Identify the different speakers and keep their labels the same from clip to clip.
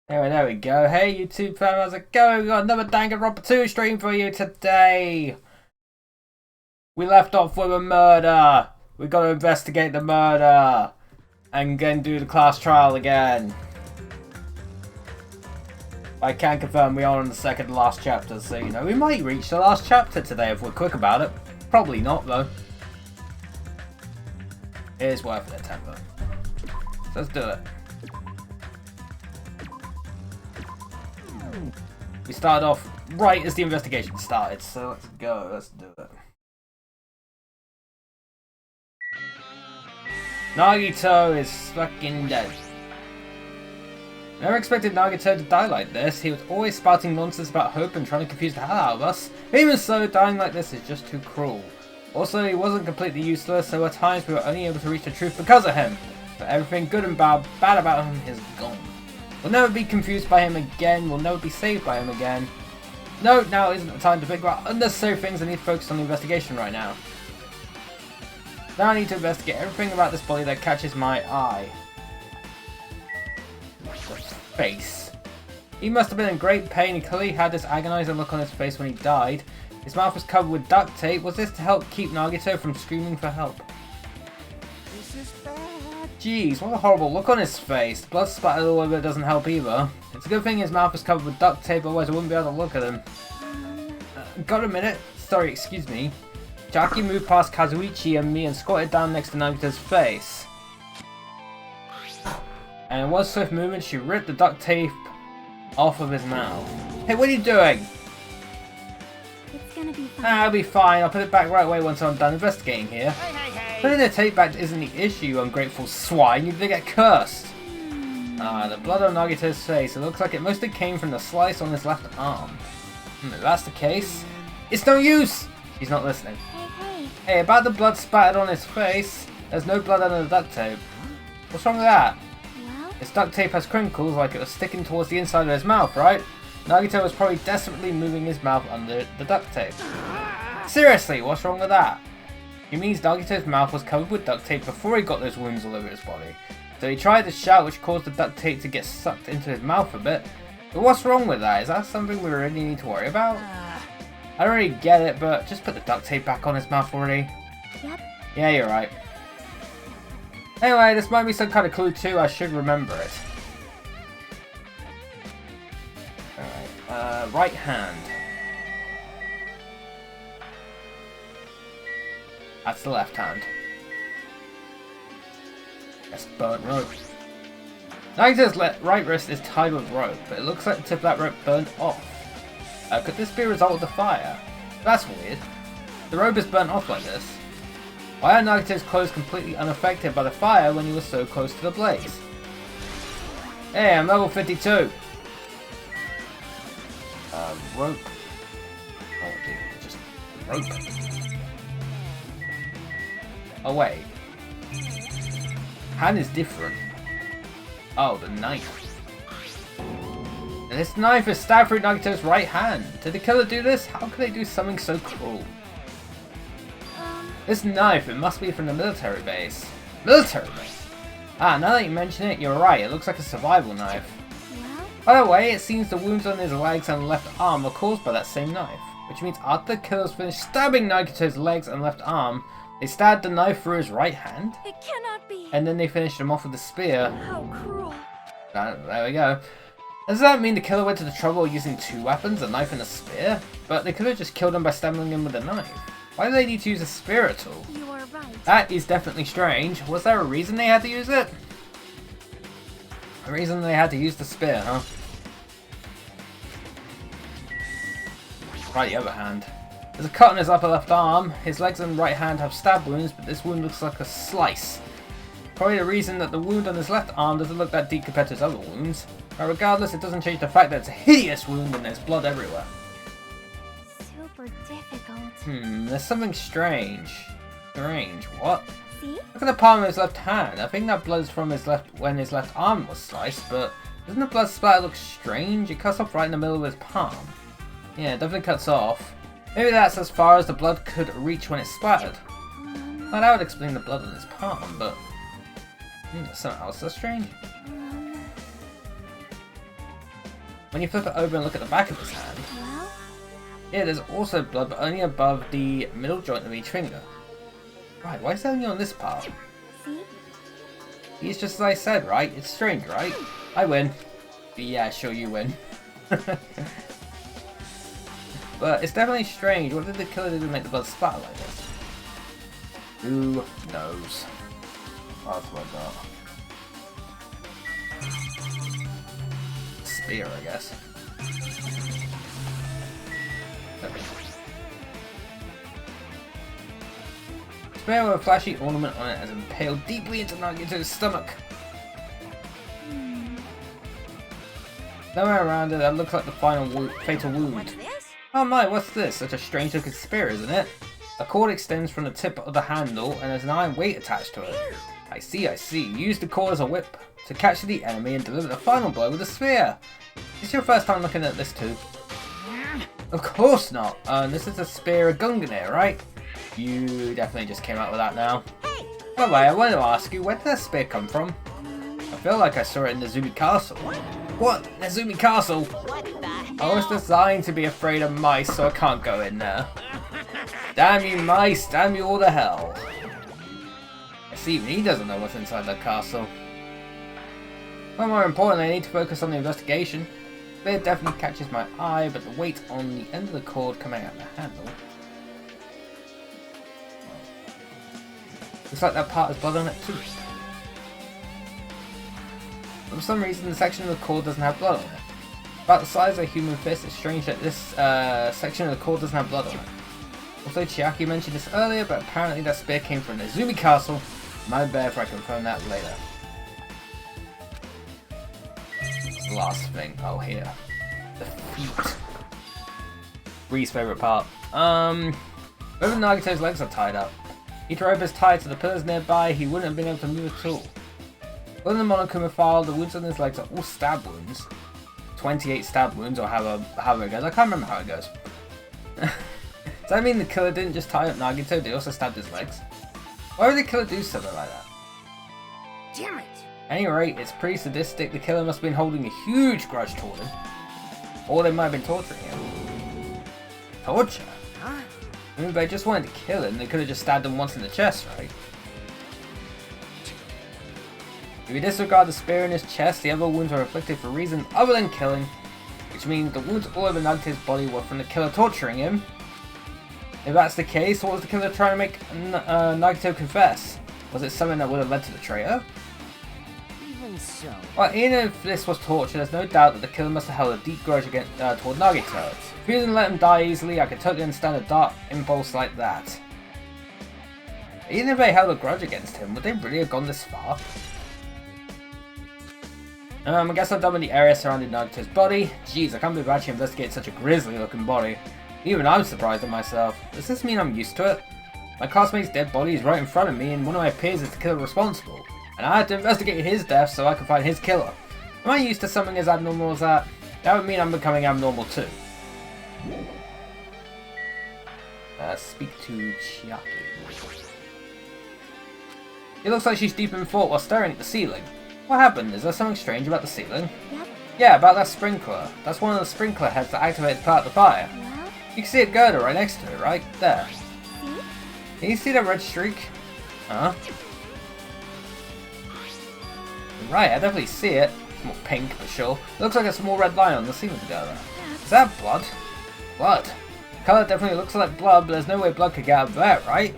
Speaker 1: Anyway, there we go. Hey YouTube fam, how's it going? We got another Danganronpa 2 stream for you today. We left off with a murder. We got to investigate the murder. And then do the class trial again. I can confirm we are on the second to last chapter, so you know, we might reach the last chapter today if we're quick about it. Probably not though. It is worth an attempt though. So let's do it. We started off right as the investigation started, so let's go, let's do it. Nagito is fucking dead. Never expected Nagito to die like this. He was always spouting nonsense about hope and trying to confuse the hell out of us. Even so, dying like this is just too cruel. Also, he wasn't completely useless, so at times we were only able to reach the truth because of him. But everything good and bad about him is gone. We'll never be confused by him again, we'll never be saved by him again. No, now isn't the time to think about unnecessary things. I need to focus on the investigation right now. Now I need to investigate everything about this body that catches my eye. The face. He must have been in great pain. He clearly had this agonizing look on his face when he died. His mouth was covered with duct tape. Was this to help keep Nagito from screaming for help?
Speaker 2: This is bad.
Speaker 1: Jeez, what a horrible look on his face. The blood splattered all over it doesn't help either. It's a good thing his mouth was covered with duct tape, otherwise I wouldn't be able to look at him. Got a minute? Sorry, excuse me. Jackie moved past Kazuichi and me and squatted down next to Nagito's face. And in one swift movement, she ripped the duct tape off of his mouth. Hey, what are you doing?
Speaker 3: It's gonna be fine.
Speaker 1: I'll be fine. I'll put it back right away once I'm done investigating here.
Speaker 2: Hey.
Speaker 1: Putting the tape back isn't the issue, you ungrateful swine. You're gonna get cursed. The blood on Nagito's face. It looks like it mostly came from the slice on his left arm. If that's the case, it's no use! She's not listening. Hey, about the blood spattered on his face, there's no blood under the duct tape. What's wrong with that?
Speaker 3: Well,
Speaker 1: His duct tape has crinkles like it was sticking towards the inside of his mouth, right? Nagito was probably desperately moving his mouth under the duct tape. Seriously, what's wrong with that? It means Nagito's mouth was covered with duct tape before he got those wounds all over his body. So he tried to shout, which caused the duct tape to get sucked into his mouth a bit. But what's wrong with that? Is that something we really need to worry about? I don't really get it, but just put the duct tape back on his mouth already.
Speaker 3: yep.
Speaker 1: Yeah, you're right. Anyway, this might be some kind of clue too, I should remember it. Alright, right hand. That's the left hand. That's burnt rope. Nagito's right wrist is tied with rope, but it looks like the tip of that rope burned off. Could this be a result of the fire? That's weird. The rope is burnt off like this. Why are Nagito's clothes completely unaffected by the fire when he was so close to the blaze? Hey, I'm level 52. Rope. Oh, dude, just rope. Oh, wait. Hand is different. Oh, the knife. This knife is stabbed through Nagito's right hand. Did the killer do this? How could they do something so cruel? This knife, it must be from the military base. Military base? Ah, now that you mention it, you're right. It looks like a survival knife.
Speaker 3: Well,
Speaker 1: By the way, it seems the wounds on his legs and left arm were caused by that same knife. Which means after the killers finished stabbing Nagito's legs and left arm, they stabbed the knife through his right hand.
Speaker 3: it cannot be.
Speaker 1: And then they finished him off with a spear.
Speaker 3: How cruel.
Speaker 1: There we go. Does that mean the killer went to the trouble of using two weapons, a knife and a spear? But they could have just killed him by stabbing him with a knife. Why do they need to use a spear at all?
Speaker 3: You are right.
Speaker 1: That is definitely strange. Was there a reason they had to use it? A reason they had to use the spear, huh? Right, the other hand. There's a cut on his upper left arm. His legs and right hand have stab wounds, but this wound looks like a slice. Probably the reason that the wound on his left arm doesn't look that deep compared to his other wounds. But regardless, it doesn't change the fact that it's a hideous wound and there's blood everywhere.
Speaker 3: Super difficult.
Speaker 1: There's something strange. Strange, what?
Speaker 3: See?
Speaker 1: Look at the palm of his left hand. I think that blood is from his when his left arm was sliced, but doesn't the blood splatter look strange? It cuts off right in the middle of his palm. Yeah, it definitely cuts off. Maybe that's as far as the blood could reach when it splattered. Well, that would explain the blood on his palm, but something else that's strange. When you flip it over and look at the back of his hand,
Speaker 3: Well,
Speaker 1: yeah, there's also blood, but only above the middle joint of each finger. Right, why is that only on this part?
Speaker 3: see?
Speaker 1: He's just as I said, right? It's strange, right? I win. Yeah, sure you win. But it's definitely strange. What did the killer do to make the blood splatter like this? Who knows? Oh, that's what I got. Spear, I guess. Okay. Spear with a flashy ornament on it has impaled deeply into Nagito's stomach. Somewhere around it, that looks like the final fatal wound.
Speaker 3: What's this?
Speaker 1: Oh my, what's this? Such a strange looking spear, isn't it? A cord extends from the tip of the handle and there's an iron weight attached to it. I see, I see. Use the cord as a whip to catch the enemy and deliver the final blow with a spear. Is this your first time looking at this too? Of course not. This is a spear of Gunganir, right? You definitely just came out with that now. By the way, I wanted to ask you, where did that spear come from? I feel like I saw it in Nezumi Castle. What? Nezumi Castle?
Speaker 4: What the hell?
Speaker 1: I was designed to be afraid of mice, so I can't go in there. Damn you mice, damn you all to hell. I see, even he doesn't know what's inside that castle. Well, more importantly, I need to focus on the investigation. The spear definitely catches my eye, but the weight on the end of the cord coming out of the handle. Looks like that part has blood on it too. For some reason, the section of the cord doesn't have blood on it. About the size of a human fist, it's strange that this section of the cord doesn't have blood on it. Also, Chiaki mentioned this earlier, but apparently that spear came from Nezumi Castle. My bad if I confirm that later. Last thing. Oh, here. The feet. Ree's favourite part. Whether Nagito's legs are tied up. Each rope is tied to the pillars nearby, he wouldn't have been able to move at all. Other than the Monokuma file, the wounds on his legs are all stab wounds. 28 stab wounds, or however it goes. I can't remember how it goes. Does that mean the killer didn't just tie up Nagito, they also stabbed his legs? Why would the killer do something like that?
Speaker 4: Damn it!
Speaker 1: At any rate, it's pretty sadistic. The killer must have been holding a huge grudge toward him. Or they might have been torturing him. Torture?
Speaker 4: Huh?
Speaker 1: I mean, if they just wanted to kill him, they could have just stabbed him once in the chest, right? If we disregard the spear in his chest, the other wounds were inflicted for reasons other than killing, which means the wounds all over Nagito's body were from the killer torturing him. If that's the case, what was the killer trying to make Nagito confess? Was it something that would have led to the traitor?
Speaker 4: Even so.
Speaker 1: Well, even if this was torture, there's no doubt that the killer must have held a deep grudge against, toward Nagito. If he didn't let him die easily, I could totally understand a dark impulse like that. Even if they held a grudge against him, would they really have gone this far? I guess I'm done with the area surrounding Nagito's body. Jeez, I can't believe I actually investigated such a grisly looking body. Even I'm surprised at myself. Does this mean I'm used to it? My classmate's dead body is right in front of me and one of my peers is the killer responsible. And I had to investigate his death so I could find his killer. Am I used to something as abnormal as that? That would mean I'm becoming abnormal too. Speak to Chiaki. It looks like she's deep in thought while staring at the ceiling. What happened? Is there something strange about the ceiling?
Speaker 3: Yep.
Speaker 1: Yeah, about that sprinkler. That's one of the sprinkler heads that activated part of the fire.
Speaker 3: Well,
Speaker 1: You can see a girder right next to it, right? There.
Speaker 3: see?
Speaker 1: Can you see that red streak? Huh? Right, I definitely see it. It's more pink, for sure. It looks like a small red line on the ceiling together. Is that blood? Blood. The colour definitely looks like blood, but there's no way blood could get out of there, right?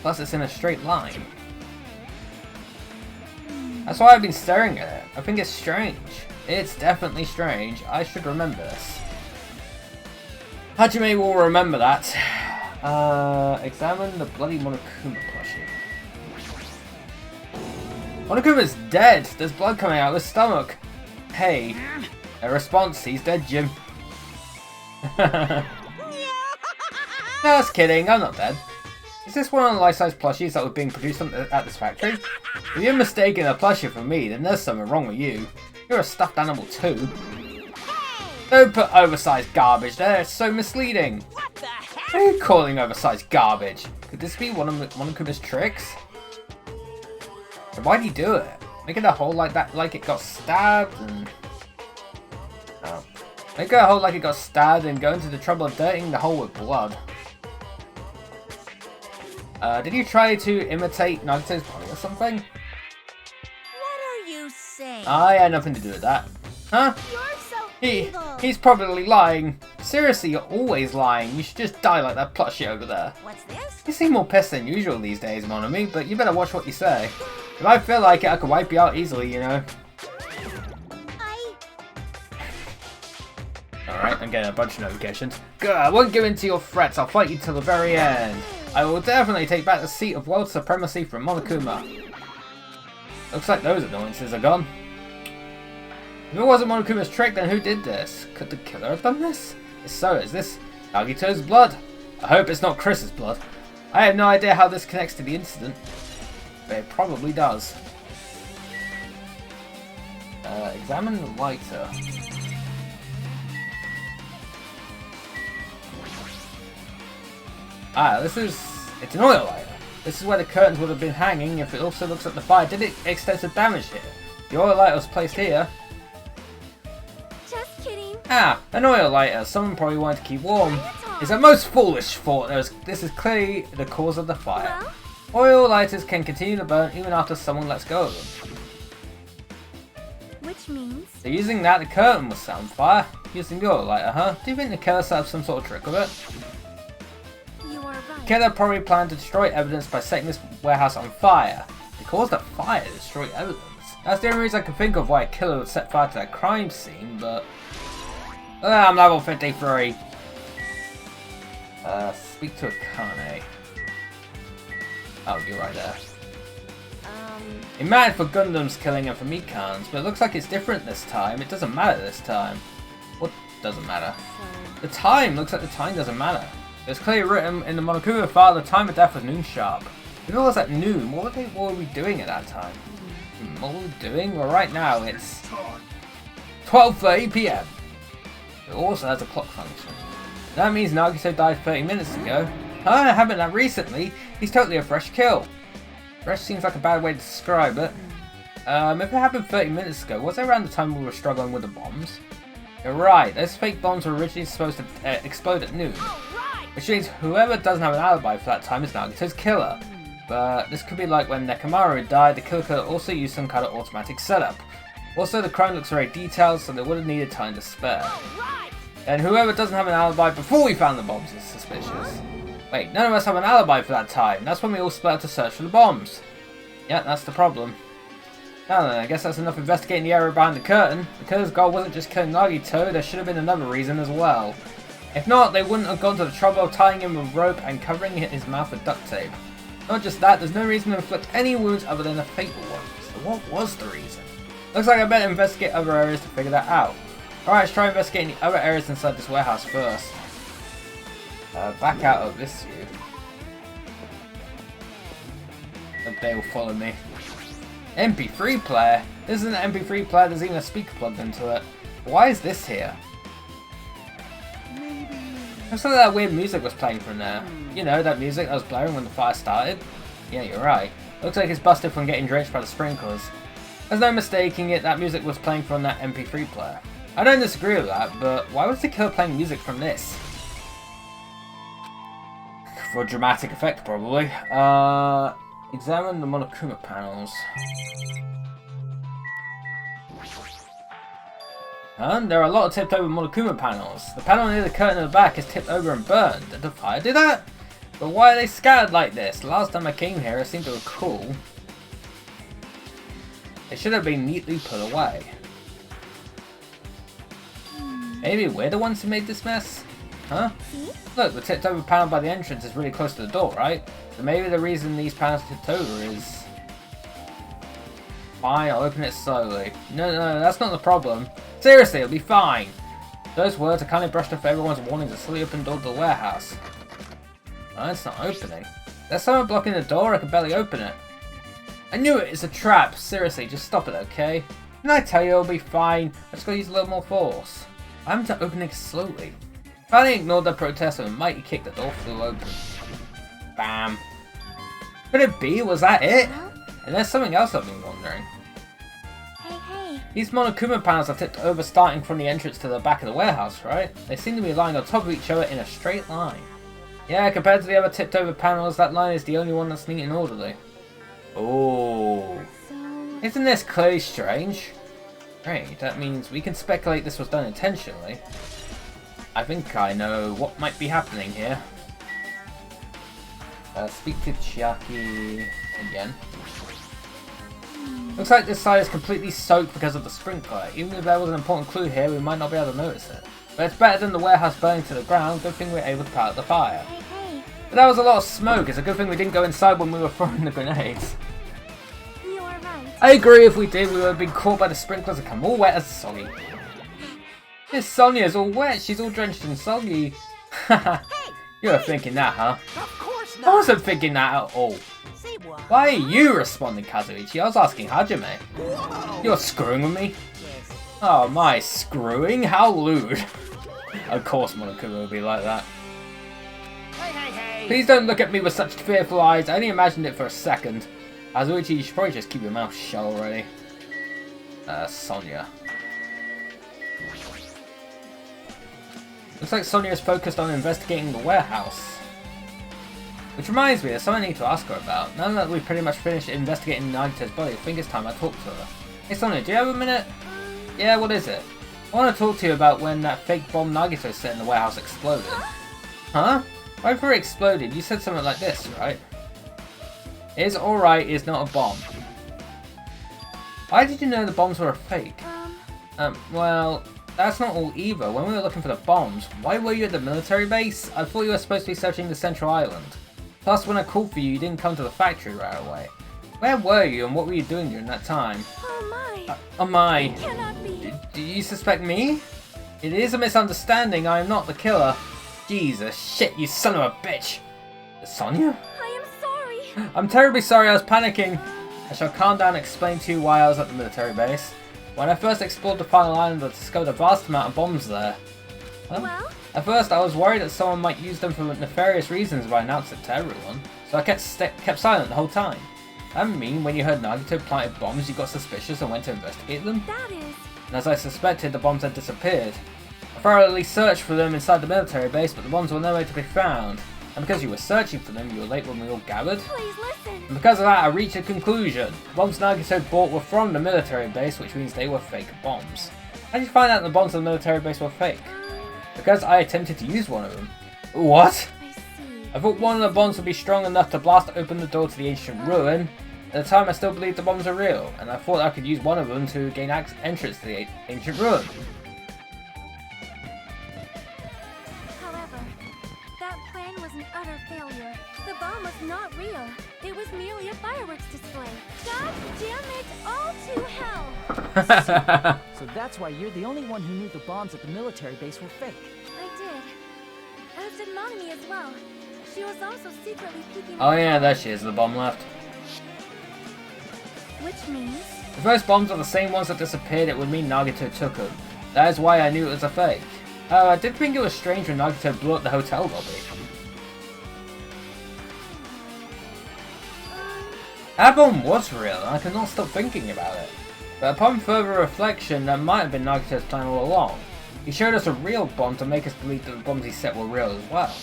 Speaker 1: Plus it's in a straight line. That's why I've been staring at it. I think it's strange. It's definitely strange. I should remember this. Hajime will remember that. Examine the bloody Monokuma plushie. Monokuma's dead! There's blood coming out of his stomach! Hey. A response, he's dead, Jim. No, just kidding, I'm not dead. Is this one of the life-size plushies that was being produced at this factory? If you're mistaking a plushie for me, then there's something wrong with you. You're a stuffed animal too. Don't put oversized garbage there, it's so misleading.
Speaker 4: What the hell?
Speaker 1: What are you calling oversized garbage? Could this be one of Monokuma's tricks? And why'd he do it? Making a hole like that, like it got stabbed and... Oh. Make a hole like it got stabbed and go into the trouble of dirtying the hole with blood. Did you try to imitate Nagito's body or something?
Speaker 4: What are you saying?
Speaker 1: I had nothing to do with that. Huh?
Speaker 3: You're so evil.
Speaker 1: He's probably lying. Seriously, you're always lying. You should just die like that plushie over there.
Speaker 4: What's this?
Speaker 1: You seem more pissed than usual these days, Monami, but you better watch what you say. If I feel like it, I could wipe you out easily, you know. Alright, I'm getting a bunch of notifications. Good, I won't give in to your threats. I'll fight you till the very end. I will definitely take back the seat of world supremacy from Monokuma. Looks like those annoyances are gone. If it wasn't Monokuma's trick, then who did this? Could the killer have done this? If so, is this Nagito's blood? I hope it's not Chris's blood. I have no idea how this connects to the incident, but it probably does. Examine the lighter. It's an oil lighter. This is where the curtains would have been hanging if it also looks at the fire. Did it extensive damage here? The oil lighter was placed here.
Speaker 3: Just kidding.
Speaker 1: Ah, an oil lighter. Someone probably wanted to keep warm. It's a most foolish thought. This is clearly the cause of the fire.
Speaker 3: Well?
Speaker 1: Oil lighters can continue to burn even after someone lets go of them.
Speaker 3: Which means?
Speaker 1: So using that, the curtain was set on fire. Using the oil lighter, huh? Do you think the killer set up some sort of trick with it?
Speaker 3: You are
Speaker 1: The
Speaker 3: right.
Speaker 1: killer probably planned to destroy evidence by setting this warehouse on fire. He caused a fire to destroy evidence. That's the only reason I can think of why a killer would set fire to that crime scene, but... I'm level 53. Speak to Akane. Oh, you're right there. It mattered for Gundam's killing and for Mikan's, but it looks like it's different this time. It doesn't matter this time. What doesn't matter? The time! Looks like the time doesn't matter. It's clearly written in the Monokuma file the time of death was noon sharp. If it was at noon, what were we doing at that time? What were we doing? Well, right now it's 12:30 PM. It also has a clock function. That means Nagito died 30 minutes ago. Huh? It happened that recently. He's totally a fresh kill. Fresh seems like a bad way to describe it. If it happened 30 minutes ago, was it around the time we were struggling with the bombs? You're right, those fake bombs were originally supposed to explode at noon. Which means whoever doesn't have an alibi for that time is Nagito's killer. But this could be like when Nekomaru died, the killer could also use some kind of automatic setup. Also, the crime looks very detailed, so they would have needed time to spare. And whoever doesn't have an alibi before we found the bombs is suspicious. Wait, none of us have an alibi for that time. That's when we all split out to search for the bombs. Yeah, that's the problem. Now then, I guess that's enough investigating the area behind the curtain. The killer's goal wasn't just killing Nagito, there should have been another reason as well. If not, they wouldn't have gone to the trouble of tying him with rope and covering his mouth with duct tape. Not just that, there's no reason to inflict any wounds other than a fatal one. So what was the reason? Looks like I better investigate other areas to figure that out. Alright, let's try investigating the other areas inside this warehouse first. Back out of this view. Hope they will follow me. MP3 player? This isn't an MP3 player, there's even a speaker plugged into it. Why is this here? Looks like that weird music was playing from there. You know, that music that was blaring when the fire started? Yeah, you're right. Looks like it's busted from getting drenched by the sprinklers. There's no mistaking it, that music was playing from that MP3 player. I don't disagree with that, but why was the killer playing music from this? For dramatic effect, probably. Examine the Monokuma panels. And there are a lot of tipped over Monokuma panels. The panel near the curtain in the back is tipped over and burned. Did the fire do that? But why are they scattered like this? Last time I came here, I seemed to recall they should have been neatly put away. Maybe we're the ones who made this mess? Huh? Look, the tipped over panel by the entrance is really close to the door, right? So maybe the reason these panels tipped over is... Fine, I'll open it slowly. No, that's not the problem. Seriously, it'll be fine. Those words are kind of brushed off everyone's warning to slowly open the door to the warehouse. Oh, it's not opening. There's someone blocking the door, I can barely open it. I knew it, it's a trap. Seriously, just stop it, okay? Didn't I tell you it'll be fine? I just gotta use a little more force. I'm to open it slowly. If I hadn't ignored the protest and a mighty kick, the door flew open. Bam. Could it be? Was that it? And there's something else I've been wondering.
Speaker 3: Hey,
Speaker 1: These Monokuma panels are tipped over starting from the entrance to the back of the warehouse, right? They seem to be lying on top of each other in a straight line. Yeah, compared to the other tipped over panels, that line is the only one that's neat and orderly. Oh. Isn't this clearly strange? Great, that means we can speculate this was done intentionally. I think I know what might be happening here. Speak to Chiaki again. Looks like this side is completely soaked because of the sprinkler. Even if there was an important clue here, we might not be able to notice it. But it's better than the warehouse burning to the ground. Good thing we were able to put out the fire.
Speaker 3: Hey.
Speaker 1: But that was a lot of smoke. It's a good thing we didn't go inside when we were throwing the grenades.
Speaker 3: You are right.
Speaker 1: I agree, if we did, we would have been caught by the sprinklers and come all wet as soggy. This Sonia's all wet. She's all drenched and soggy. Haha. You were thinking that, huh?
Speaker 2: Of course
Speaker 1: I
Speaker 2: not.
Speaker 1: wasn't thinking that at all.
Speaker 4: Say what?
Speaker 1: Why are you responding, Kazuichi? I was asking Hajime.
Speaker 2: Whoa.
Speaker 1: You're screwing with me?
Speaker 4: Yes.
Speaker 1: Oh, my screwing? How lewd. Of course Monokuma would be like that.
Speaker 2: Hey.
Speaker 1: Please don't look at me with such fearful eyes. I only imagined it for a second. Kazuichi, you should probably just keep your mouth shut already. Sonia. Looks like Sonia is focused on investigating the warehouse. Which reminds me, there's something I need to ask her about. Now that we've pretty much finished investigating Nagito's body, I think it's time I talk to her. Hey Sonia, do you have a minute? Yeah, what is it? I want to talk to you about when that fake bomb Nagito set in the warehouse exploded. Huh? Right before it exploded, you said something like this, right? It's alright, it's not a bomb. Why did you know the bombs were a fake? Well, that's not all either. When we were looking for the bombs, why were you at the military base? I thought you were supposed to be searching the central island. Plus, when I called for you, you didn't come to the factory right away. Where were you and what were you doing during that time?
Speaker 3: Oh my.
Speaker 1: Oh my.
Speaker 3: Cannot be.
Speaker 1: Do you suspect me? It is a misunderstanding. I am not the killer. Jesus shit, you son of a bitch. Sonia?
Speaker 3: I am sorry.
Speaker 1: I'm terribly sorry, I was panicking. I shall calm down and explain to you why I was at the military base. When I first explored the final island, I discovered a vast amount of bombs there. Huh?
Speaker 3: Well?
Speaker 1: At first, I was worried that someone might use them for nefarious reasons if I announced it to everyone, so I kept silent the whole time. I mean, when you heard Nagito planted bombs, you got suspicious and went to investigate them?
Speaker 3: That is.
Speaker 1: And as I suspected, the bombs had disappeared. I thoroughly searched for them inside the military base, but the bombs were nowhere to be found. And because you were searching for them, you were late when we all gathered.
Speaker 3: Please listen.
Speaker 1: And because of that, I reached a conclusion. The bombs Nagito bought were from the military base, which means they were fake bombs. How did you find out the bombs of the military base were fake? Because I attempted to use one of them. What?
Speaker 3: I see.
Speaker 1: I thought one of the bombs would be strong enough to blast open the door to the ancient ruin. At the time, I still believed the bombs were real, and I thought I could use one of them to gain entrance to the ancient ruin.
Speaker 3: However, that plan was an utter failure. The bomb was not real. It was merely a fireworks display. God damn it, all to hell!
Speaker 2: So that's why you're the only one who knew the bombs at the military base were fake.
Speaker 3: I did. As did Monami as well. She was also secretly peeking.
Speaker 1: Oh yeah, there she is, the bomb left.
Speaker 3: Which means.
Speaker 1: If those bombs are the same ones that disappeared, it would mean Nagito took them. That is why I knew it was a fake. I did think it was strange when Nagito blew up the hotel lobby. That bomb was real, and I could not stop thinking about it. But upon further reflection, that might have been Nagito's plan all along. He showed us a real bomb to make us believe that the bombs he set were real as well.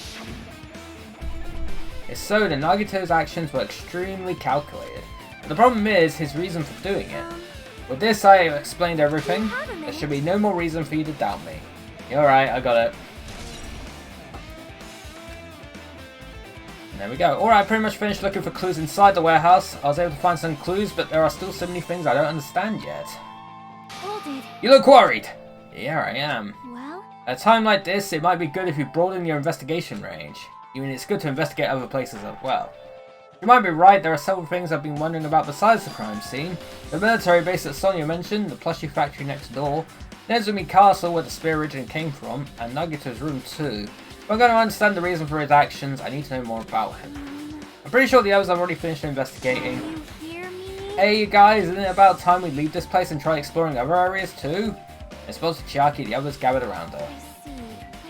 Speaker 1: It's so that Nagito's actions were extremely calculated. The problem is his reason for doing it. With this, I have explained everything. There should be no more reason for you to doubt me. You're right, I got it. And there we go. Alright, I pretty much finished looking for clues inside the warehouse. I was able to find some clues, but there are still so many things I don't understand yet.
Speaker 3: Hold it.
Speaker 1: You look worried! Yeah, I am.
Speaker 3: Well?
Speaker 1: At a time like this, it might be good if you broaden your investigation range. I mean, it's good to investigate other places as well. You might be right, there are several things I've been wondering about besides the crime scene. The military base that Sonia mentioned, the plushie factory next door, Nezumi Castle where the spear originally came from, and Nagito's room too. If I'm going to understand the reason for his actions, I need to know more about him. I'm pretty sure the others have already finished investigating.
Speaker 3: You hear me?
Speaker 1: Hey you guys, isn't it about time we leave this place and try exploring other areas too? I suppose Chiaki and the others gathered around her.
Speaker 3: I see.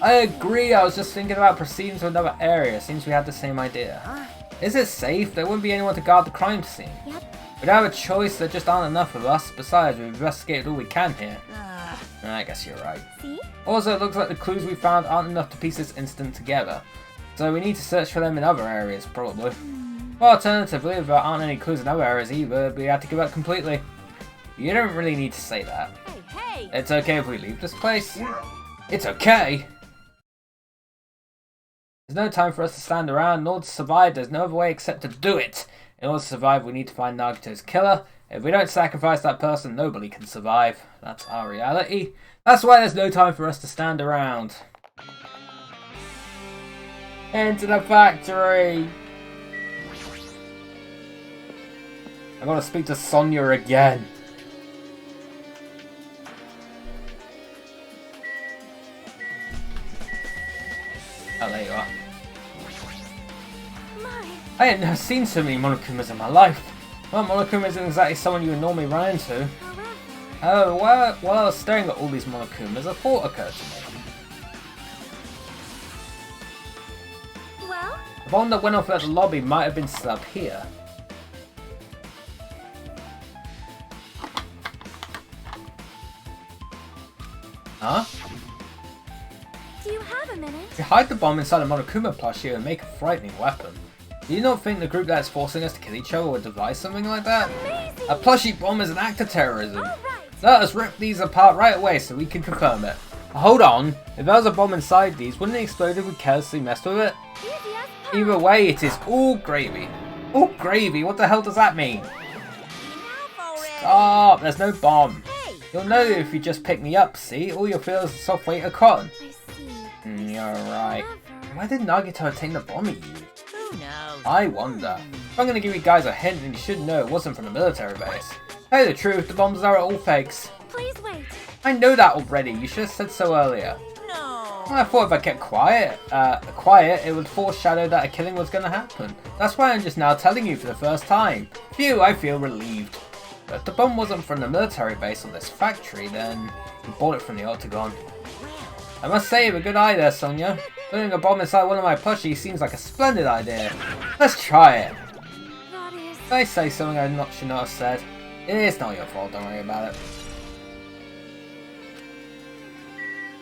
Speaker 1: I agree, I was just thinking about proceeding to another area, seems we had the same idea. Is it safe? There wouldn't be anyone to guard the crime scene.
Speaker 3: Yep.
Speaker 1: We don't have a choice, there just aren't enough of us. Besides, we've investigated all we can here. I guess you're right.
Speaker 3: See?
Speaker 1: Also, it looks like the clues we found aren't enough to piece this incident together. So we need to search for them in other areas, probably. Well, alternatively, if there aren't any clues in other areas either, we have to give up completely. You don't really need to say that.
Speaker 4: Hey!
Speaker 1: It's okay if we leave this place. It's okay! There's no time for us to stand around. In order to survive, there's no other way except to do it. In order to survive, we need to find Nagito's killer. If we don't sacrifice that person, nobody can survive. That's our reality. That's why there's no time for us to stand around. Into the factory! I gotta speak to Sonia again. Oh, there you are. I had never seen so many Monokumas in my life. Well, Monokuma isn't exactly someone you would normally run into. Oh, while I was staring at all these Monokumas, a thought occurred to me.
Speaker 3: Well?
Speaker 1: The bomb that went off at the lobby might have been still up here. Huh?
Speaker 3: Do you have a minute?
Speaker 1: If you hide the bomb inside a Monokuma plushie, it would make a frightening weapon. Do you not think the group that's forcing us to kill each other would devise something like that?
Speaker 3: Amazing!
Speaker 1: A plushie bomb is an act of terrorism.
Speaker 3: Alright!
Speaker 1: Let us rip these apart right away so we can confirm it. Hold on, if there was a bomb inside these, wouldn't it explode if we carelessly messed with it?
Speaker 3: Easy as pie.
Speaker 1: Either way, it is all gravy. All gravy? What the hell does that mean?
Speaker 4: Enough already!
Speaker 1: Stop! There's no bomb.
Speaker 4: Hey!
Speaker 1: You'll know if you just pick me up, see? All you'll feel is a soft weight of cotton.
Speaker 3: I see.
Speaker 1: You're right.
Speaker 3: However-
Speaker 1: Why did Nagito obtain the bomb he used?
Speaker 4: Who knows?
Speaker 1: I wonder. If I'm gonna give you guys a hint, then you should know it wasn't from the military base. Tell you the truth, the bombs are all fakes.
Speaker 3: Please wait.
Speaker 1: I know that already, you should have said so earlier.
Speaker 4: No!
Speaker 1: I thought if I kept quiet, it would foreshadow that a killing was gonna happen. That's why I'm just now telling you for the first time. Phew, I feel relieved. But if the bomb wasn't from the military base or this factory, then we bought it from the Octagon. I must say, you have a good eye there, Sonia. Putting a bomb inside one of my plushies seems like a splendid idea. Let's try it.
Speaker 3: That is...
Speaker 1: Did I say something I should not have said? It's not your fault, don't worry about it.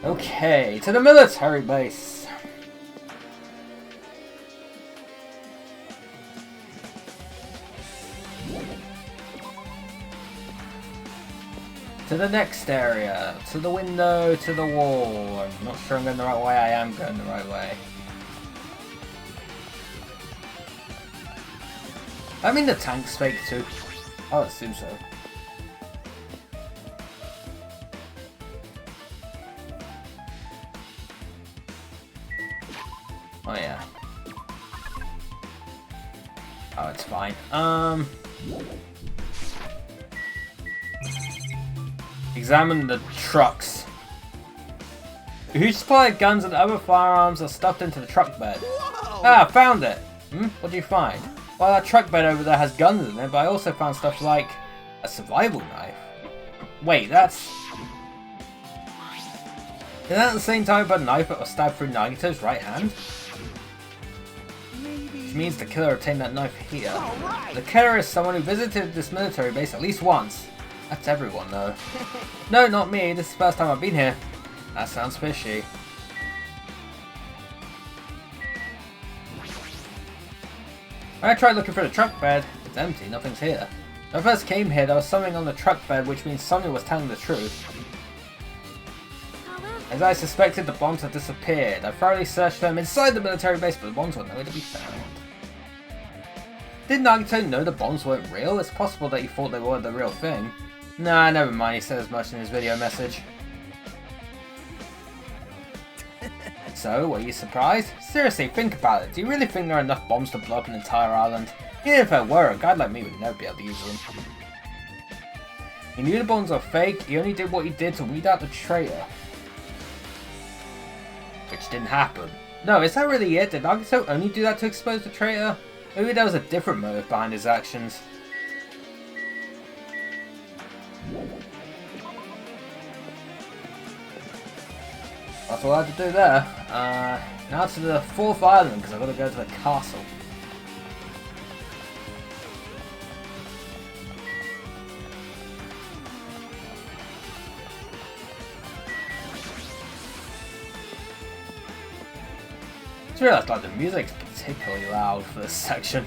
Speaker 1: Okay, to the military base. To the next area, to the window, to the wall. I'm not sure I'm going the right way, I am going the right way. I mean the tank's fake too. I would assume so. Oh yeah. Oh, it's fine. Examine the trucks. Huge supply of guns and other firearms are stuffed into the truck bed.
Speaker 4: Whoa!
Speaker 1: Ah, found it! What do you find? Well, that truck bed over there has guns in it, but I also found stuff like a survival knife. Wait, that's... Is that the same type of knife that was stabbed through Nagito's right hand? Which means the killer obtained that knife here.
Speaker 4: Alright!
Speaker 1: The killer is someone who visited this military base at least once. That's everyone, though. No, not me. This is the first time I've been here. That sounds fishy. When I tried looking for the truck bed, it's empty, nothing's here. When I first came here, there was something on the truck bed, which means Sonia was telling the truth.
Speaker 3: However...
Speaker 1: As I suspected, the bombs had disappeared. I thoroughly searched them inside the military base, but the bombs were nowhere to be found. Did Nagito know the bombs weren't real? It's possible that he thought they were the real thing. Nah, never mind, he said as much in his video message. So, were you surprised? Seriously, think about it. Do you really think there are enough bombs to blow up an entire island? Even if there were, a guy like me would never be able to use them. He knew the bombs were fake, he only did what he did to weed out the traitor. Which didn't happen. No, is that really it? Did Nagito only do that to expose the traitor? Maybe there was a different motive behind his actions. That's all I had to do there. Now to the 4th island, because I've got to go to the castle. just realised like the music's particularly loud for this section.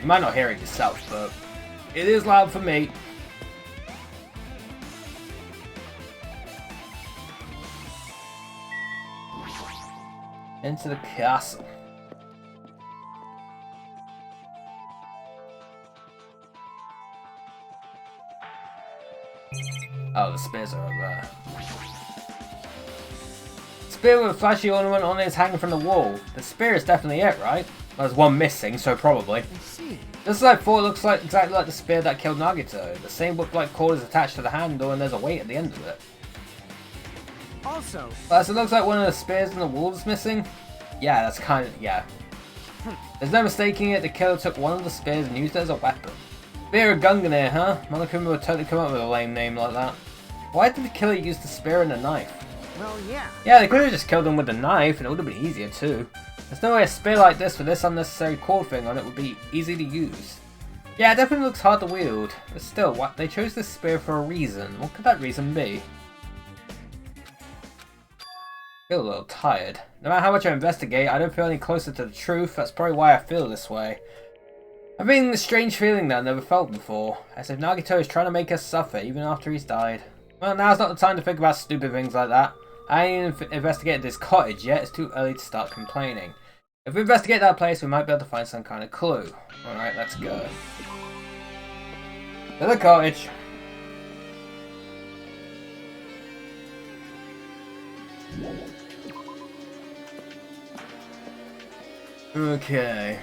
Speaker 1: You might not hear it yourself, but it is loud for me. Into the castle. Oh, the spears are over there. Spear with a flashy ornament on it is hanging from the wall. The spear is definitely it, right? Well, there's one missing, so probably. Just as I thought, it looks like exactly like the spear that killed Nagito. The same whip-like cord is attached to the handle and there's a weight at the end of it.
Speaker 2: Also,
Speaker 1: So it looks like one of the spears in the wall is missing? Yeah, that's kind of, yeah. There's no mistaking it, the killer took one of the spears and used it as a weapon. Spear of Gunganir, huh? Monokuma would totally come up with a lame name like that. Why did the killer use the spear and the knife?
Speaker 2: well, yeah.
Speaker 1: Yeah, they could have just killed him with the knife and it would have been easier too. There's no way a spear like this with this unnecessary cord thing on it would be easy to use. Yeah, it definitely looks hard to wield, but still, what? They chose this spear for a reason. What could that reason be? I feel a little tired. No matter how much I investigate, I don't feel any closer to the truth. That's probably why I feel this way. I'm feeling this strange feeling that I've never felt before, as if Nagito is trying to make us suffer even after he's died. Well, now's not the time to think about stupid things like that. I ain't even investigated this cottage yet, it's too early to start complaining. If we investigate that place, we might be able to find some kind of clue. Alright, let's go. To the cottage. Okay.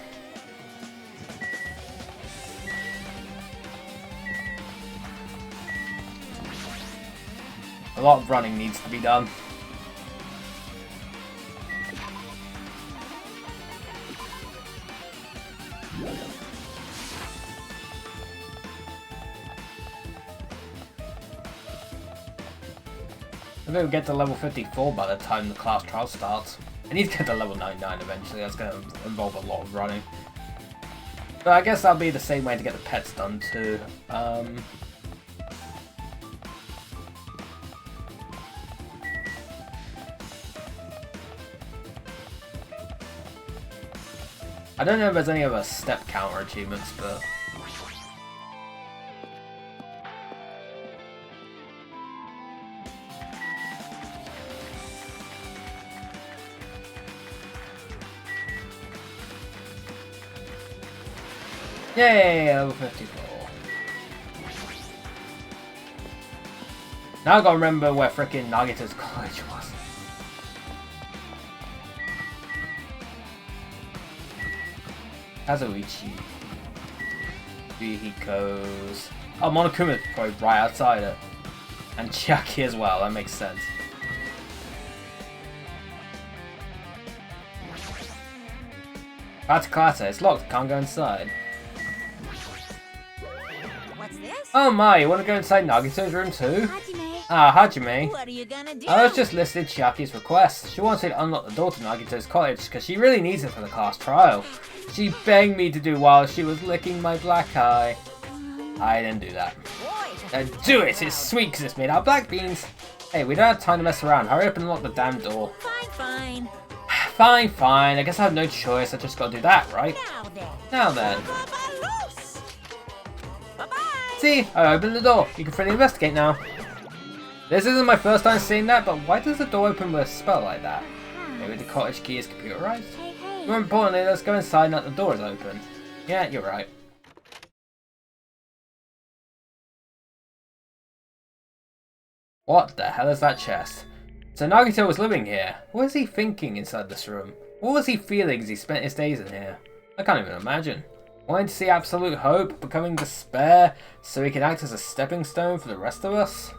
Speaker 1: A lot of running needs to be done. I think we'll get to level 54 by the time the class trial starts. I need to get to level 99 eventually, that's going to involve a lot of running. But I guess that'll be the same way to get the pets done too. I don't know if there's any other step counter achievements, but... Yay, level 54. Now I gotta remember where frickin' Nagito's college was. Kazuichi. Vehicles. Oh, Monokuma's probably right outside it. And Chiaki as well, that makes sense. That's class, it's locked, can't go inside.
Speaker 4: What's this?
Speaker 1: Oh my, you wanna go inside Nagito's room too?
Speaker 3: Hajime.
Speaker 1: Ah, Hajime.
Speaker 4: What are you gonna do?
Speaker 1: I was just listed Chiaki's request. She wants me to unlock the door to Nagito's cottage because she really needs it for the class trial. She begged me to do while she was licking my black eye. I didn't do that.
Speaker 4: Boy,
Speaker 1: Do it! It's sweet because it's made out of black beans. Hey, we don't have time to mess around. Hurry up and lock the damn door.
Speaker 4: fine.
Speaker 1: Fine, fine. I guess I have no choice. I just gotta do that, right?
Speaker 4: Now then.
Speaker 1: Now then.
Speaker 4: Bye-bye.
Speaker 1: See? I opened the door. You can freely investigate now. This isn't my first time seeing that, but why does the door open with a spell like that? Maybe the cottage key is computerized?
Speaker 3: Hey, hey.
Speaker 1: More importantly, let's go inside now that the door is open. Yeah, you're right. What the hell is that chest? So Nagito was living here. What was he thinking inside this room? What was he feeling as he spent his days in here? I can't even imagine. Wanting to see absolute hope, becoming despair, so he could act as a stepping stone for the rest of us?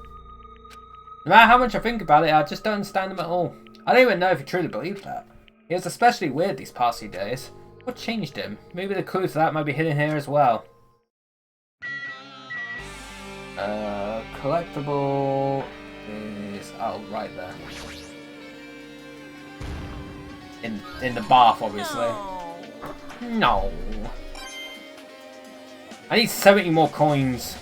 Speaker 1: No matter how much I think about it, I just don't understand him at all. I don't even know if he truly believed that. He was especially weird these past few days. What changed him? Maybe the clue to that might be hidden here as well. Collectible is... oh, right there. in the bath, obviously.
Speaker 4: No.
Speaker 1: No. I need 70 more coins.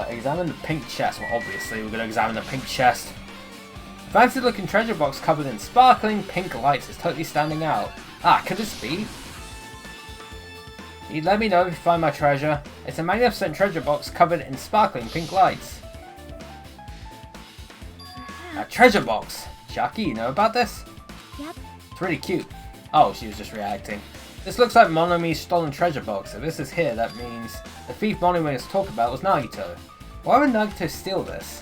Speaker 1: Examine the pink chest. Well, obviously, we're going to examine the pink chest. Fancy looking treasure box covered in sparkling pink lights is totally standing out. Ah, could this be? You'd let me know if you find my treasure. It's a magnificent treasure box covered in sparkling pink lights. A treasure box! Chucky, you know about this?
Speaker 3: Yep.
Speaker 1: It's really cute. Oh, she was just reacting. This looks like Monomi's stolen treasure box. If this is here, that means the thief Monomi was talking about was Nagito. Why would Nagito steal this?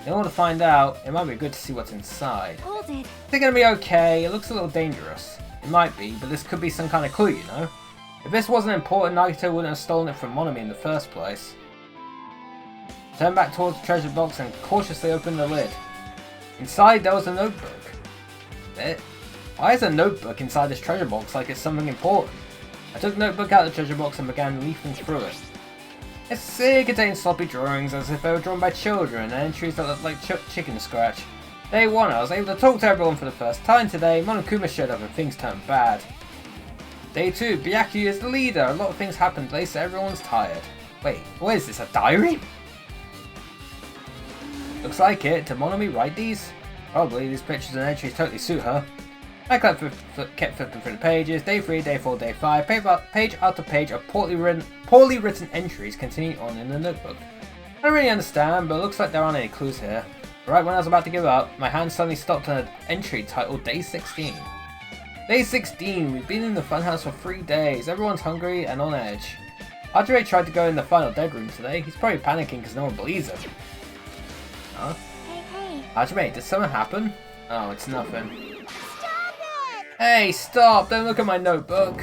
Speaker 1: In order to find out, it might be good to see what's inside.
Speaker 3: Hold it.
Speaker 1: They're gonna be okay. It looks a little dangerous. It might be, but this could be some kind of clue, you know? If this wasn't important, Nagito wouldn't have stolen it from Monomi in the first place. Turn back towards the treasure box and cautiously open the lid. Inside, there was a notebook. Why is a notebook inside this treasure box like it's something important? I took the notebook out of the treasure box and began leafing through it. It contained sloppy drawings as if they were drawn by children and entries that looked like chicken scratch. Day 1, I was able to talk to everyone for the first time today. Monokuma showed up and things turned bad. Day 2, Byaku is the leader. A lot of things happened today, so everyone's tired. Wait, what is this, a diary? Looks like it. Did Monomi write these? Probably. These pictures and entries totally suit her. I kept flipping through the pages. Day 3, Day 4, Day 5. Page after page of poorly written entries continue on in the notebook. I don't really understand, but it looks like there aren't any clues here. Right when I was about to give up, my hand suddenly stopped on an entry titled Day 16. Day 16. We've been in the funhouse for 3 days. Everyone's hungry and on edge. Hajime tried to go in the final dead room today. He's probably panicking because no one believes him. Huh?
Speaker 3: Hey.
Speaker 1: Hajime, did something happen? Oh, it's nothing.
Speaker 3: Stop it!
Speaker 1: Hey, stop! Don't look at my notebook.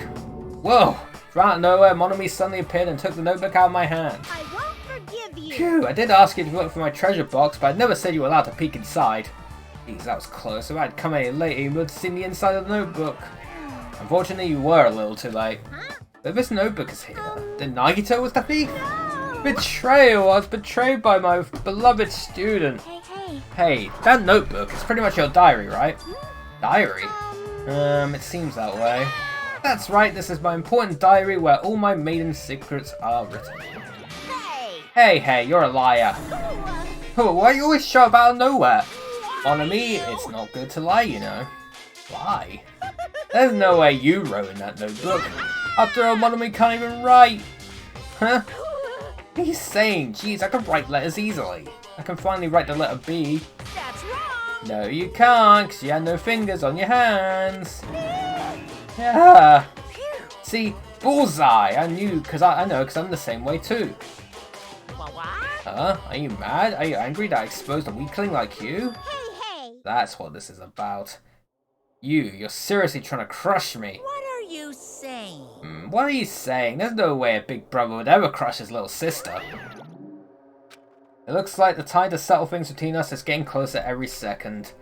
Speaker 1: Whoa! From out of nowhere, Monomi suddenly appeared and took the notebook out of my hand.
Speaker 3: I won't forgive you.
Speaker 1: Phew, I did ask you to look for my treasure box, but I never said you were allowed to peek inside. Jeez, that was close. If I'd come any later, you would have seen the inside of the notebook. Unfortunately, you were a little too late.
Speaker 3: Huh?
Speaker 1: But this notebook is here. Then Nagito was the thief?
Speaker 3: No.
Speaker 1: Betrayal! I was betrayed by my beloved student.
Speaker 3: Hey.
Speaker 1: Hey, that notebook is pretty much your diary, right? Diary? It seems that way. That's right, this is my important diary where all my maiden secrets are written. Hey, you're a liar. Oh, why you always show up out of nowhere? Monomi, it's not good to lie, you know. Lie? There's no way you wrote in that notebook. After all, Monomi can't even write. Huh? What are you saying? Jeez, I can write letters easily. I can finally write the letter B.
Speaker 3: That's wrong.
Speaker 1: No, you can't, because you had no fingers on your hands. Yeah. See, bullseye. I knew, because I know, because I'm the same way too.
Speaker 4: What?
Speaker 1: Huh? Are you mad? Are you angry that I exposed a weakling like you?
Speaker 3: Hey.
Speaker 1: That's what this is about. You're seriously trying to crush me.
Speaker 4: What are you saying?
Speaker 1: What are you saying? There's no way a big brother would ever crush his little sister. It looks like the time to settle things between us is getting closer every second.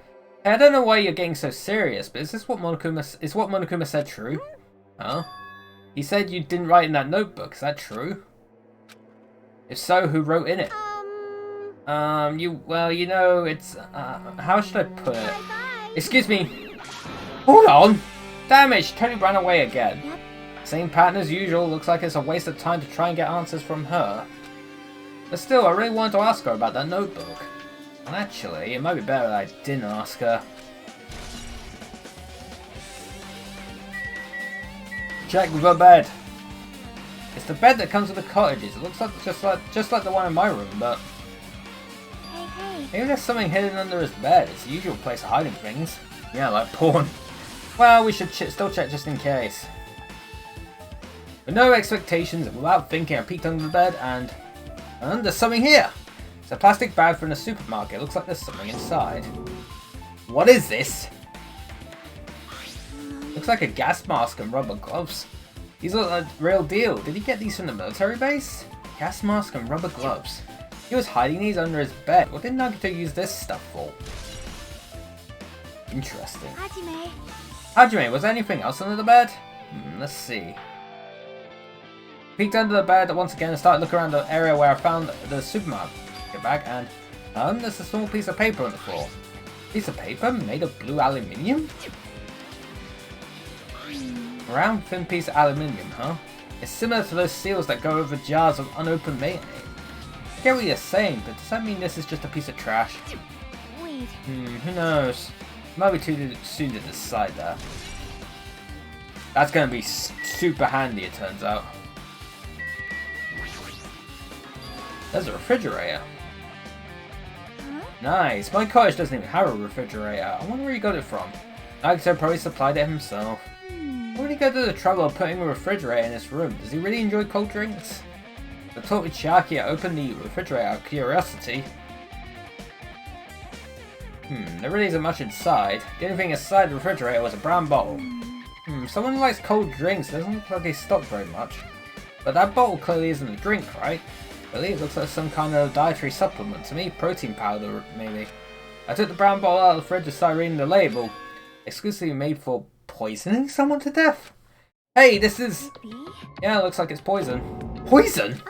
Speaker 1: Hey, I don't know why you're getting so serious, but is what Monokuma said true? Huh? He said you didn't write in that notebook, is that true? If so, who wrote in it? You know, it's, how should I put it?
Speaker 3: Bye.
Speaker 1: Excuse me. Hold on! Damn it, she totally ran away again.
Speaker 3: Yep.
Speaker 1: Same pattern as usual, looks like it's a waste of time to try and get answers from her. But still, I really wanted to ask her about that notebook. And actually, it might be better that I didn't ask her. Check the bed. It's the bed that comes with the cottages. It looks like just like the one in my room, but
Speaker 3: Hey.
Speaker 1: maybe there's something hidden under his bed. It's the usual place of hiding things. Yeah, like porn. Well, we should still check just in case. With no expectations and without thinking, I peeked under the bed and there's something here. It's a plastic bag from the supermarket. It looks like there's something inside. What is this? Looks like a gas mask and rubber gloves. These look like the real deal. Did he get these from the military base? Gas mask and rubber gloves. He was hiding these under his bed. What did Nagito use this stuff for? Interesting. Hajime, was there anything else under the bed? Let's see. Peeked under the bed once again and started looking around the area where I found the supermarket bag, and There's a small piece of paper on the floor. Piece of paper made of blue aluminium? A round thin piece of aluminium, huh? It's similar to those seals that go over jars of unopened mayonnaise. I get what you're saying, but does that mean this is just a piece of trash?
Speaker 3: Wait.
Speaker 1: Who knows? Might be too soon to decide that. That's gonna be super handy, it turns out. There's a refrigerator.
Speaker 3: Huh?
Speaker 1: Nice. My cottage doesn't even have a refrigerator. I wonder where he got it from. Nagito probably supplied it himself. Why would he go to the trouble of putting a refrigerator in his room? Does he really enjoy cold drinks? I talked with Chiaki. I opened the refrigerator out of curiosity. There really isn't much inside. The only thing inside the refrigerator was a brown bottle. Someone who likes cold drinks. Doesn't look like they stock very much. But that bottle clearly isn't a drink, right? I believe it looks like some kind of dietary supplement to me. Protein powder, maybe. I took the brown bottle out of the fridge and started reading the label. Exclusively made for poisoning someone to death? Hey, this is... Yeah, it looks like it's poison. Poison?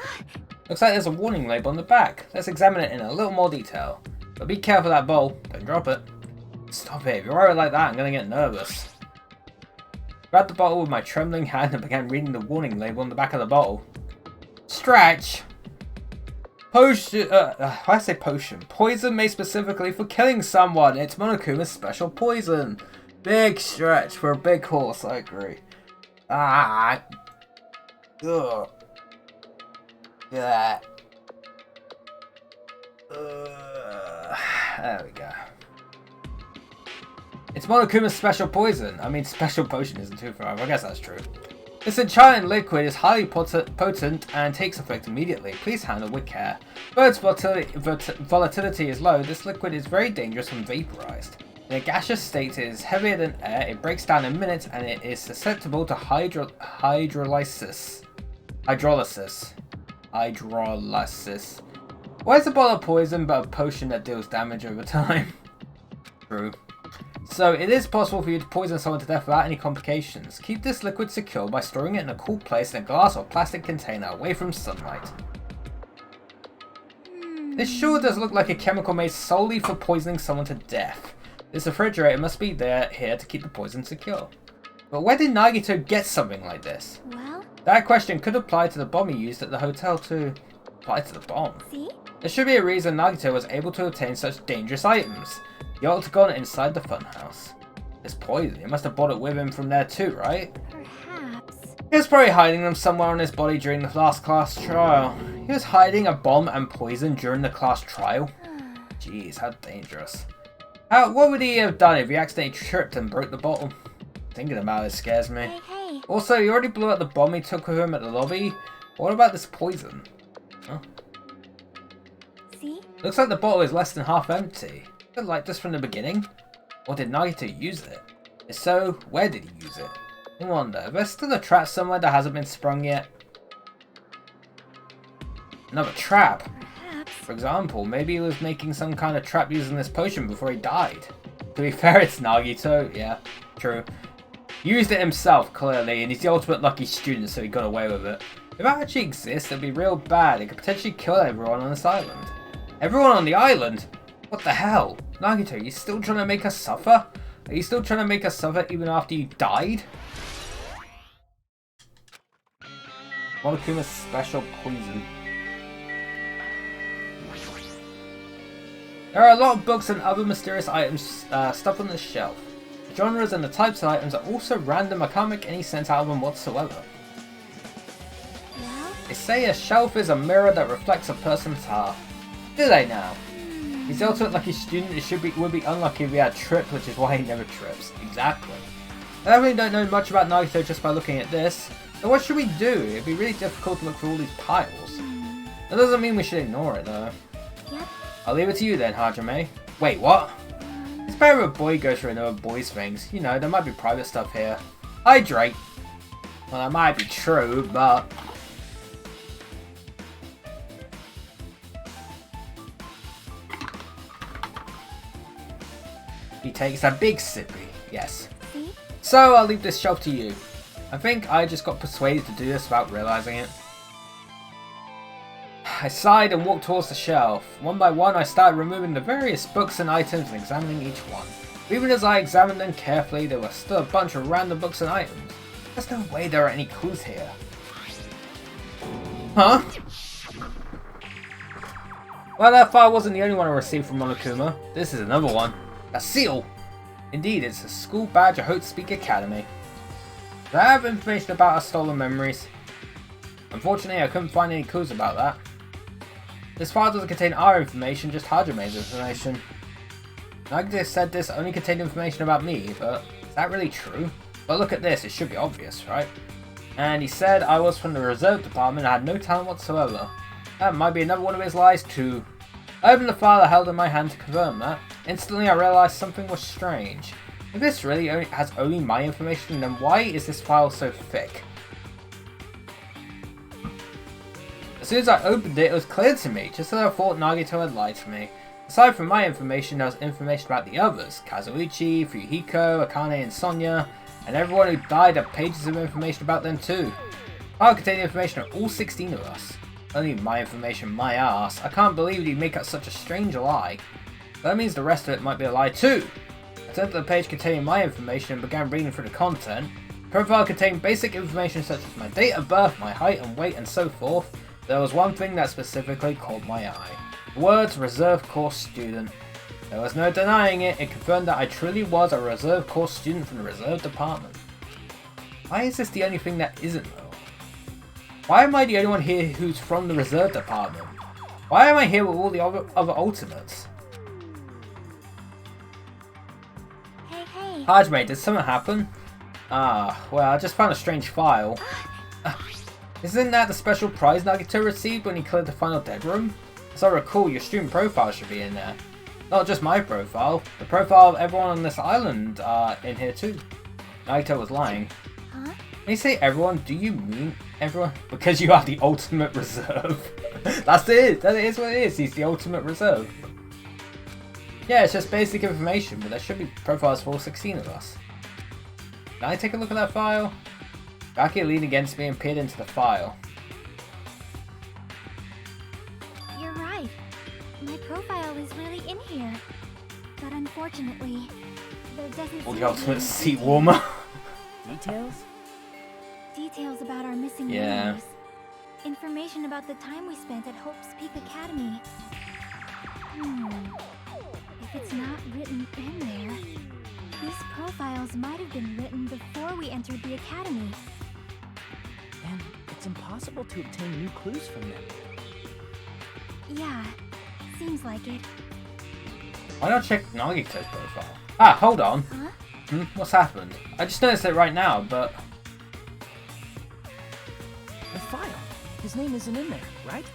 Speaker 1: Looks like there's a warning label on the back. Let's examine it in a little more detail. But be careful of that bowl. Don't drop it. Stop it. If you worry like that, I'm gonna get nervous. Grabbed the bottle with my trembling hand and began reading the warning label on the back of the bottle. Stretch. Potion. I say potion. Poison made specifically for killing someone. It's Monokuma's special poison. Big stretch for a big horse, I agree. Ah. Ugh. Yeah. There we go. It's Monokuma's special poison. I mean, special potion isn't too far. I guess that's true. This enchanted liquid is highly potent and takes effect immediately. Please handle with care. Though its volatility is low, this liquid is very dangerous when vaporized. In a gaseous state, it is heavier than air, it breaks down in minutes, and it is susceptible to hydrolysis. Why is a bottle of poison but a potion that deals damage over time? True. So, it is possible for you to poison someone to death without any complications. Keep this liquid secure by storing it in a cool place in a glass or plastic container away from sunlight. This sure does look like a chemical made solely for poisoning someone to death. This refrigerator must be here to keep the poison secure. But where did Nagito get something like this?
Speaker 3: Well?
Speaker 1: That question could apply to the bomb he used at the hotel too. Apply to the bomb?
Speaker 3: See?
Speaker 1: There should be a reason Nagito was able to obtain such dangerous items. The octagon inside the funhouse. This poison, he must have brought it with him from there too, right?
Speaker 3: Perhaps.
Speaker 1: He was probably hiding them somewhere on his body during the last class trial. He was hiding a bomb and poison during the class trial? Jeez, how dangerous. What would he have done if he accidentally tripped and broke the bottle? Thinking about it scares me.
Speaker 3: Hey.
Speaker 1: Also, he already blew up the bomb he took with him at the lobby. What about this poison? Huh?
Speaker 3: See?
Speaker 1: Looks like the bottle is less than half empty. Did like this from the beginning? Or did Nagito use it? If so, where did he use it? I wonder, if there's still a trap somewhere that hasn't been sprung yet? Another trap?
Speaker 3: Perhaps.
Speaker 1: For example, maybe he was making some kind of trap using this potion before he died. To be fair, it's Nagito. Yeah, true. He used it himself, clearly, and he's the ultimate lucky student, so he got away with it. If that actually exists, it'd be real bad. It could potentially kill everyone on this island. Everyone on the island? What the hell? Nagito, are you still trying to make us suffer? Are you still trying to make us suffer even after you died? Monokuma's special poison. There are a lot of books and other mysterious items stuck on this shelf. The genres and the types of items are also random. I can't make any sense out of them whatsoever.
Speaker 3: Well?
Speaker 1: They say a shelf is a mirror that reflects a person's heart. Do they now? He's the ultimate lucky student. It would be unlucky if he had tripped, which is why he never trips. Exactly. I really don't know much about Nagito just by looking at this. So what should we do? It'd be really difficult to look through all these piles. That doesn't mean we should ignore it though.
Speaker 3: Yep.
Speaker 1: I'll leave it to you then, Hajime. Wait, what? It's better if a boy goes through another boy's things. You know, there might be private stuff here. Hydrate. Well, that might be true, but... He takes a big sippy, yes.
Speaker 3: See?
Speaker 1: So, I'll leave this shelf to you. I think I just got persuaded to do this without realizing it. I sighed and walked towards the shelf. One by one, I started removing the various books and items and examining each one. Even as I examined them carefully, there were still a bunch of random books and items. There's no way there are any clues here. Huh? Well, that file wasn't the only one I received from Monokuma. This is another one. A seal! Indeed, it's a school badge of Hope Speak Academy. Do I have information about our stolen memories? Unfortunately, I couldn't find any clues about that. This file doesn't contain our information, just Hajame's information. Nagita said this only contained information about me, but is that really true? But look at this, it should be obvious, right? And he said I was from the reserve department and had no talent whatsoever. That might be another one of his lies too. I opened the file I held in my hand to confirm that. Instantly I realised something was strange. If this really has only my information, then why is this file so thick? As soon as I opened it, it was clear to me, just as I thought Nagito had lied to me. Aside from my information, there was information about the others, Kazuichi, Fuyuhiko, Akane and Sonya, and everyone who died had pages of information about them too. The file contained information on all 16 of us. Only my information, my ass. I can't believe he'd make up such a strange lie. But that means the rest of it might be a lie too. I turned to the page containing my information and began reading through the content. The profile contained basic information such as my date of birth, my height and weight and so forth. There was one thing that specifically caught my eye. The words reserve course student. There was no denying it, it confirmed that I truly was a reserve course student from the reserve department. Why is this the only thing that isn't though? Why am I the only one here who's from the reserve department? Why am I here with all the other ultimates?
Speaker 3: Hey.
Speaker 1: Hajime, did something happen? Ah, well, I just found a strange file. Isn't that the special prize Nagito received when he cleared the final dead room? As I recall, your student profile should be in there. Not just my profile, the profile of everyone on this island are in here too. Nagito was lying.
Speaker 3: Huh?
Speaker 1: When you say everyone, do you mean everyone? Because you are the ultimate reserve. That's it, that is what it is, he's the ultimate reserve. Yeah, it's just basic information, but there should be profiles for all 16 of us. Can I take a look at that file? Baki leaned against me and peered into the file.
Speaker 3: You're right. My profile is really in here. But unfortunately, there doesn't
Speaker 1: Or
Speaker 3: seem
Speaker 1: the
Speaker 3: to be
Speaker 1: ultimate
Speaker 3: any
Speaker 1: seat warmer.
Speaker 2: Details?
Speaker 3: details about our missing
Speaker 1: Yeah.
Speaker 3: memories. Information about the time we spent at Hope's Peak Academy. If it's not written in there, these profiles might have been written before we entered the academy.
Speaker 2: And it's impossible to obtain new clues from them.
Speaker 3: Yeah, seems like it.
Speaker 1: Why not check Nagito's profile? Ah, hold on.
Speaker 3: Huh?
Speaker 1: What's happened? I just noticed it right now, but...
Speaker 2: The file. His name isn't in there, right?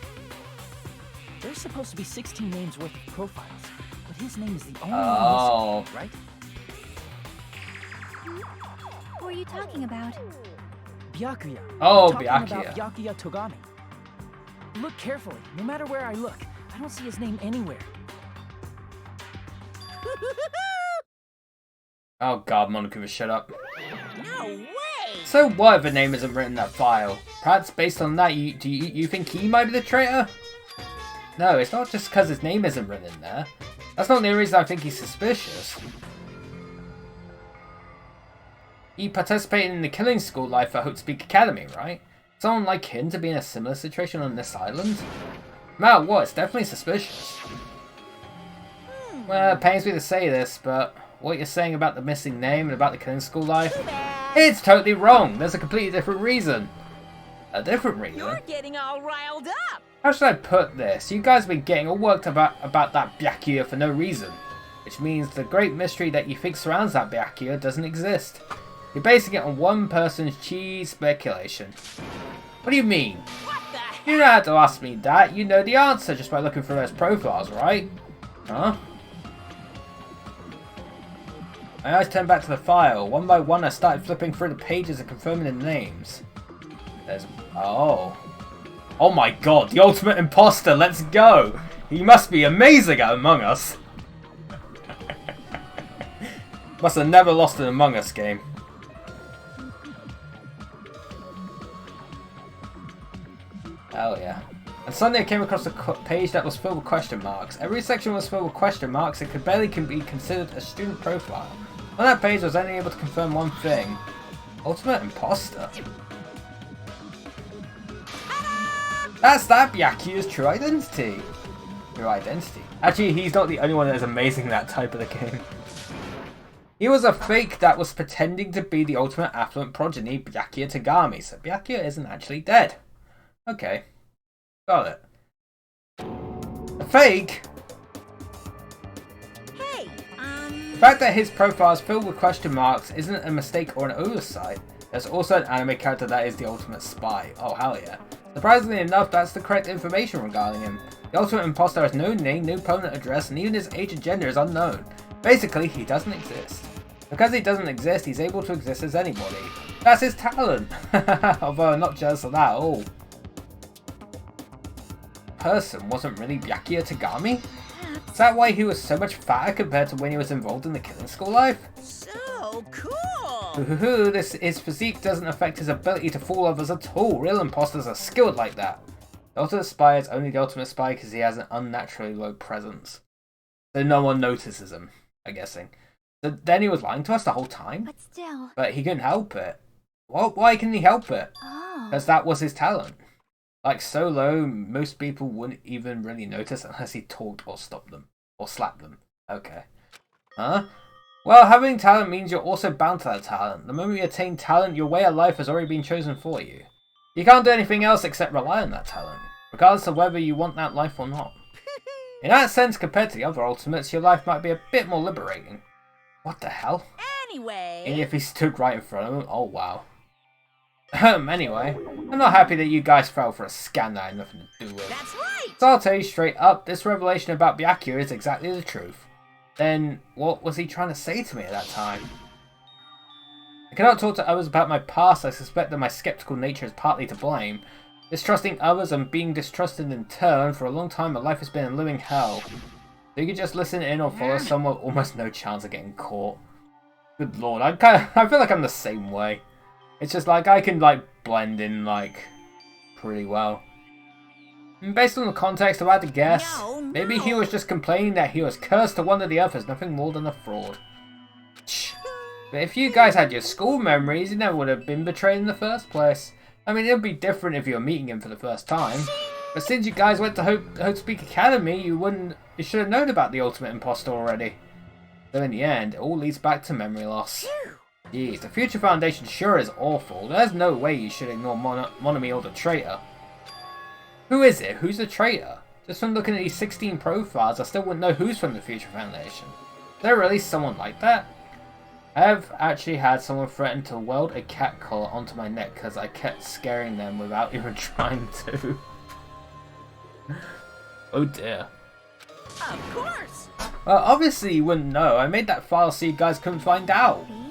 Speaker 2: There's supposed to be 16 names worth of profiles, but his name is the only one missing, right?
Speaker 3: Who are you talking about?
Speaker 2: Byakuya.
Speaker 1: Oh,
Speaker 2: I'm talking
Speaker 1: Byakuya.
Speaker 2: about Byakuya Togami. Look carefully. No matter where I look, I don't see his name anywhere.
Speaker 1: Oh god, Monokuma, shut up.
Speaker 4: No way!
Speaker 1: So what if a name isn't written in that file? Perhaps based on that, you think he might be the traitor? No, it's not just because his name isn't written in there. That's not the only reason I think he's suspicious. He participated in the killing school life at Hope Speak Academy, right? Someone like him to be in a similar situation on this island? No matter what, it's definitely suspicious. Well, it pains me to say this, but what you're saying about the missing name and about the killing school life, it's totally wrong. There's a completely different reason. A different reason?
Speaker 4: You're getting all riled up!
Speaker 1: How should I put this? You guys have been getting all worked about that Byakuya for no reason. Which means the great mystery that you think surrounds that Byakuya doesn't exist. You're basing it on one person's cheese speculation. What do you mean?
Speaker 4: What the heck?
Speaker 1: You don't have to ask me that. You know the answer just by looking through those profiles, right? Huh? My eyes turned back to the file. One by one I started flipping through the pages and confirming the names. There's... oh. Oh my god, the ultimate imposter, let's go! He must be amazing at Among Us. Must have never lost an Among Us game. Hell yeah. And suddenly I came across a page that was filled with question marks. Every section was filled with question marks and could barely be considered a student profile. On that page I was only able to confirm one thing. Ultimate imposter. That's Byakuya's true identity. Actually, he's not the only one that is amazing in that type of the game. He was a fake that was pretending to be the ultimate affluent progeny, Byakuya Tagami, so Byakuya isn't actually dead. Okay. Got it. A fake?
Speaker 4: Hey,
Speaker 1: The fact that his profile is filled with question marks isn't a mistake or an oversight. There's also an anime character that is the ultimate spy. Oh, hell yeah. Surprisingly enough, that's the correct information regarding him. The ultimate imposter has no name, no permanent address, and even his age and gender is unknown. Basically, he doesn't exist. Because he doesn't exist, he's able to exist as anybody. That's his talent! Although I'm not jealous of that at all. Person wasn't really Byakuya Tagami? Is that why he was so much fatter compared to when he was involved in the killing school life?
Speaker 4: so cool.
Speaker 1: His physique doesn't affect his ability to fool others at all. Real imposters are skilled like that. The ultimate spy is only the ultimate spy because he has an unnaturally low presence. So no one notices him, I'm guessing. So then he was lying to us the whole time?
Speaker 3: But still.
Speaker 1: But he couldn't help it. Why couldn't he help it?
Speaker 3: Oh.
Speaker 1: Because that was his talent. Like, so low, most people wouldn't even really notice unless he talked or stopped them. Or slapped them. Okay. Huh? Well, having talent means you're also bound to that talent. The moment you attain talent, your way of life has already been chosen for you. You can't do anything else except rely on that talent, regardless of whether you want that life or not. In that sense, compared to the other ultimates, your life might be a bit more liberating. What the hell?
Speaker 4: Anyway.
Speaker 1: And if he stood right in front of him? Oh, wow. Anyway, I'm not happy that you guys fell for a scam that I had nothing to do with.
Speaker 4: That's right.
Speaker 1: So I'll tell you straight up, this revelation about Byakuya is exactly the truth. Then, what was he trying to say to me at that time? I cannot talk to others about my past. I suspect that my skeptical nature is partly to blame. Distrusting others and being distrusted in turn, for a long time my life has been a living hell. So you can just listen in or follow someone with almost no chance of getting caught. Good lord, I feel like I'm the same way. It's just like I can blend in pretty well. And based on the context, if I had to guess, maybe he was just complaining that he was cursed to one of the others, nothing more than a fraud. But if you guys had your school memories, you never would have been betrayed in the first place. I mean, it would be different if you were meeting him for the first time. But since you guys went to Hope Speak Academy, you should have known about the ultimate imposter already. So in the end, it all leads back to memory loss. Jeez, the Future Foundation sure is awful. There's no way you should ignore Monomi or the traitor. Who is it? Who's the traitor? Just from looking at these 16 profiles, I still wouldn't know who's from the Future Foundation. Is there really someone like that? I have actually had someone threaten to weld a cat collar onto my neck because I kept scaring them without even trying to. Oh dear.
Speaker 4: Of course.
Speaker 1: Well, obviously you wouldn't know. I made that file so you guys couldn't find out.
Speaker 3: Me?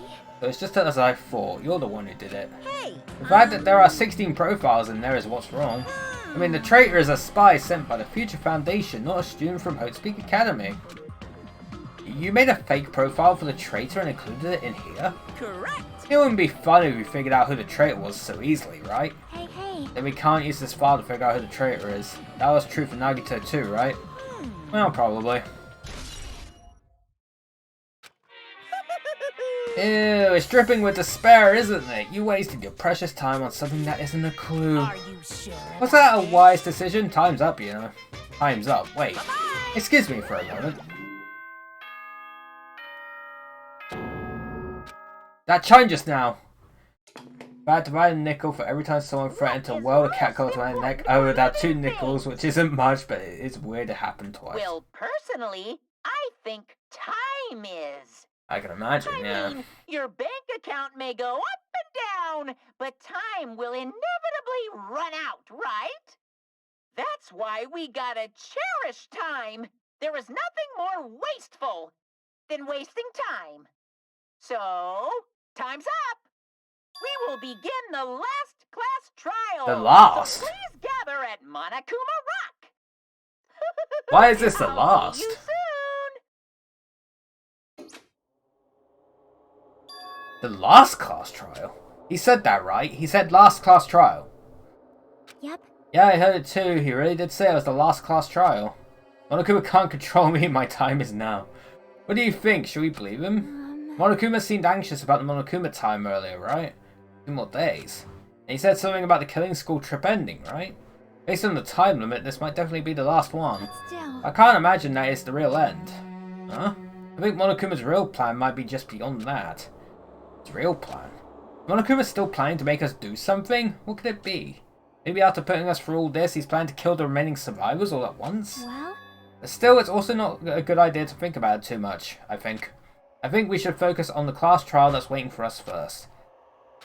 Speaker 1: So it's just as I thought. You're the one who did it.
Speaker 4: Hey.
Speaker 1: The fact that there are 16 profiles in there is what's wrong. I mean, the traitor is a spy sent by the Future Foundation, not a student from Hope Speak Academy. You made a fake profile for the traitor and included it in here?
Speaker 4: Correct.
Speaker 1: It wouldn't be funny if we figured out who the traitor was so easily, right?
Speaker 3: Hey, hey.
Speaker 1: Then we can't use this file to figure out who the traitor is. That was true for Nagito too, right? Well, probably. Ew, it's dripping with despair, isn't it? You wasted your precious time on something that isn't a clue.
Speaker 4: Are you sure?
Speaker 1: Was that a wise decision? Time's up, you know. Time's up. Wait. Excuse me for a moment. That chime just now. If I had to buy a nickel for every time someone threatened to weld a cat collar to my neck, I would have 2 nickels, which isn't much, but it's weird it happened twice.
Speaker 5: Well, personally, I think time is.
Speaker 1: I can imagine, yeah.
Speaker 5: I mean, your bank account may go up and down, but time will inevitably run out, right? That's why we gotta cherish time. There is nothing more wasteful than wasting time. So, time's up. We will begin the last class trial.
Speaker 1: The last?
Speaker 5: So please gather at Monokuma Rock.
Speaker 1: Why is this the
Speaker 5: I'll
Speaker 1: last?
Speaker 5: see you soon.
Speaker 1: The last class trial? He said that, right? He said last class trial.
Speaker 3: Yep,
Speaker 1: Yeah, I heard it too. He really did say it was the last class trial. Monokuma can't control me, my time is now. What do you think? Should we believe him? Monokuma seemed anxious about the Monokuma time earlier, right? 2 more days. And he said something about the killing school trip ending, right? Based on the time limit, this might definitely be the last one.
Speaker 3: But still.
Speaker 1: I can't imagine that it's the real end. Huh? I think Monokuma's real plan might be just beyond that. His real plan? Monokuma's still planning to make us do something? What could it be? Maybe after putting us through all this, he's planning to kill the remaining survivors all at once?
Speaker 3: Well?
Speaker 1: But still, it's also not a good idea to think about it too much, I think. I think we should focus on the class trial that's waiting for us first.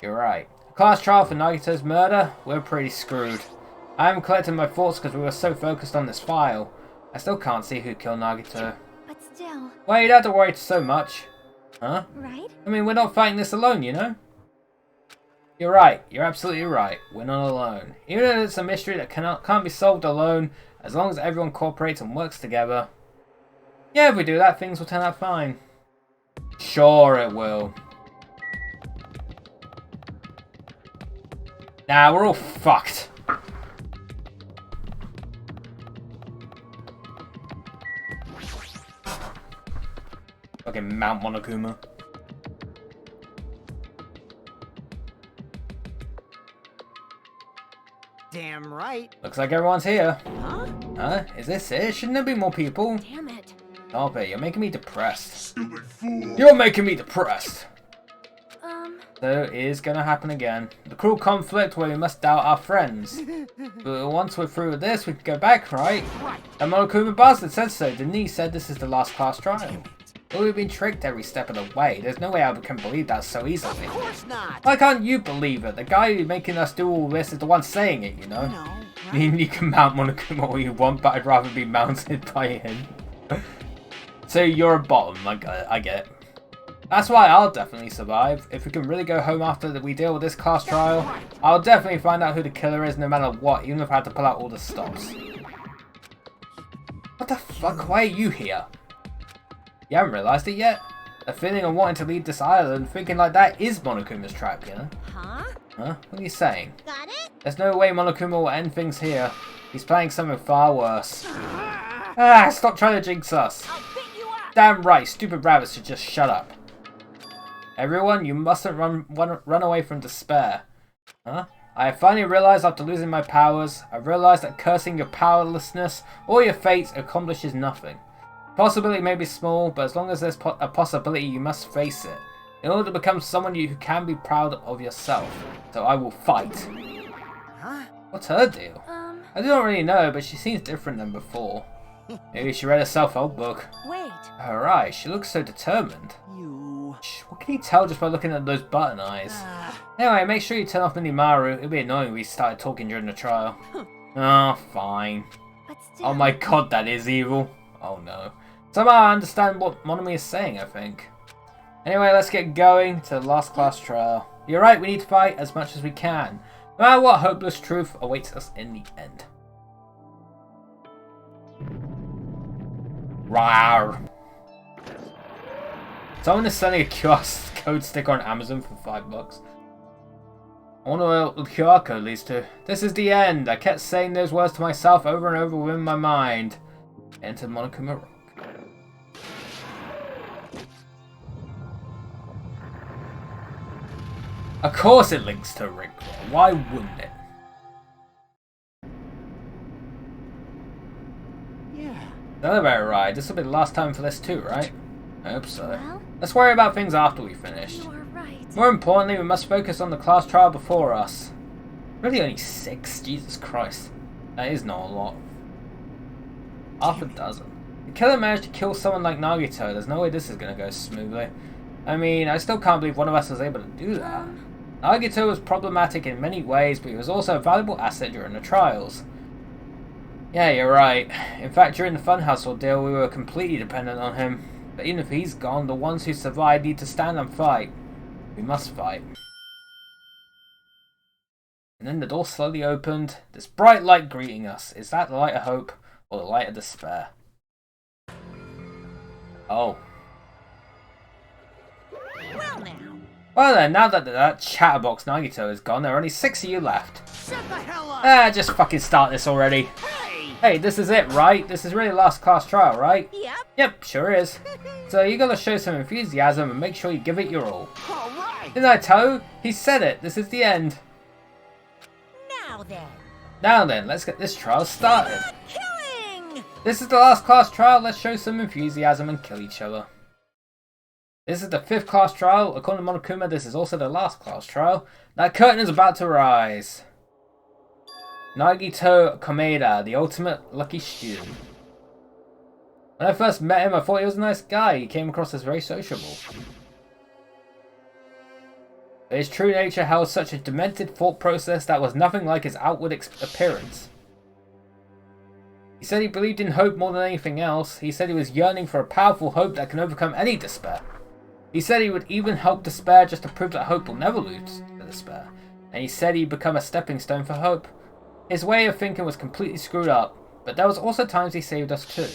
Speaker 1: You're right. The class trial for Nagito's murder? We're pretty screwed. I haven't collected my thoughts because we were so focused on this file. I still can't see who killed Nagito.
Speaker 3: But still.
Speaker 1: Well, you don't have to worry so much. Huh?
Speaker 3: Right?
Speaker 1: I mean, we're not fighting this alone, you know? You're right. You're absolutely right. We're not alone. Even if it's a mystery that can't be solved alone, as long as everyone cooperates and works together. Yeah, if we do that, things will turn out fine. Sure it will. Nah, we're all fucked. Fucking Mount Monokuma.
Speaker 4: Damn right.
Speaker 1: Looks like everyone's here.
Speaker 4: Huh?
Speaker 1: Huh? Is this it? Shouldn't there be more people?
Speaker 3: Damn it.
Speaker 1: Stop it, you're making me depressed. Stupid fool. You're making me depressed. So it is gonna happen again. The cruel conflict where we must doubt our friends. But once we're through with this, we can go back, right? And Monokuma Bastard said so, didn't he? He said this is the last class trial. But we've been tricked every step of the way. There's no way I can believe that so easily.
Speaker 4: Of course not.
Speaker 1: Why can't you believe it? The guy who's making us do all this is the one saying it, you know?
Speaker 4: No,
Speaker 1: I
Speaker 4: right?
Speaker 1: mean, you can mount Monokuma all you want, but I'd rather be mounted by him. So you're a bottom, I get it. That's why I'll definitely survive. If we can really go home after we deal with this class trial, I'll definitely find out who the killer is no matter what, even if I have to pull out all the stops. What the fuck? Why are you here? You haven't realised it yet? A feeling of wanting to leave this island, thinking like that is Monokuma's trap, you know?
Speaker 4: Huh?
Speaker 1: Huh? What are you saying?
Speaker 3: Got it?
Speaker 1: There's no way Monokuma will end things here. He's planning something far worse. Ah, stop trying to jinx us.
Speaker 4: I'll beat you up.
Speaker 1: Damn right, stupid rabbits should just shut up. Everyone, you mustn't run away from despair. Huh? I have finally realised after losing my powers, I've realised that cursing your powerlessness or your fate accomplishes nothing. Possibility may be small, but as long as there's a possibility, you must face it. In order to become someone who can be proud of yourself. So I will fight.
Speaker 4: Huh?
Speaker 1: What's her deal? I don't really know, but she seems different than before. Maybe she read a self-help book.
Speaker 4: Wait.
Speaker 1: Alright, she looks so determined.
Speaker 4: You.
Speaker 1: Shh, what can you tell just by looking at those button eyes? Anyway, make sure you turn off Minimaru. It'd be annoying if we started talking during the trial. Oh, fine.
Speaker 3: But still.
Speaker 1: Oh my god, that is evil. Oh no. Somehow I understand what Monomi is saying, I think. Anyway, let's get going to the last class trial. You're right, we need to fight as much as we can. No matter what hopeless truth awaits us in the end. Rawr. Someone is selling a QR code sticker on Amazon for $5. I wonder what the QR code leads to. This is the end. I kept saying those words to myself over and over within my mind. Enter Monokuma Rock. Of course it links to Rickroll. Why wouldn't it?
Speaker 4: Yeah.
Speaker 1: The elevator ride. This will be the last time for this too, right? I hope so.
Speaker 3: Well?
Speaker 1: Let's worry about things after we finish.
Speaker 3: You are right.
Speaker 1: More importantly, we must focus on the class trial before us. Really only 6? Jesus Christ. That is not a lot. Half a dozen. The killer managed to kill someone like Nagito. There's no way this is going to go smoothly. I mean, I still can't believe one of us was able to do that. Nagito was problematic in many ways, but he was also a valuable asset during the trials. Yeah, you're right. In fact, during the Funhouse ordeal, we were completely dependent on him. But even if he's gone, the ones who survived need to stand and fight. We must fight. And then the door slowly opened. This bright light greeting us. Is that the light of hope or the light of despair? Oh.
Speaker 4: Well now.
Speaker 1: Well then, now that that chatterbox Nagito is gone, there are only 6 of you left.
Speaker 4: Shut the hell up!
Speaker 1: Ah, just fucking start this already.
Speaker 4: Hey!
Speaker 1: Hey, this is it, right? This is really last class trial, right?
Speaker 5: Yep.
Speaker 1: Yep, sure is. So you gotta show some enthusiasm and make sure you give it your all.
Speaker 4: All right!
Speaker 1: Didn't I tell you? He said it. This is the end.
Speaker 5: Now then.
Speaker 1: Now then, let's get this trial started.
Speaker 5: Killing!
Speaker 1: This is the last class trial. Let's show some enthusiasm and kill each other. This is the 5th class trial. According to Monokuma, this is also the last class trial. That curtain is about to rise. Nagito Komeda, the ultimate lucky student. When I first met him, I thought he was a nice guy. He came across as very sociable. But his true nature held such a demented thought process that was nothing like his outward appearance. He said he believed in hope more than anything else. He said he was yearning for a powerful hope that can overcome any despair. He said he would even help despair just to prove that hope will never lose to despair. And he said he'd become a stepping stone for hope. His way of thinking was completely screwed up, but there was also times he saved us too.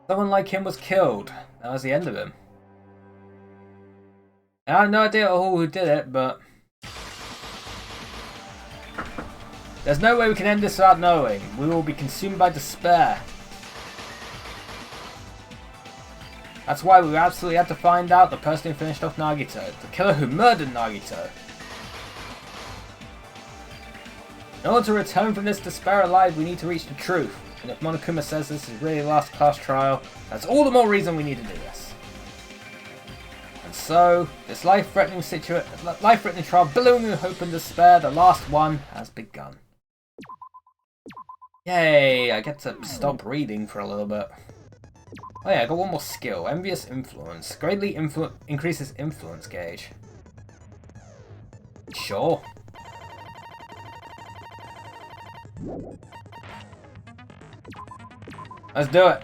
Speaker 1: Someone like him was killed. That was the end of him. I have no idea who did it, but there's no way we can end this without knowing. We will be consumed by despair. That's why we absolutely had to find out the person who finished off Nagito, the killer who murdered Nagito. In order to return from this despair alive, we need to reach the truth. And if Monokuma says this is really the last class trial, that's all the more reason we need to do this. And so, this life-threatening trial, billowing with hope and despair, the last one, has begun. Yay, I get to stop reading for a little bit. Oh yeah, I got one more skill. Envious Influence. Greatly increases influence gauge. Sure. Let's do it.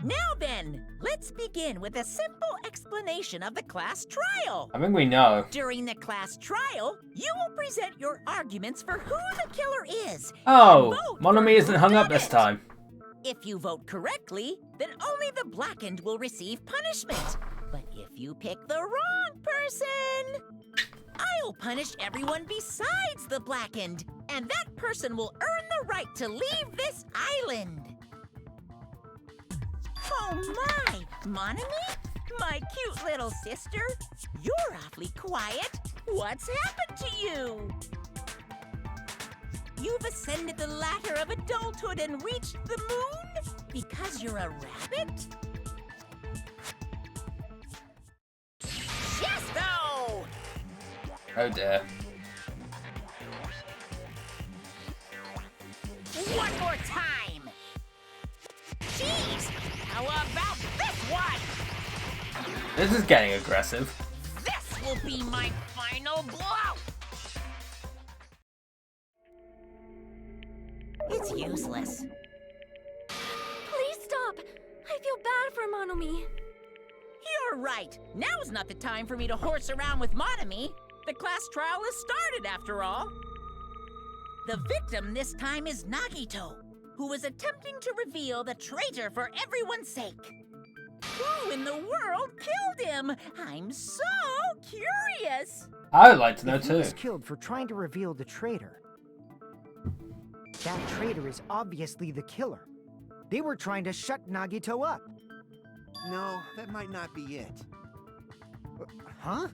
Speaker 6: Now then, let's begin with a simple explanation of the class trial.
Speaker 1: I think we know.
Speaker 6: During the class trial, you will present your arguments for who the killer is.
Speaker 1: Oh,
Speaker 6: Vote
Speaker 1: Monomi
Speaker 6: for
Speaker 1: isn't
Speaker 6: who
Speaker 1: hung up
Speaker 6: did
Speaker 1: this
Speaker 6: it.
Speaker 1: time.
Speaker 6: If you vote correctly, then only the blackened will receive punishment. But if you pick the wrong person, I'll punish everyone besides the blackened, and that person will earn the right to leave this island. Oh my, Monomi? My cute little sister? You're awfully quiet. What's happened to you? You've ascended the ladder of adulthood and reached the moon? Because you're a rabbit? Yes, though!
Speaker 1: Oh dear.
Speaker 6: One more time! Jeez! How about this one?
Speaker 1: This is getting aggressive.
Speaker 6: This will be my final blow! It's useless.
Speaker 3: Please stop! I feel bad for Monomi.
Speaker 6: You're right. Now's not the time for me to horse around with Monomi. The class trial has started, after all. The victim this time is Nagito, who is attempting to reveal the traitor for everyone's sake. Who in the world killed him? I'm so curious.
Speaker 1: I would like to know
Speaker 4: If he
Speaker 1: too.
Speaker 4: was killed for trying to reveal the traitor, that traitor is obviously the killer. They were trying to shut Nagito up.
Speaker 7: No, that might not be it.
Speaker 4: Huh?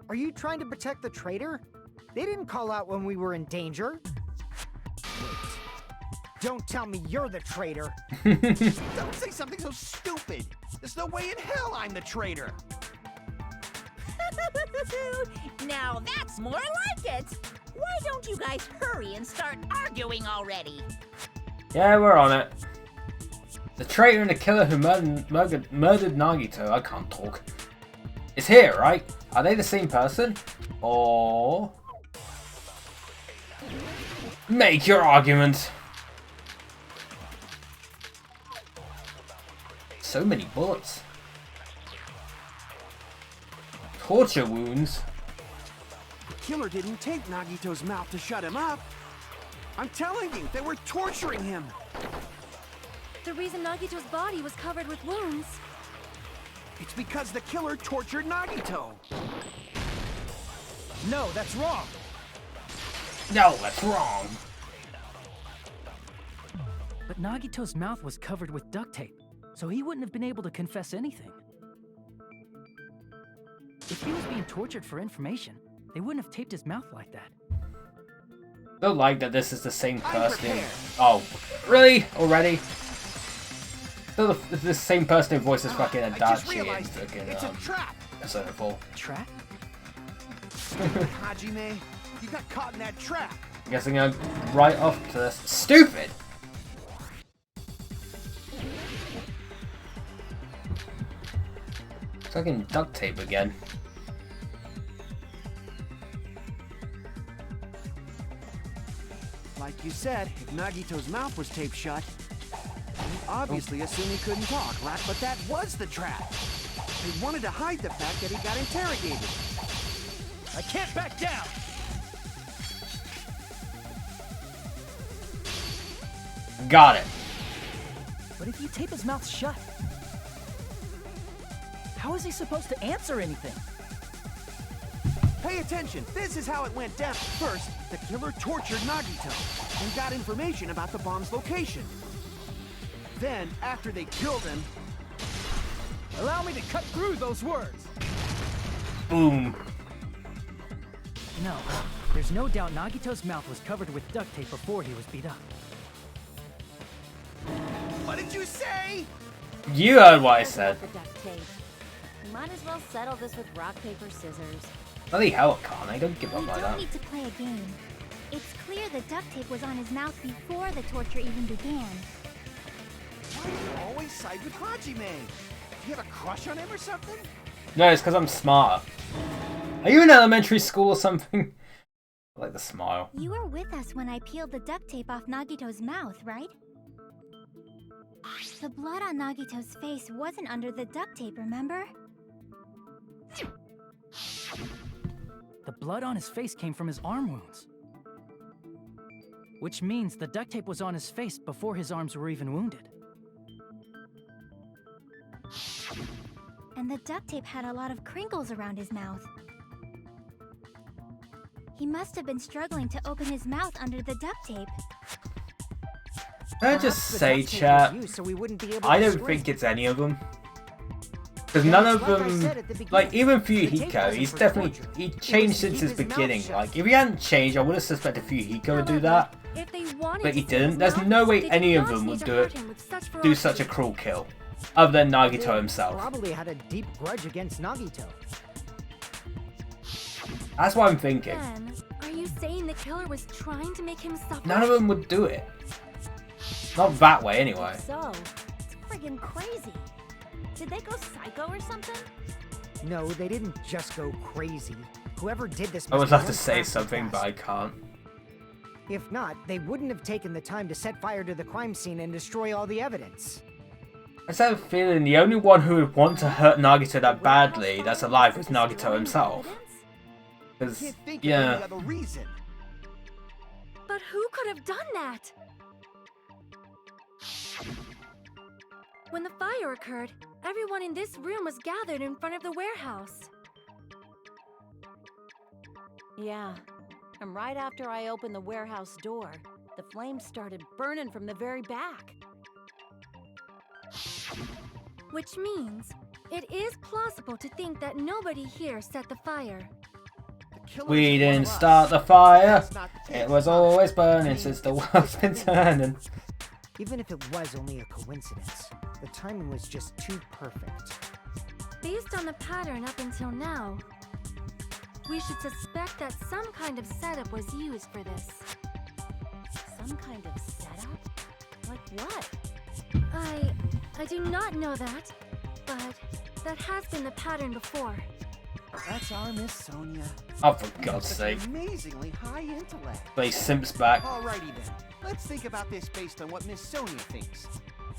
Speaker 4: Are you trying to protect the traitor? They didn't call out when we were in danger. Wait. Don't tell me you're the traitor.
Speaker 7: Don't say something so stupid. There's no way in hell I'm the traitor.
Speaker 6: Now that's more like it. Why don't you guys hurry and start arguing already?
Speaker 1: Yeah, we're on it. The traitor and the killer who murdered Nagito, I can't talk, is here, right? Are they the same person? Or... make your argument. So many bullets. Torture wounds.
Speaker 7: The killer didn't take Nagito's mouth to shut him up. I'm telling you, they were torturing him.
Speaker 3: The reason Nagito's body was covered with wounds.
Speaker 7: It's because the killer tortured Nagito.
Speaker 2: No, that's wrong.
Speaker 1: No, that's wrong.
Speaker 2: But Nagito's mouth was covered with duct tape, so he wouldn't have been able to confess anything. If he was being tortured for information, they wouldn't have taped his mouth like that.
Speaker 1: I don't like that this is the same person.
Speaker 7: prepared.
Speaker 1: Oh, really? Already? Still the same person who voices fucking
Speaker 7: I just
Speaker 1: Adachi and
Speaker 7: realized
Speaker 1: fucking
Speaker 7: it's a trap.
Speaker 1: Persona 4.
Speaker 2: Trap?
Speaker 7: Hajime, you got caught in that trap.
Speaker 1: Guessing I'm right off to this. Stupid! Fucking duct tape again.
Speaker 7: Like you said, if Nagito's mouth was taped shut, you obviously assumed he couldn't talk, right? But that was the trap. They wanted to hide the fact that he got interrogated.
Speaker 2: I can't back down!
Speaker 1: Got it.
Speaker 2: But if you tape his mouth shut, how is he supposed to answer anything?
Speaker 7: Pay attention. This is how it went down. First, the killer tortured Nagito and got information about the bomb's location. Then, after they killed him,
Speaker 2: Allow me to cut through those words!
Speaker 1: Boom.
Speaker 2: No, there's no doubt Nagito's mouth was covered with duct tape before he was beat up.
Speaker 7: what did you say?
Speaker 1: You heard what I said.
Speaker 3: The duct tape. We might as well settle this with rock, paper, scissors.
Speaker 1: Bloody hell, Kane. Don't give up
Speaker 3: We
Speaker 1: like
Speaker 3: don't
Speaker 1: that.
Speaker 3: need to play a game. It's clear the duct tape was on his mouth before the torture even began.
Speaker 7: Why do you always side with Hajime? Do you have a crush on him or something?
Speaker 1: No, it's because I'm smarter. Are you in elementary school or something? I like the smile.
Speaker 3: You were with us when I peeled the duct tape off Nagito's mouth, right? The blood on Nagito's face wasn't under the duct tape, remember?
Speaker 2: The blood on his face came from his arm wounds. Which means the duct tape was on his face before his arms were even wounded.
Speaker 3: And the duct tape had a lot of crinkles around his mouth. He must have been struggling to open his mouth under the duct tape.
Speaker 1: Can I
Speaker 4: Perhaps
Speaker 1: just
Speaker 4: the
Speaker 1: say,
Speaker 4: duct tape
Speaker 1: chat,
Speaker 4: was used so we wouldn't be able
Speaker 1: I
Speaker 4: to
Speaker 1: don't
Speaker 4: scream.
Speaker 1: think it's any of them. Because
Speaker 4: Yeah,
Speaker 1: none of
Speaker 4: like I
Speaker 1: them,
Speaker 4: said at the
Speaker 1: like,
Speaker 4: beginning,
Speaker 1: even
Speaker 4: the tape
Speaker 1: Fuyuhiko,
Speaker 4: wasn't
Speaker 1: he's
Speaker 4: for
Speaker 1: definitely,
Speaker 4: torture.
Speaker 1: he
Speaker 4: It was
Speaker 1: changed
Speaker 4: to
Speaker 1: since
Speaker 4: keep
Speaker 1: his
Speaker 4: his mouth
Speaker 1: beginning.
Speaker 4: shut.
Speaker 1: Like, if he hadn't changed, I would have suspected Fuyuhiko would do that.
Speaker 3: If they wanted
Speaker 1: But he
Speaker 3: to save his
Speaker 1: didn't. There's
Speaker 3: mouth,
Speaker 1: no way
Speaker 3: they did
Speaker 1: any of
Speaker 3: not
Speaker 1: them
Speaker 3: need
Speaker 1: would
Speaker 3: to
Speaker 1: do
Speaker 3: hurt
Speaker 1: it,
Speaker 3: him with such
Speaker 1: do such a
Speaker 3: ferocity.
Speaker 1: cruel kill. Other than Nagito
Speaker 4: They
Speaker 1: himself.
Speaker 4: probably had a deep grudge against Nagito.
Speaker 1: That's what I'm thinking.
Speaker 3: Then, are you saying the killer was trying to make him suffer?
Speaker 1: None of them would do it. Not that way, anyway.
Speaker 3: So, it's friggin' crazy. Did they go psycho or something?
Speaker 4: No, they didn't just go crazy. Whoever did this
Speaker 1: I
Speaker 4: must
Speaker 1: would
Speaker 4: be
Speaker 1: love to
Speaker 4: one
Speaker 1: say
Speaker 4: crafty
Speaker 1: something, but I
Speaker 4: bastard.
Speaker 1: can't.
Speaker 4: If not, they wouldn't have taken the time to set fire to the crime scene and destroy all the evidence.
Speaker 1: I just have a feeling the only one who would want to hurt Nagito that badly that's alive is Nagito himself. Because,
Speaker 7: Can't think of
Speaker 1: yeah.
Speaker 7: any other reason.
Speaker 3: But who could have done that? When the fire occurred, everyone in this room was gathered in front of the warehouse.
Speaker 8: Yeah, and right after I opened the warehouse door, the flames started burning from the very back.
Speaker 3: Which means, it is plausible to think that nobody here set the fire.
Speaker 7: The killer's
Speaker 1: We
Speaker 7: one
Speaker 1: didn't
Speaker 7: of us.
Speaker 1: start the fire.
Speaker 7: That's not the case.
Speaker 1: It was always burning since the world's been turning.
Speaker 4: Even if it was only a coincidence, the timing was just too perfect.
Speaker 3: Based on the pattern up until now, we should suspect that some kind of setup was used for this.
Speaker 8: Some kind of setup? Like what?
Speaker 3: I do not know that, but that has been the pattern before.
Speaker 7: That's our Miss Sonia.
Speaker 1: Oh, for God's
Speaker 7: Such
Speaker 1: sake.
Speaker 7: amazingly high intellect.
Speaker 1: But he simps back.
Speaker 7: Alrighty then. Let's think about this based on what Miss Sonia thinks.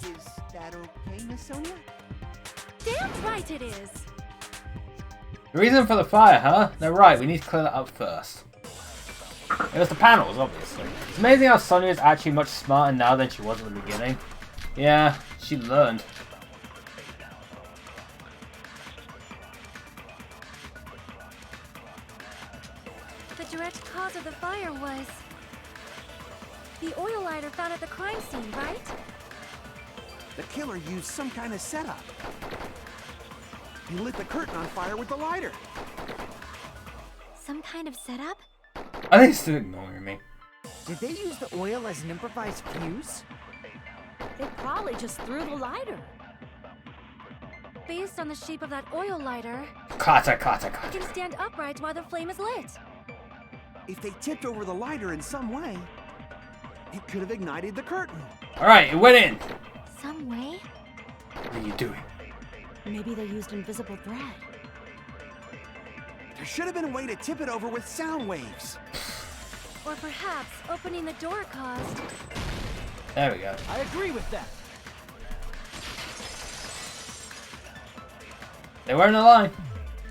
Speaker 7: Is that okay, Miss Sonia?
Speaker 3: Damn right it is!
Speaker 1: The reason for the fire, huh? No, right, we need to clear that up first. It was the panels, obviously. It's amazing how Sonia is actually much smarter now than she was at the beginning. Yeah, she learned.
Speaker 3: fire was the oil lighter found at the crime scene, right?
Speaker 7: The killer used some kind of setup. He lit the curtain on fire with the lighter.
Speaker 3: Some kind of setup?
Speaker 1: I think he's still ignoring me.
Speaker 4: Did they use the oil as an improvised fuse?
Speaker 8: They probably just threw the lighter.
Speaker 3: Based on the shape of that oil lighter,
Speaker 1: Kata.
Speaker 3: it can stand upright while the flame is lit.
Speaker 7: If they tipped over the lighter in some way, it could have ignited the curtain.
Speaker 1: Alright, it went in.
Speaker 3: Some way?
Speaker 1: What are you doing?
Speaker 8: Maybe they used invisible thread.
Speaker 7: There should have been a way to tip it over with sound waves.
Speaker 3: Or perhaps opening the door caused...
Speaker 1: There we go.
Speaker 2: I agree with that.
Speaker 1: They were in a line.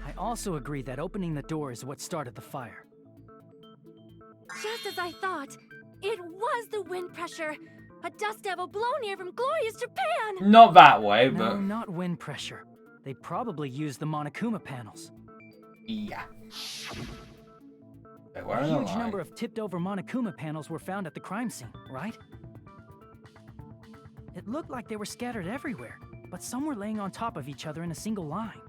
Speaker 2: I also agree that opening the door is what started the fire.
Speaker 3: Just as I thought, it was the wind pressure. A dust devil blown here from glorious Japan!
Speaker 1: Not that way,
Speaker 2: No,
Speaker 1: but
Speaker 2: not wind pressure. They probably used the Monokuma panels.
Speaker 1: yeah. They were
Speaker 2: A
Speaker 1: in a
Speaker 2: huge
Speaker 1: line.
Speaker 2: number of tipped-over Monokuma panels were found at the crime scene, right? It looked like they were scattered everywhere, but some were laying on top of each other in a single line.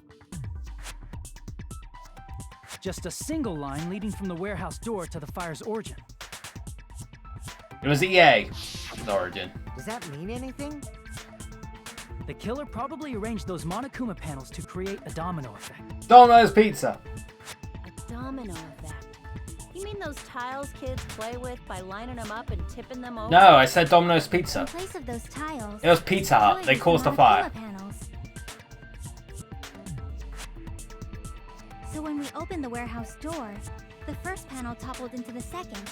Speaker 2: Just a single line leading from the warehouse door to the fire's origin.
Speaker 1: It was EA. The origin.
Speaker 4: Does that mean anything?
Speaker 2: The killer probably arranged those Monokuma panels to create a domino effect.
Speaker 1: Domino's Pizza.
Speaker 8: A domino effect. You mean those tiles kids play with by lining them up and tipping them over?
Speaker 1: No, I said Domino's Pizza.
Speaker 3: In place of those tiles...
Speaker 1: It was Pizza Hut.
Speaker 3: killer
Speaker 1: They
Speaker 3: used
Speaker 1: caused the
Speaker 3: Monokuma
Speaker 1: fire.
Speaker 3: panels. So when we opened the warehouse door, the first panel toppled into the second.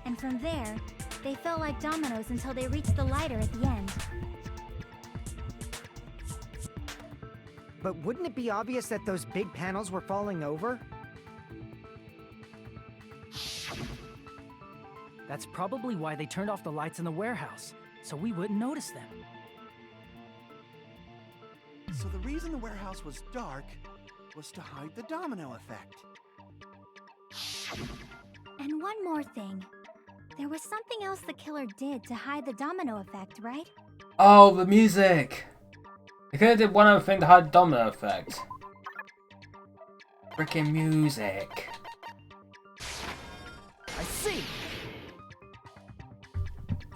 Speaker 3: And from there, they fell like dominoes until they reached the lighter at the end.
Speaker 4: But wouldn't it be obvious that those big panels were falling over?
Speaker 2: That's probably why they turned off the lights in the warehouse, so we wouldn't notice them.
Speaker 7: So the reason the warehouse was dark was to hide the domino effect.
Speaker 3: And one more thing. There was something else the killer did to hide the domino effect, right?
Speaker 1: Oh, the music. They could have did one other thing to hide the domino effect. Freaking music.
Speaker 2: I see!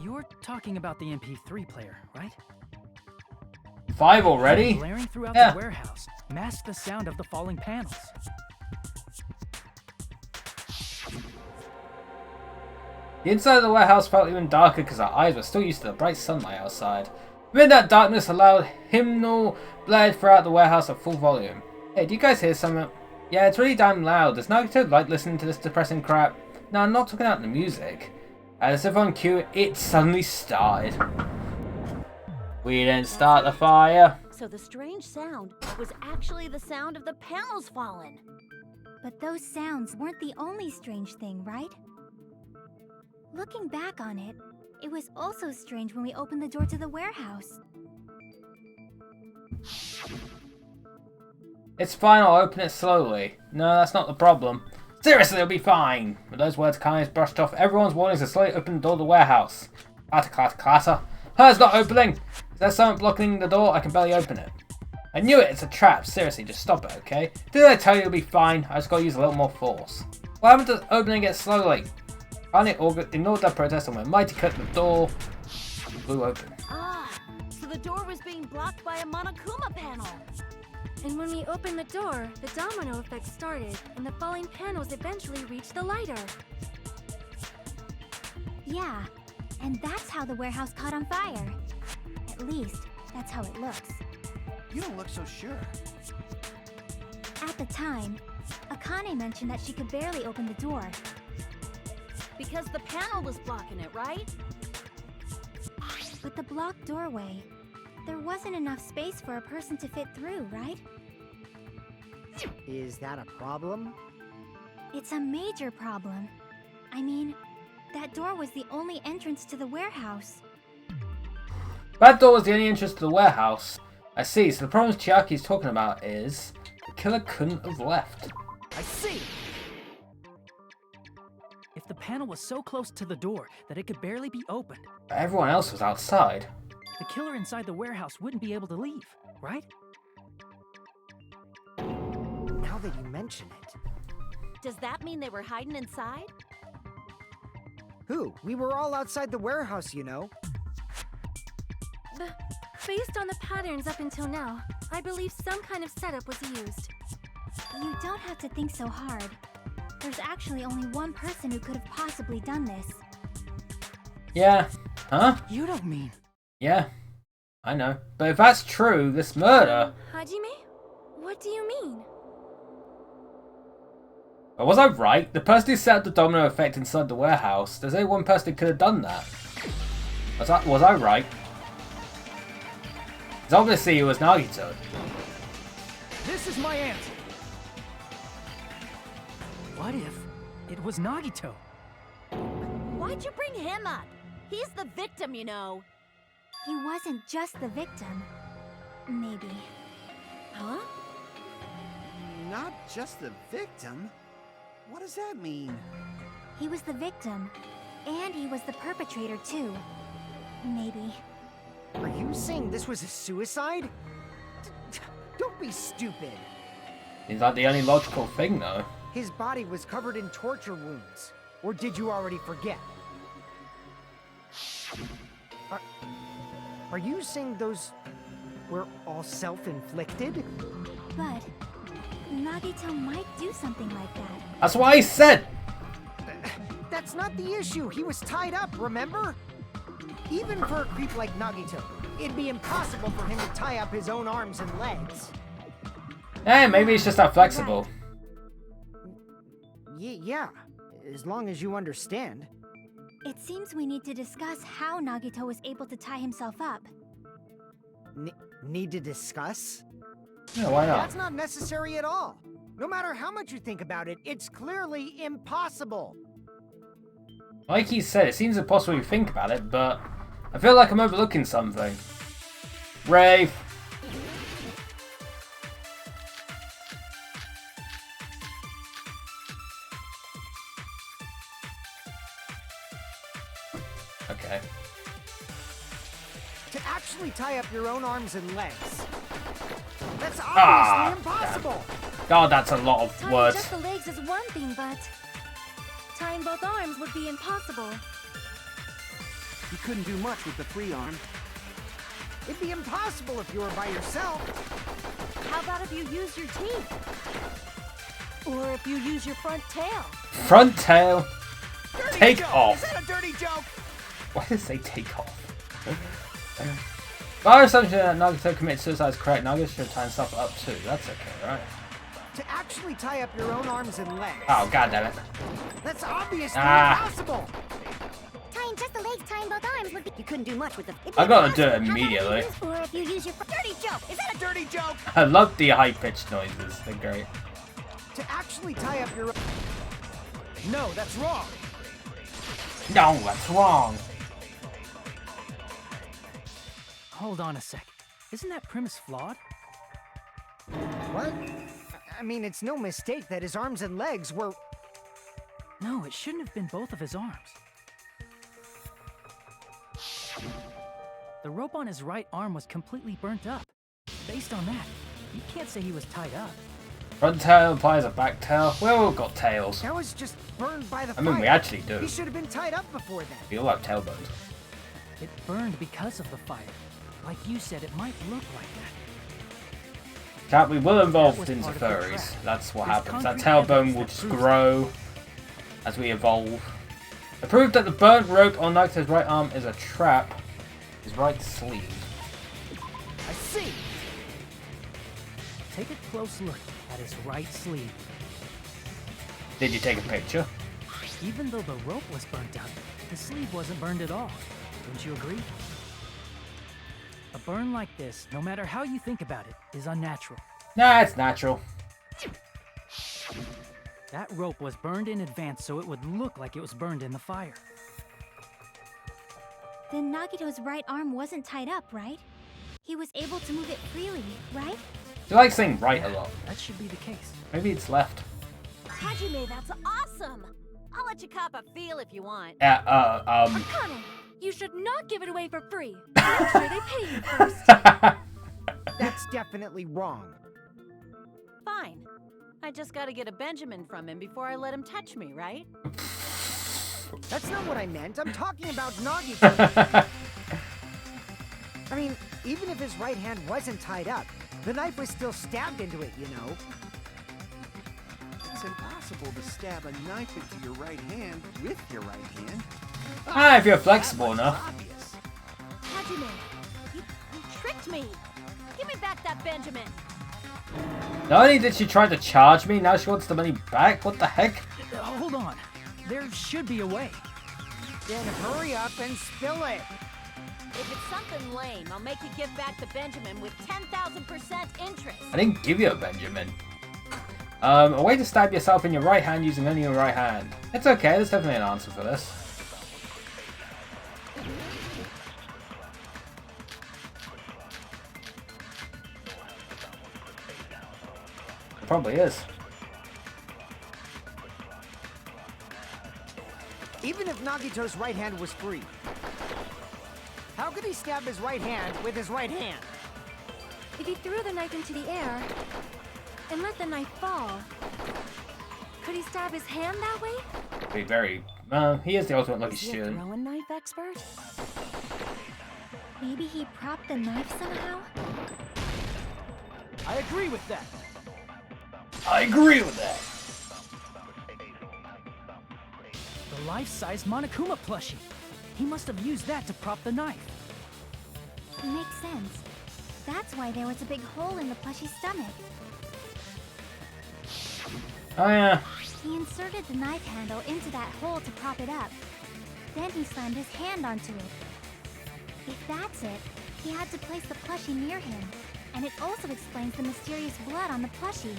Speaker 2: You're talking about the MP3 player, right?
Speaker 1: 5 already?
Speaker 2: Blaring throughout
Speaker 1: Yeah.
Speaker 2: the warehouse masked the sound of the falling panels.
Speaker 1: The inside of the warehouse felt even darker because our eyes were still used to the bright sunlight outside. Amid that darkness, a loud hymnal blared throughout the warehouse at full volume. Hey, do you guys hear something? Yeah, it's really damn loud. Does Nagito like listening to this depressing crap? No, I'm not talking about the music. As if on cue, it suddenly started. We didn't start the fire.
Speaker 8: So the strange sound was actually the sound of the panels falling.
Speaker 3: But those sounds weren't the only strange thing, right? Looking back on it, it was also strange when we opened the door to the warehouse.
Speaker 1: It's fine, I'll open it slowly. No, that's not the problem. Seriously, it'll be fine. With those words Kai's brushed off everyone's warnings to slowly open the door to the warehouse. Clatter. It's not opening! Is there something blocking the door? I can barely open it. I knew it, it's a trap. Seriously, just stop it, okay? Did I tell you it'll be fine? I just gotta use a little more force. What happened to opening it slowly? Finally, ignored that protest and went mighty cut the door flew open.
Speaker 8: Ah, so the door was being blocked by a Monokuma panel.
Speaker 3: And when we opened the door, the domino effect started, and the falling panels eventually reached the lighter. Yeah, and that's how the warehouse caught on fire. At least, that's how it looks.
Speaker 7: You don't look so sure.
Speaker 3: At the time, Akane mentioned that she could barely open the door.
Speaker 8: Because the panel was blocking it, right?
Speaker 3: With the blocked doorway, there wasn't enough space for a person to fit through, right?
Speaker 4: Is that a problem?
Speaker 3: It's a major problem. I mean, that door was the only entrance to the warehouse.
Speaker 1: That door was the only entrance to the warehouse. I see, so the problem Chiaki's talking about is the killer couldn't have left.
Speaker 2: I see! if the panel was so close to the door that it could barely be opened,
Speaker 1: But everyone else was outside.
Speaker 2: the killer inside the warehouse wouldn't be able to leave, right?
Speaker 4: Now that you mention it.
Speaker 8: Does that mean they were hiding inside?
Speaker 4: Who? We were all outside the warehouse, you know.
Speaker 3: Based on the patterns up until now, I believe some kind of setup was used. You don't have to think so hard. There's actually only one person who could have possibly done this.
Speaker 1: Yeah. Huh?
Speaker 2: You don't mean...
Speaker 1: Yeah. I know. But if that's true, this murder...
Speaker 3: Hajime? What do you mean?
Speaker 1: But was I right? The person who set up the domino effect inside the warehouse, there's only one person who could have done that. Was I right? Because obviously it was Nagito.
Speaker 2: This is my answer. What if it was Nagito?
Speaker 8: Why'd you bring him up? He's the victim, you know.
Speaker 3: He wasn't just the victim. Maybe.
Speaker 8: Huh?
Speaker 7: Not just the victim? What does that mean?
Speaker 3: He was the victim. And he was the perpetrator, too. Maybe.
Speaker 4: Are you saying this was a suicide? Don't be stupid.
Speaker 1: Seems like the only logical thing, though.
Speaker 4: His body was covered in torture wounds. Or did you already forget? Are you saying those were all self-inflicted?
Speaker 3: But Nagito might do something like that.
Speaker 1: That's what I said!
Speaker 4: That's not the issue. He was tied up, remember? Even for a creep like Nagito, it'd be impossible for him to tie up his own arms and legs.
Speaker 1: Eh, maybe he's just that flexible.
Speaker 4: Yeah, as long as you understand.
Speaker 3: It seems we need to discuss how Nagito was able to tie himself up.
Speaker 4: Need to discuss?
Speaker 1: Yeah, why not?
Speaker 4: That's not necessary at all. No matter how much you think about it, it's clearly impossible.
Speaker 1: Like he said, it seems impossible to think about it, but I feel like I'm overlooking something. Rave! Okay.
Speaker 4: To actually tie up your own arms and legs. That's obviously impossible.
Speaker 1: God, that's a lot of
Speaker 3: Tying
Speaker 1: words.
Speaker 3: just the legs is one thing, but tying both arms would be impossible.
Speaker 7: You couldn't do much with the free arm.
Speaker 4: It'd be impossible if you were by yourself.
Speaker 8: How about if you use your teeth? Or if you use your front tail?
Speaker 1: Front tail.
Speaker 7: Dirty
Speaker 1: Take
Speaker 7: joke.
Speaker 1: off.
Speaker 7: Is that a dirty joke?
Speaker 1: Why did it say take off? Our assumption that Nagito committed suicide is correct. Nagito should tie himself up too. That's okay, right?
Speaker 4: To actually tie up your own arms and legs.
Speaker 1: Oh, god damn it.
Speaker 4: That's obviously
Speaker 1: Ah.
Speaker 4: impossible.
Speaker 3: Tying just the legs, tying both arms would be...
Speaker 8: You couldn't do much with them.
Speaker 1: I gotta do it immediately.
Speaker 3: Or if you use your...
Speaker 8: Dirty joke! Is that
Speaker 7: A dirty joke?
Speaker 1: I love the high-pitched noises. They're great.
Speaker 4: To actually tie up your... No, that's wrong.
Speaker 1: No, that's wrong.
Speaker 2: Hold on a sec. Isn't that premise flawed?
Speaker 4: What? I mean, it's no mistake that his arms and legs were...
Speaker 2: No, it shouldn't have been both of his arms. The rope on his right arm was completely burnt up. Based on that, you can't say he was tied up.
Speaker 1: Front tail implies a back tail. We all got tails.
Speaker 4: That was just burned by the
Speaker 1: I
Speaker 4: fire.
Speaker 1: mean, we actually do.
Speaker 4: He should have been tied up before then.
Speaker 1: We all have tailbones.
Speaker 2: It burned because of the fire. Like you said, it might look like that.
Speaker 1: Chat, we will
Speaker 2: That
Speaker 1: evolve
Speaker 2: was
Speaker 1: into
Speaker 2: part of the
Speaker 1: furries.
Speaker 2: trap.
Speaker 1: That's what
Speaker 2: There's
Speaker 1: happens. That
Speaker 2: concrete
Speaker 1: tailbone
Speaker 2: evidence
Speaker 1: will
Speaker 2: that
Speaker 1: just
Speaker 2: proves
Speaker 1: grow as we evolve. The proof that the burnt rope on Nagito's right arm is a trap is right sleeve.
Speaker 4: I see.
Speaker 2: Take a close look at his right sleeve.
Speaker 1: Did you take a picture?
Speaker 2: Even though the rope was burnt up, the sleeve wasn't burned at all. Don't you agree? A burn like this, no matter how you think about it, is unnatural.
Speaker 1: Nah, it's natural.
Speaker 2: That rope was burned in advance so it would look like it was burned in the fire.
Speaker 3: Then Nagito's right arm wasn't tied up, right? He was able to move it freely, right?
Speaker 1: You like saying right a lot.
Speaker 2: That should be the case.
Speaker 1: Maybe it's left.
Speaker 8: Hajime, that's awesome! I'll let you cop a feel if you want.
Speaker 3: Akane, you should not give it away for free. Make sure they pay you first.
Speaker 4: That's definitely wrong.
Speaker 8: Fine. I just gotta get a Benjamin from him before I let him touch me, right?
Speaker 4: That's not what I meant. I'm talking about Nagito. I mean, even if his right hand wasn't tied up, the knife was still stabbed into it, you know?
Speaker 7: It's impossible to stab a knife into your right hand with your right hand.
Speaker 1: If you're flexible enough.
Speaker 7: Obvious.
Speaker 8: Hajime, you tricked me. Give me back that Benjamin.
Speaker 1: Not only did she try to charge me, now she wants the money back? What the heck?
Speaker 2: Hold on. There should be a way.
Speaker 4: Then hurry up and spill it.
Speaker 8: If it's something lame, I'll make you give back the Benjamin with 10,000% interest.
Speaker 1: I didn't give you a Benjamin. A way to stab yourself in your right hand using only your right hand. It's okay, there's definitely an answer for this. It probably is.
Speaker 4: Even if Nagito's right hand was free, how could he stab his right hand with his right hand?
Speaker 3: If he threw the knife into the air and let the knife fall, could he stab his hand that way?
Speaker 1: Be very. He is the ultimate lucky
Speaker 8: Is he a
Speaker 1: student.
Speaker 8: throwing knife expert?
Speaker 3: Maybe he propped the knife somehow?
Speaker 2: I agree with that.
Speaker 1: I agree with that.
Speaker 2: The life-size Monokuma plushie. He must have used that to prop the knife.
Speaker 3: Makes sense. That's why there was a big hole in the plushie's stomach.
Speaker 1: Oh yeah.
Speaker 3: He inserted the knife handle into that hole to prop it up. Then he slammed his hand onto it. If that's it, he had to place the plushie near him. And it also explains the mysterious blood on the plushie.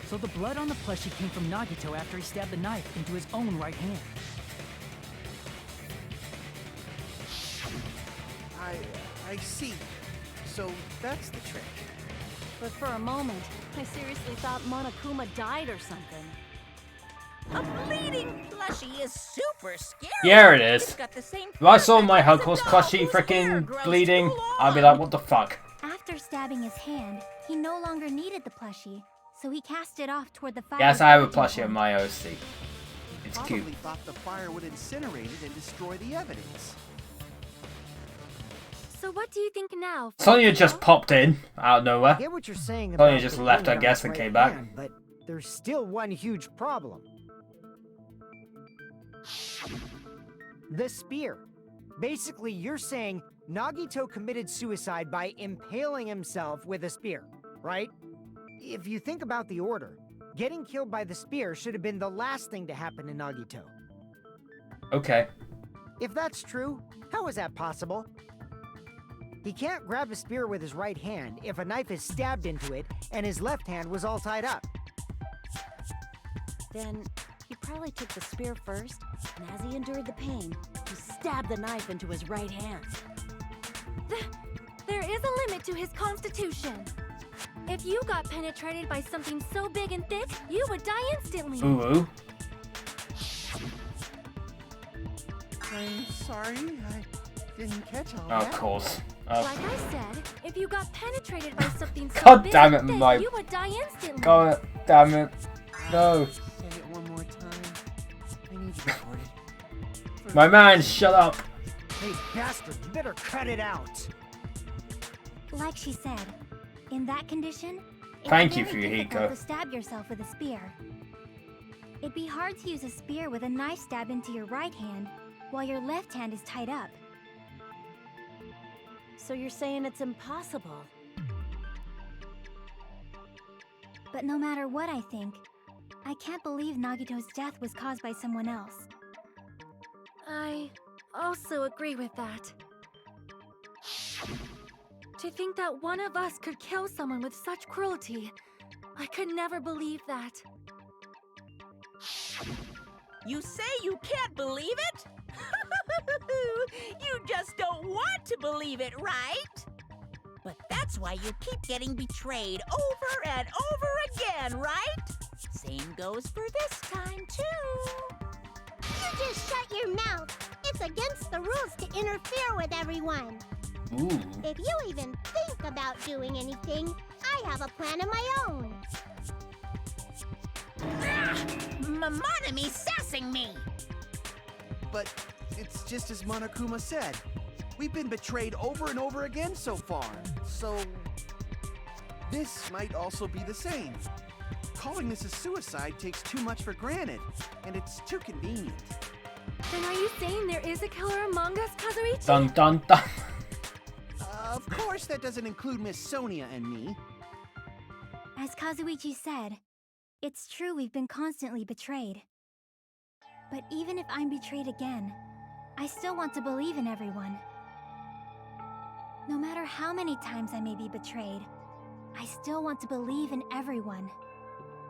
Speaker 2: So the blood on the plushie came from Nagito after he stabbed the knife into his own right hand.
Speaker 7: I see. So that's the trick.
Speaker 8: But for a moment, I seriously thought Monokuma died or something.
Speaker 6: A bleeding plushie is super scary.
Speaker 1: Yeah, it is.
Speaker 6: It's got the same
Speaker 1: If I saw
Speaker 6: effect
Speaker 1: my
Speaker 6: as a
Speaker 1: Huckle's
Speaker 6: dog
Speaker 1: plushie
Speaker 6: whose hair
Speaker 1: freaking
Speaker 6: grows
Speaker 1: bleeding,
Speaker 6: too
Speaker 1: I'd be
Speaker 6: long.
Speaker 1: like, what the fuck?
Speaker 3: After stabbing his hand, he no longer needed the plushie, so he cast it off toward the fire.
Speaker 1: Yes, I have a
Speaker 3: origin
Speaker 1: plushie of
Speaker 3: point.
Speaker 1: my OC. It's
Speaker 7: Probably
Speaker 1: cute.
Speaker 7: thought the fire would incinerate it and destroy the evidence.
Speaker 3: So what do you think now?
Speaker 1: Sonya just popped in out of
Speaker 4: I
Speaker 1: nowhere.
Speaker 4: get what you're saying
Speaker 1: Sonya
Speaker 4: about
Speaker 1: just
Speaker 4: the
Speaker 1: left, I
Speaker 4: wound on
Speaker 1: guess,
Speaker 4: his
Speaker 1: and
Speaker 4: right
Speaker 1: came back.
Speaker 4: hand, but there's still one huge problem. The spear. Basically, you're saying Nagito committed suicide by impaling himself with a spear, right? If you think about the order, getting killed by the spear should have been the last thing to happen to Nagito.
Speaker 1: Okay.
Speaker 4: If that's true, how is that possible? He can't grab a spear with his right hand if a knife is stabbed into it and his left hand was all tied up.
Speaker 8: Then he probably took the spear first, and as he endured the pain, he stabbed the knife into his right hand.
Speaker 3: There is a limit to his constitution. If you got penetrated by something so big and thick, you would die instantly.
Speaker 1: Ooh.
Speaker 7: I'm sorry, I didn't catch all
Speaker 1: Oh,
Speaker 7: that.
Speaker 1: of course.
Speaker 3: Like I said, if you got penetrated by something so
Speaker 1: God
Speaker 3: big
Speaker 1: damn it,
Speaker 3: and thick,
Speaker 1: Mike.
Speaker 3: you would die instantly.
Speaker 1: God damn it. No.
Speaker 7: Say it one more time. I need you recorded.
Speaker 1: My man, shut up.
Speaker 4: Hey, bastard, you better cut it out.
Speaker 3: Like she said, in that condition, it's
Speaker 1: Thank you,
Speaker 3: very difficult
Speaker 1: Fuyuhiko.
Speaker 3: to stab yourself with a spear. It'd be hard to use a spear with a knife stab into your right hand while your left hand is tied up.
Speaker 8: So you're saying it's impossible?
Speaker 3: But no matter what I think, I can't believe Nagito's death was caused by someone else. I also agree with that. To think that one of us could kill someone with such cruelty, I could never believe that.
Speaker 6: You say you can't believe it? You just don't want to believe it, right? But that's why you keep getting betrayed over and over again, right? Same goes for this time, too.
Speaker 3: You just shut your mouth. It's against the rules to interfere with everyone.
Speaker 1: Ooh.
Speaker 3: If you even think about doing anything, I have a plan of my own.
Speaker 6: Monami sassing me!
Speaker 7: But it's just as Monokuma said. We've been betrayed over and over again so far. So this might also be the same. Calling this a suicide takes too much for granted, and it's too convenient.
Speaker 3: Then are you saying there is a killer among us, Kazuichi?
Speaker 1: Dun dun dun.
Speaker 7: Of course, that doesn't include Miss Sonia and me.
Speaker 3: As Kazuichi said, it's true we've been constantly betrayed. But even if I'm betrayed again, I still want to believe in everyone. No matter how many times I may be betrayed, I still want to believe in everyone.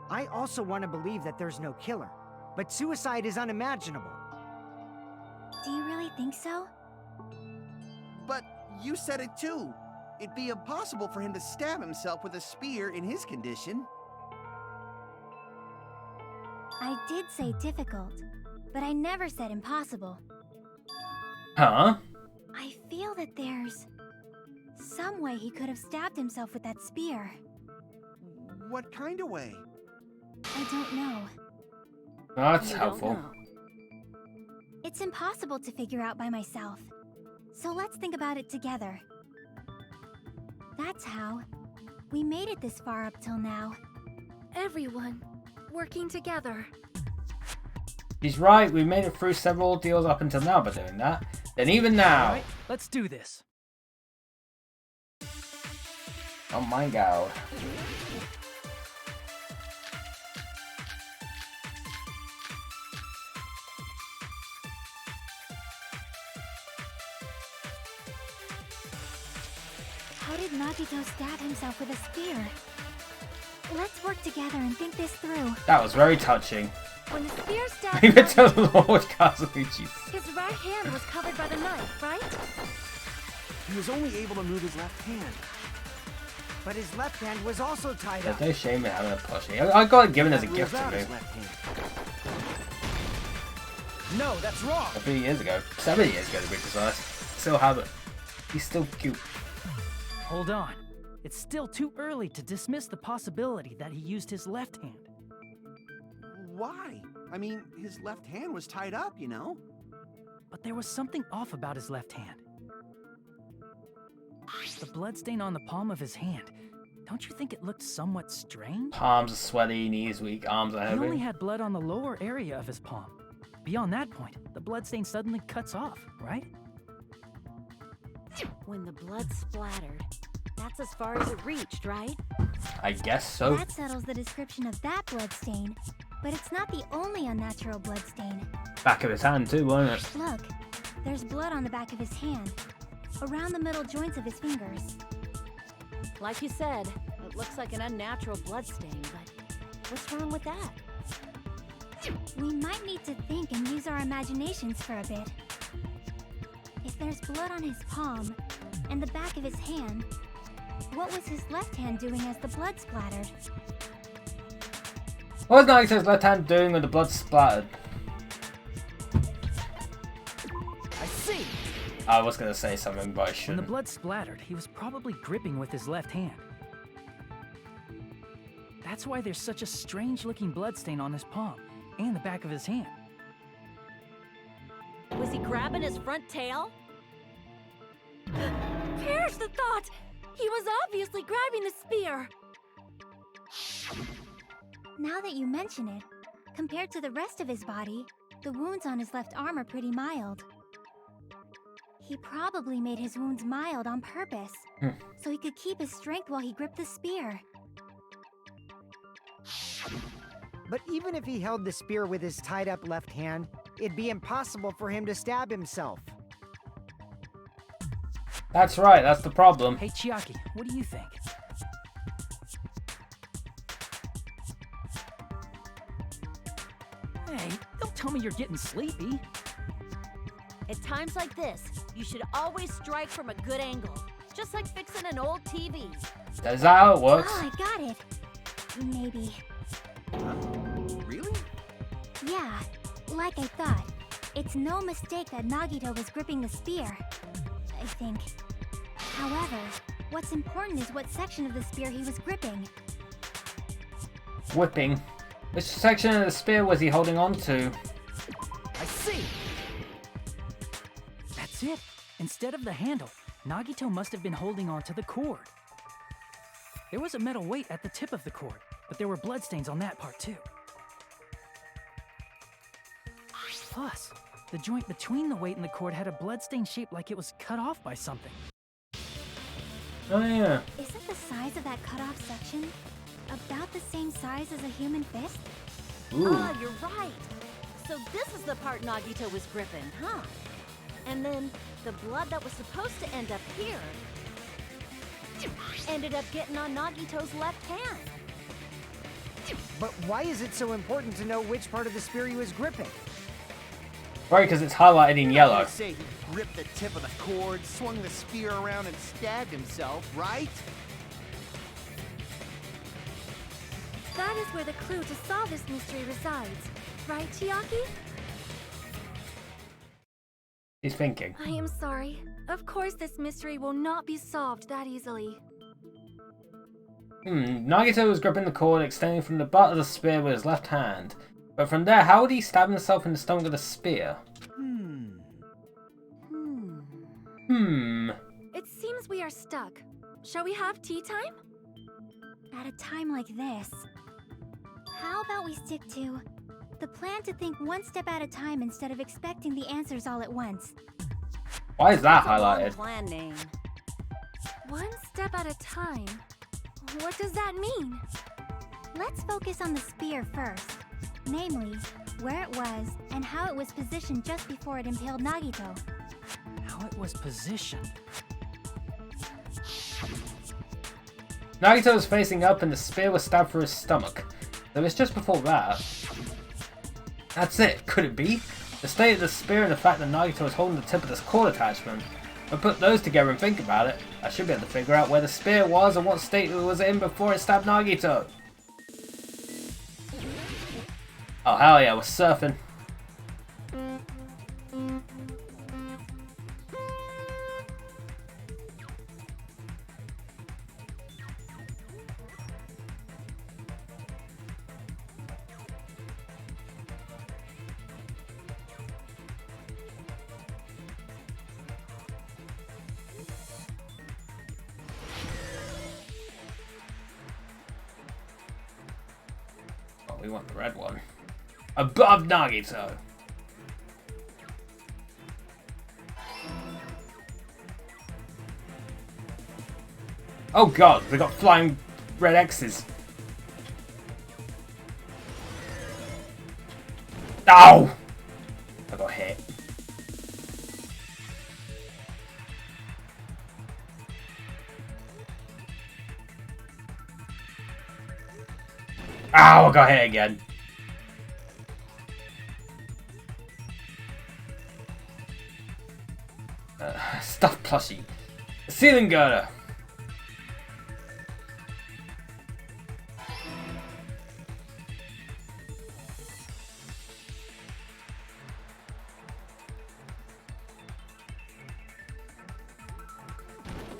Speaker 4: I also want to believe that there's no killer, but suicide is unimaginable.
Speaker 3: Do you really think so?
Speaker 7: But you said it too. It'd be impossible for him to stab himself with a spear in his condition.
Speaker 3: I did say difficult, but I never said impossible.
Speaker 1: Huh?
Speaker 3: I feel that there's some way he could have stabbed himself with that spear.
Speaker 7: What kind of way?
Speaker 3: I don't know.
Speaker 1: That's
Speaker 8: You
Speaker 1: helpful.
Speaker 8: don't know.
Speaker 3: It's impossible to figure out by myself. So let's think about it together. That's how we made it this far up till now. Everyone working together.
Speaker 1: He's right, we made it through several ordeals up until now by doing that. Then even now.
Speaker 2: Alright, let's do this.
Speaker 1: Oh my god.
Speaker 3: How did Nagito stab himself with a spear? Let's work together and think this through.
Speaker 1: That was very touching.
Speaker 3: When the spear stabbed
Speaker 1: Leave it to
Speaker 3: Nagito,
Speaker 1: Lord Kazuichi.
Speaker 3: his right hand was covered by the knife, right?
Speaker 7: He was only able to move his left hand.
Speaker 4: But his left hand was also tied
Speaker 1: There's
Speaker 4: up.
Speaker 1: no shame in having a plushie. I got it given as a
Speaker 7: That
Speaker 1: gift
Speaker 7: rules
Speaker 1: to
Speaker 7: out
Speaker 1: me
Speaker 7: his left hand.
Speaker 2: No, that's wrong.
Speaker 1: a few years ago. 7 years ago to be precise. Still have it. He's still cute.
Speaker 2: Hold on. It's still too early to dismiss the possibility that he used his left hand.
Speaker 7: Why? I mean, his left hand was tied up, you know?
Speaker 2: But there was something off about his left hand. The bloodstain on the palm of his hand. Don't you think it looked somewhat strange?
Speaker 1: Palms are sweaty, knees weak, arms are
Speaker 2: He only
Speaker 1: heavy.
Speaker 2: had blood on the lower area of his palm. Beyond that point, the bloodstain suddenly cuts off, right?
Speaker 8: When the blood splattered, that's as far as it reached, right?
Speaker 1: I guess so.
Speaker 3: That settles the description of that bloodstain. But it's not the only unnatural bloodstain.
Speaker 1: Back of his hand too, wasn't it?
Speaker 3: Look, there's blood on the back of his hand, around the middle joints of his fingers.
Speaker 8: Like you said, it looks like an unnatural bloodstain, but what's wrong with that?
Speaker 3: We might need to think and use our imaginations for a bit. If there's blood on his palm and the back of his hand, what was his left hand doing as the blood splattered?
Speaker 1: What was Nagito's left hand doing when the blood splattered?
Speaker 2: I see!
Speaker 1: I was gonna say something, but I
Speaker 2: When the
Speaker 1: shouldn't.
Speaker 2: blood splattered, he was probably gripping with his left hand. That's why there's such a strange-looking bloodstain on his palm and the back of his hand.
Speaker 8: Was he grabbing his front tail?
Speaker 3: Perish the thought! He was obviously grabbing the spear! Now that you mention it, compared to the rest of his body, the wounds on his left arm are pretty mild. He probably made his wounds mild on purpose, so he could keep his strength while he gripped the spear.
Speaker 4: But even if he held the spear with his tied up left hand, it'd be impossible for him to stab himself.
Speaker 1: That's right, that's the problem.
Speaker 2: Hey, Chiaki, what do you think? Hey, don't tell me you're getting sleepy.
Speaker 8: At times like this, you should always strike from a good angle, just like fixing an old TV.
Speaker 1: Is that how it works?
Speaker 3: Oh, I got it. Maybe. Yeah, like I thought. It's no mistake that Nagito was gripping the spear, I think. However, what's important is what section of the spear he was gripping.
Speaker 1: Whipping. Which section of the spear was he holding on to?
Speaker 2: I see! That's it. Instead of the handle, Nagito must have been holding on to the cord. There was a metal weight at the tip of the cord, but there were bloodstains on that part too. Plus, the joint between the weight and the cord had a bloodstain shaped like it was cut off by something.
Speaker 1: Oh yeah.
Speaker 3: Isn't the size of that cut-off section about the same size as a human fist?
Speaker 1: Ooh.
Speaker 8: Ah, you're right. So this is the part Nagito was gripping, huh? And then the blood that was supposed to end up here ended up getting on Nagito's left hand.
Speaker 4: But why is it so important to know which part of the spear he was gripping?
Speaker 1: Right, because it's highlighted in yellow.
Speaker 7: They say he gripped the tip of the cord, swung the spear around, and stabbed himself, right?
Speaker 3: That is where the clue to solve this mystery resides. Right, Chiaki?
Speaker 1: He's thinking.
Speaker 3: I am sorry. Of course this mystery will not be solved that easily.
Speaker 1: Nagito was gripping the cord extending from the butt of the spear with his left hand. But from there, how would he stab himself in the stomach with a spear?
Speaker 3: It seems we are stuck. Shall we have tea time? At a time like this, how about we stick to the plan to think one step at a time instead of expecting the answers all at once?
Speaker 1: Why is that
Speaker 8: That's a long
Speaker 1: highlighted?
Speaker 8: plan name.
Speaker 3: One step at a time? What does that mean? Let's focus on the spear first. Namely, where it was and how it was positioned just before it impaled Nagito.
Speaker 2: How it was positioned.
Speaker 1: Nagito was facing up and the spear was stabbed through his stomach. Though it's just before that. That's it, could it be? The state of the spear and the fact that Nagito was holding the tip of this cord attachment. If I put those together and think about it, I should be able to figure out where the spear was and what state it was in before it stabbed Nagito. Oh hell yeah, we're surfing. Oh, we want the red one. Above Nagito. Oh god, we got flying red X's. Ow! I got hit. Ow, I got hit again. Stuffed plushie. The ceiling girder.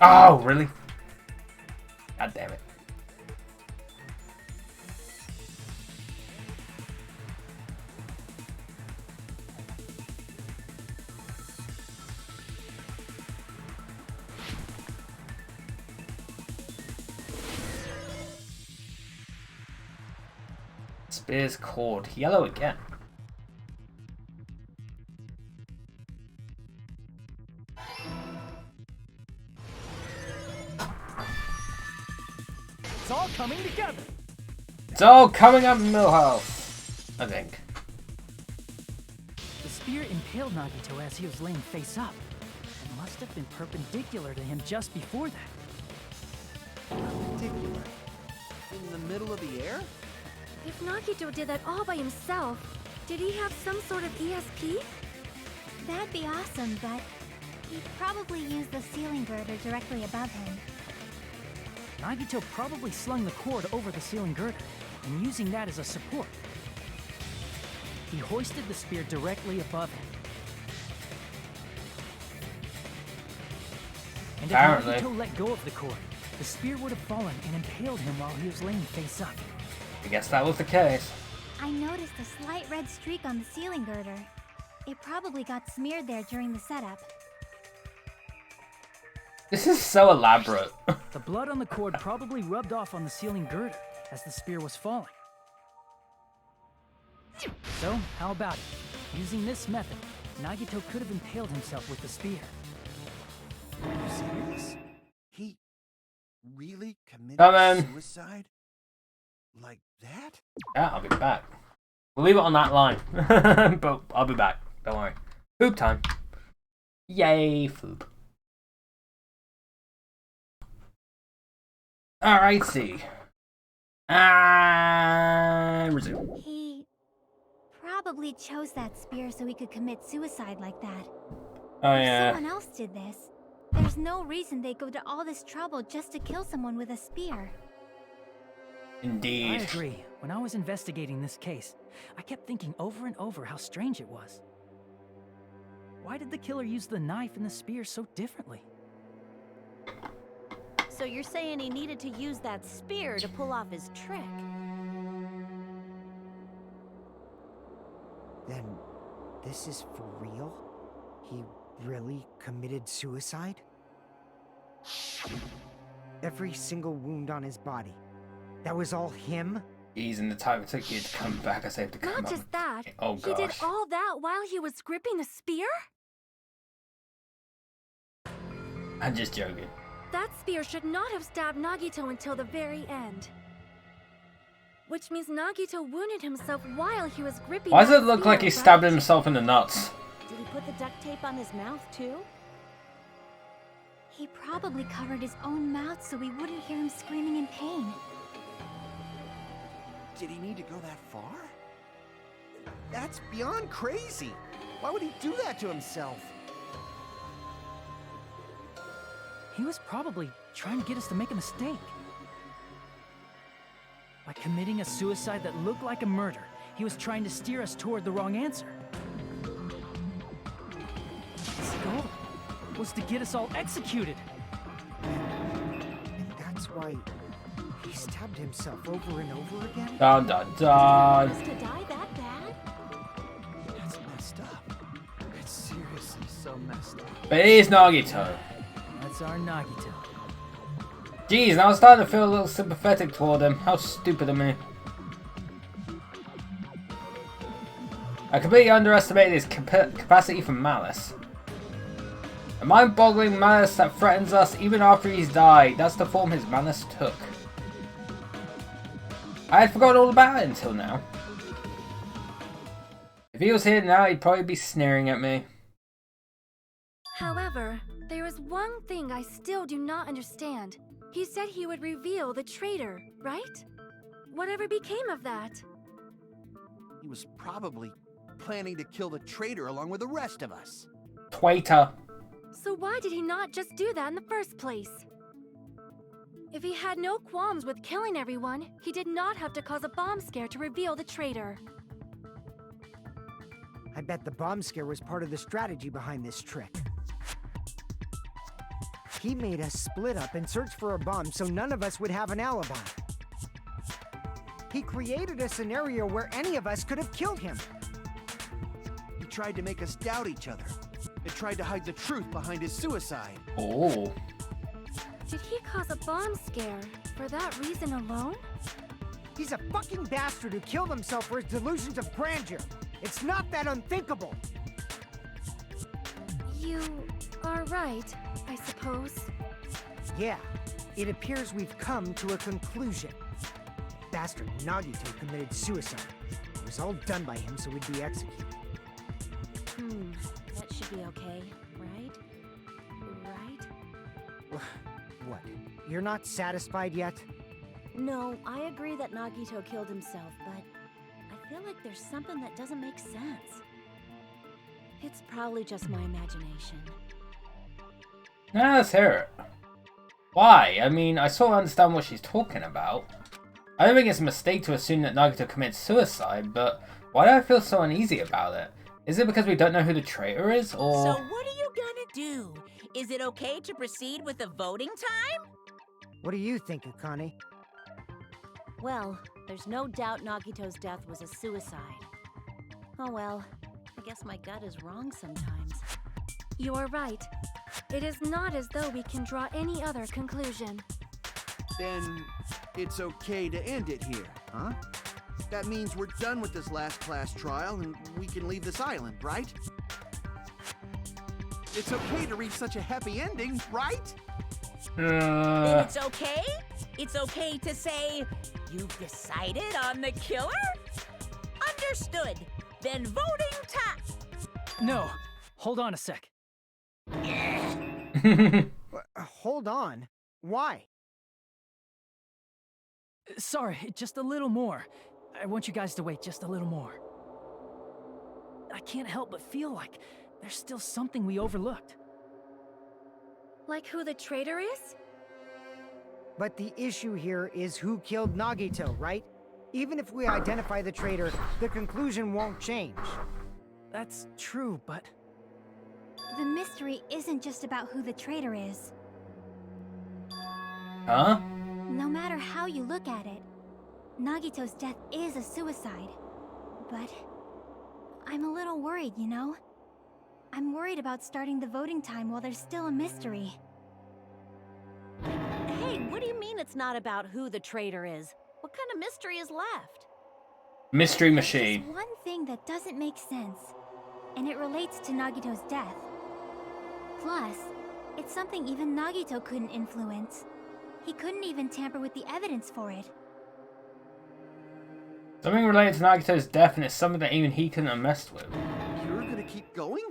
Speaker 1: Oh, really? God damn it. Spear's cord. Yellow again.
Speaker 2: It's all coming together.
Speaker 1: It's all coming up Millhouse, I think.
Speaker 2: The spear impaled Nagito as he was laying face up. It must have been perpendicular to him just before that.
Speaker 7: Perpendicular. In the middle of the air?
Speaker 3: If Nagito did that all by himself, did he have some sort of ESP? That'd be awesome, but he'd probably use the ceiling girder directly above him.
Speaker 2: Nagito probably slung the cord over the ceiling girder and using that as a support. he hoisted the spear directly above him. And if
Speaker 1: Apparently.
Speaker 2: Nagito let go of the cord, the spear would have fallen and impaled him while he was laying face up.
Speaker 1: I guess that was the case.
Speaker 3: I noticed a slight red streak on the ceiling girder. It probably got smeared there during the setup.
Speaker 1: This is so elaborate.
Speaker 2: The blood on the cord probably rubbed off on the ceiling girder as the spear was falling. So, how about it? Using this method, Nagito could have impaled himself with the spear.
Speaker 7: Are you serious? He really committed
Speaker 1: Come in.
Speaker 7: suicide? Like that?
Speaker 1: Yeah, I'll be back. We'll leave it on that line. But I'll be back. Don't worry. Food time. Yay, food. Alrighty. And resume.
Speaker 3: He probably chose that spear so he could commit suicide like that.
Speaker 1: Oh
Speaker 3: If
Speaker 1: yeah.
Speaker 3: someone else did this, there's no reason they'd go to all this trouble just to kill someone with a spear.
Speaker 2: I
Speaker 1: Indeed.
Speaker 2: agree. When I was investigating this case, I kept thinking over and over how strange it was. Why did the killer use the knife and the spear so differently?
Speaker 8: So you're saying he needed to use that spear to pull off his trick?
Speaker 4: Then, this is for real? He really committed suicide? Every single wound on his body. That was all him?
Speaker 1: He's in the time it took you to come back. I saved to come
Speaker 3: Not
Speaker 1: up.
Speaker 3: just that,
Speaker 1: Oh
Speaker 3: he did
Speaker 1: gosh.
Speaker 3: all that while he was gripping the spear?
Speaker 1: I'm just joking.
Speaker 3: That spear should not have stabbed Nagito until the very end. Which means Nagito wounded himself while he was gripping
Speaker 1: Why does
Speaker 3: that
Speaker 1: it look like
Speaker 3: spear,
Speaker 1: he stabbed
Speaker 3: right?
Speaker 1: himself in the nuts?
Speaker 8: Did he put the duct tape on his mouth too?
Speaker 3: He probably covered his own mouth so we wouldn't hear him screaming in pain.
Speaker 7: Did he need to go that far? That's beyond crazy. Why would he do that to himself?
Speaker 2: He was probably trying to get us to make a mistake. By committing a suicide that looked like a murder, he was trying to steer us toward the wrong answer. His goal was to get us all executed.
Speaker 4: And that's why he stabbed himself over and over again?
Speaker 1: Dun dun dun.
Speaker 8: Was to die that bad?
Speaker 7: That's messed up. It's seriously so messed up.
Speaker 1: But it is Nagito.
Speaker 2: That's our Nagito.
Speaker 1: Jeez, now I'm starting to feel a little sympathetic toward him. How stupid of me. I completely underestimated his capacity for malice. A mind-boggling malice that threatens us even after he's died. That's the form his malice took. I had forgotten all about it until now. If he was here now, he'd probably be sneering at me.
Speaker 3: However, there is one thing I still do not understand. He said he would reveal the traitor, right? Whatever became of that?
Speaker 7: He was probably planning to kill the traitor along with the rest of us.
Speaker 1: Twaiter.
Speaker 3: So why did he not just do that in the first place? If he had no qualms with killing everyone, he did not have to cause a bomb scare to reveal the traitor.
Speaker 4: I bet the bomb scare was part of the strategy behind this trick. He made us split up and search for a bomb so none of us would have an alibi. He created a scenario where any of us could have killed him.
Speaker 7: He tried to make us doubt each other. And tried to hide the truth behind his suicide.
Speaker 1: Oh.
Speaker 3: Did he cause a bomb scare for that reason alone?
Speaker 4: He's a fucking bastard who killed himself for his delusions of grandeur. It's not that unthinkable.
Speaker 3: You are right, I suppose.
Speaker 4: Yeah, it appears we've come to a conclusion. Bastard Nagito committed suicide. It was all done by him so we'd be executed.
Speaker 8: That should be okay, right? Right?
Speaker 4: What? You're not satisfied yet?
Speaker 8: No, I agree that Nagito killed himself, but I feel like there's something that doesn't make sense. It's probably just my imagination.
Speaker 1: Yeah, let's hear it. Why? I mean, I sort of understand what she's talking about. I don't think it's a mistake to assume that Nagito commits suicide, but Why do I feel so uneasy about it? Is it because we don't know who the traitor is, or...
Speaker 6: So what are you gonna do? Is it okay to proceed with the voting time?
Speaker 4: What do you think, Akane?
Speaker 8: Well, there's no doubt Nagito's death was a suicide. Oh well, I guess my gut is wrong sometimes.
Speaker 3: You are right. It is not as though we can draw any other conclusion.
Speaker 7: Then it's okay to end it here, huh? That means we're done with this last class trial and we can leave this island, right? It's okay to reach such a happy ending, right?
Speaker 6: Then it's okay? It's okay to say, you've decided on the killer? Understood. Then voting time.
Speaker 2: No, hold on a sec.
Speaker 4: Hold on. Why?
Speaker 2: Sorry, just a little more. I want you guys to wait just a little more. I can't help but feel like there's still something we overlooked.
Speaker 3: Like who the traitor is?
Speaker 4: But the issue here is who killed Nagito, right? Even if we identify the traitor, the conclusion won't change.
Speaker 2: That's true, but...
Speaker 3: The mystery isn't just about who the traitor is.
Speaker 1: Huh?
Speaker 3: No matter how you look at it, Nagito's death is a suicide. But I'm a little worried, you know? I'm worried about starting the voting time while there's still a mystery.
Speaker 8: Hey, what do you mean it's not about who the traitor is? What kind of mystery is left?
Speaker 1: Mystery machine.
Speaker 3: There's one thing that doesn't make sense, and it relates to Nagito's death. Plus, it's something even Nagito couldn't influence. He couldn't even tamper with the evidence for it.
Speaker 1: Something related to Nagito's death, and it's something that even he couldn't have messed with.
Speaker 7: You're gonna keep going?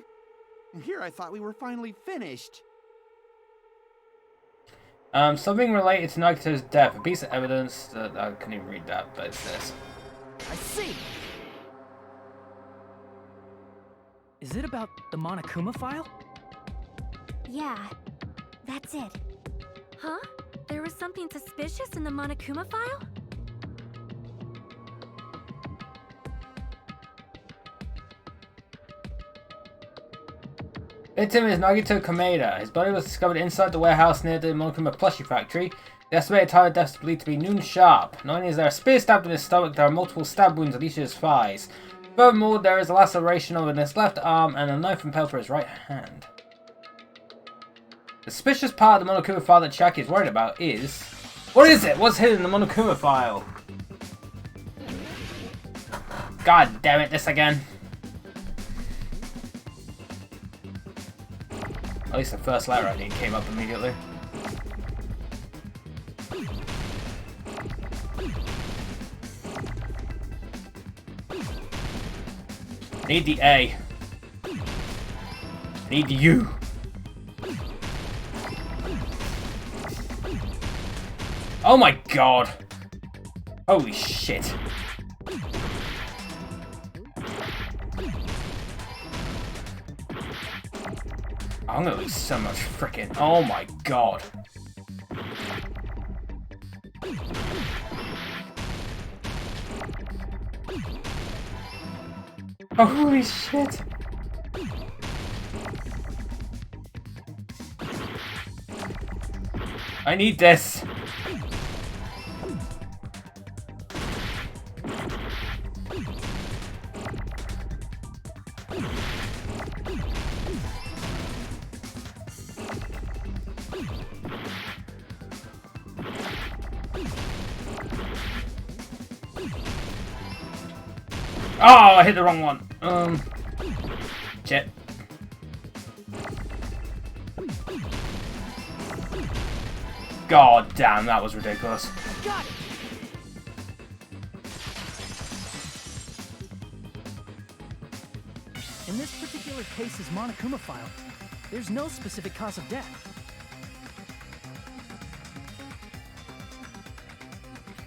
Speaker 7: Here I thought we were finally finished.
Speaker 1: Something related to Nagito's death. A piece of evidence that I couldn't even read that, but it's this.
Speaker 2: I see! Is it about the Monokuma file?
Speaker 3: Yeah, that's it. Huh? There was something suspicious in the Monokuma file?
Speaker 1: Victim is Nagito Kameda. His body was discovered inside the warehouse near the Monokuma plushie factory. The estimated time of death is believed to be noon sharp. Not only is there a spear stabbed in his stomach, there are multiple stab wounds on each of his thighs. Furthermore, there is a laceration over his left arm and a knife impaled through his right hand. The suspicious part of the Monokuma file that Chiaki is worried about is... What is it? What's hidden in the Monokuma file? God damn it, this again. At least the first letter I need came up immediately. Need the A. Need the U. Oh my god! Holy shit. I'm gonna lose so much frickin'. Oh my god. Holy shit. I need this. Oh, I hit the wrong one. Shit. God damn, that was ridiculous.
Speaker 2: Got it! In this particular case's Monokuma file, there's no specific cause of death.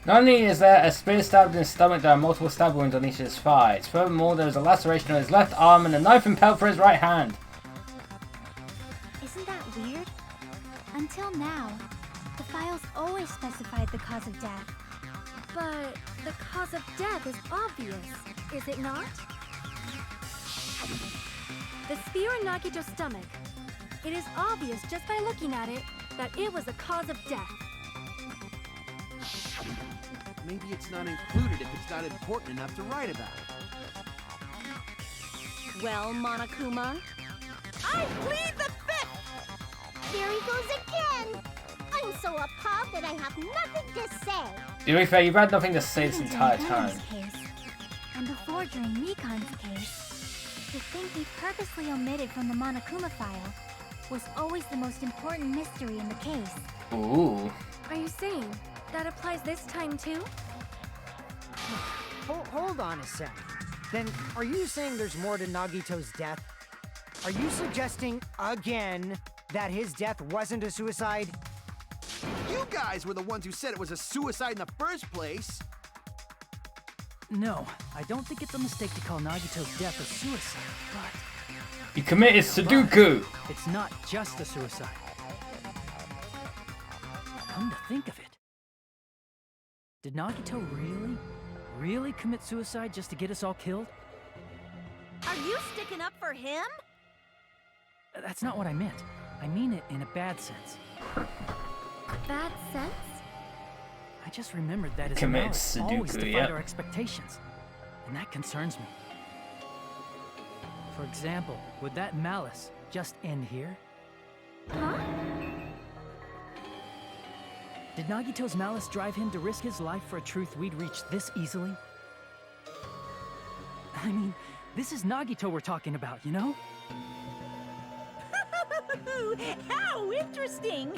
Speaker 1: Not only is there a spear stabbed in his stomach, there are multiple stab wounds on each of his thighs. Furthermore, there is a laceration on his left arm and a knife impaled for his right hand.
Speaker 3: Isn't that weird? Until now, the files always specified the cause of death. But the cause of death is obvious. is it not? The spear in Nagito's stomach. It is obvious just by looking at it that it was the cause of death.
Speaker 7: Maybe it's not included if it's not important enough to write about it.
Speaker 8: Well, Monokuma,
Speaker 6: I plead the fifth!
Speaker 9: There he goes again! I'm so appalled that I have nothing to say.
Speaker 1: To be fair, you've had nothing to say this
Speaker 3: Even
Speaker 1: entire
Speaker 3: during
Speaker 1: time.
Speaker 3: Gunner's case, and before during Mikan's case, the thing he purposely omitted from the Monokuma file was always the most important mystery in the case.
Speaker 1: Ooh.
Speaker 3: Are you saying that applies this time too?
Speaker 4: Hold on a sec. Then, are you saying there's more to Nagito's death? Are you suggesting, again, that his death wasn't a suicide?
Speaker 7: You guys were the ones who said it was a suicide in the first place.
Speaker 2: No, I don't think it's a mistake to call Nagito's death a suicide, but
Speaker 1: You committed Sudoku!
Speaker 2: it's not just a suicide. Come to think of it, did Nagito really commit suicide just to get us all killed?
Speaker 8: are you sticking up for him?
Speaker 2: That's not what I meant. I mean it in a bad sense.
Speaker 3: Bad sense?
Speaker 2: I just remembered that his
Speaker 1: Commit
Speaker 2: malice
Speaker 1: Sudoku,
Speaker 2: always defied
Speaker 1: yep.
Speaker 2: our expectations, and that concerns me. For example, would that malice just end here?
Speaker 3: Huh?
Speaker 2: Did Nagito's malice drive him to risk his life for a truth we'd reach this easily? I mean, this is Nagito we're talking about, you know?
Speaker 6: How interesting!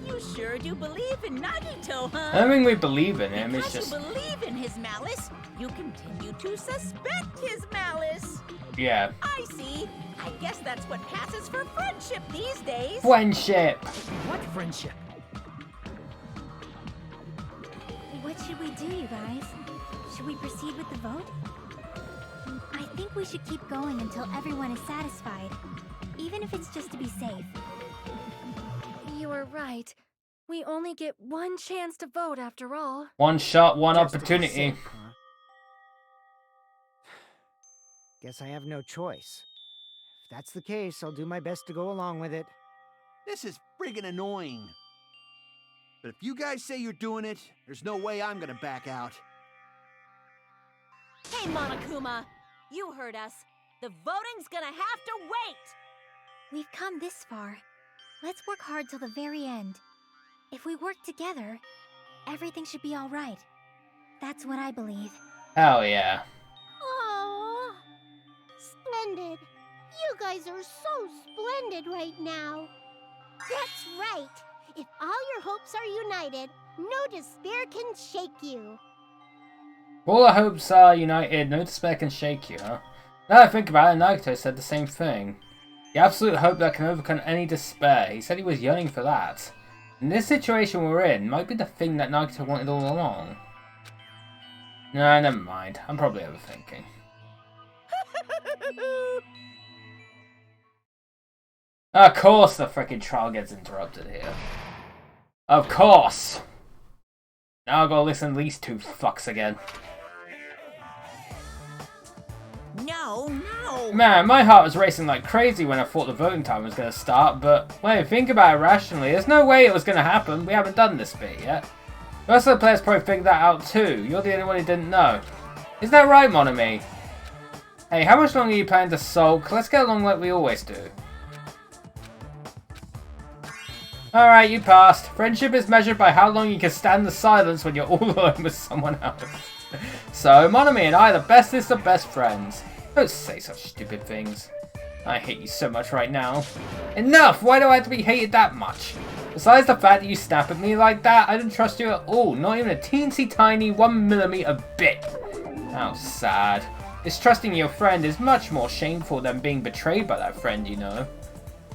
Speaker 6: You sure do believe in Nagito, huh?
Speaker 1: I don't think we believe in him, it's
Speaker 6: Because
Speaker 1: just...
Speaker 6: you believe in his malice, you continue to suspect his malice.
Speaker 1: Yeah.
Speaker 6: I see. I guess that's what passes for friendship these days.
Speaker 1: Friendship!
Speaker 2: What friendship?
Speaker 3: What should we do, you guys? Should we proceed with the vote? I think we should keep going until everyone is satisfied, even if it's just to be safe. You are right. We only get one chance to vote after all.
Speaker 1: One shot, one
Speaker 4: Just to be
Speaker 1: opportunity.
Speaker 4: safe, huh? Guess I have no choice. If that's the case, I'll do my best to go along with it.
Speaker 7: This is friggin' annoying. But if you guys say you're doing it, there's no way I'm gonna back out.
Speaker 8: Hey, Monokuma, you heard us. The voting's gonna have to wait.
Speaker 3: We've come this far. Let's work hard till the very end. If we work together, everything should be all right. That's what I believe.
Speaker 1: Hell yeah.
Speaker 9: Oh, splendid. You guys are so splendid right now. That's right. If all your hopes are united, no despair can shake you.
Speaker 1: All our hopes are united, no despair can shake you, huh? Now that I think about it, Nagito said the same thing. The absolute hope that can overcome any despair. He said he was yearning for that. And this situation we're in might be the thing that Nagito wanted all along. Nah, never mind. I'm probably overthinking. Of course the freaking trial gets interrupted here. Of course! Now I've got to listen to these two fucks again.
Speaker 6: No, no.
Speaker 1: Man, my heart was racing like crazy when I thought the voting time was going to start, but when I think about it rationally, there's no way it was going to happen. We haven't done this bit yet. The rest of the players probably figured that out too. You're the only one who didn't know. Isn't that right, Monami? Hey, how much longer are you planning to sulk? Let's get along like we always do. Alright, you passed. Friendship is measured by how long you can stand the silence when you're all alone with someone else. So, Monami and I are the bestest of best friends. Don't say such stupid things. I hate you so much right now. Enough! Why do I have to be hated that much? Besides the fact that you snap at me like that, I don't trust you at all. Not even a teensy tiny 1mm bit. How sad. Distrusting your friend is much more shameful than being betrayed by that friend, you know.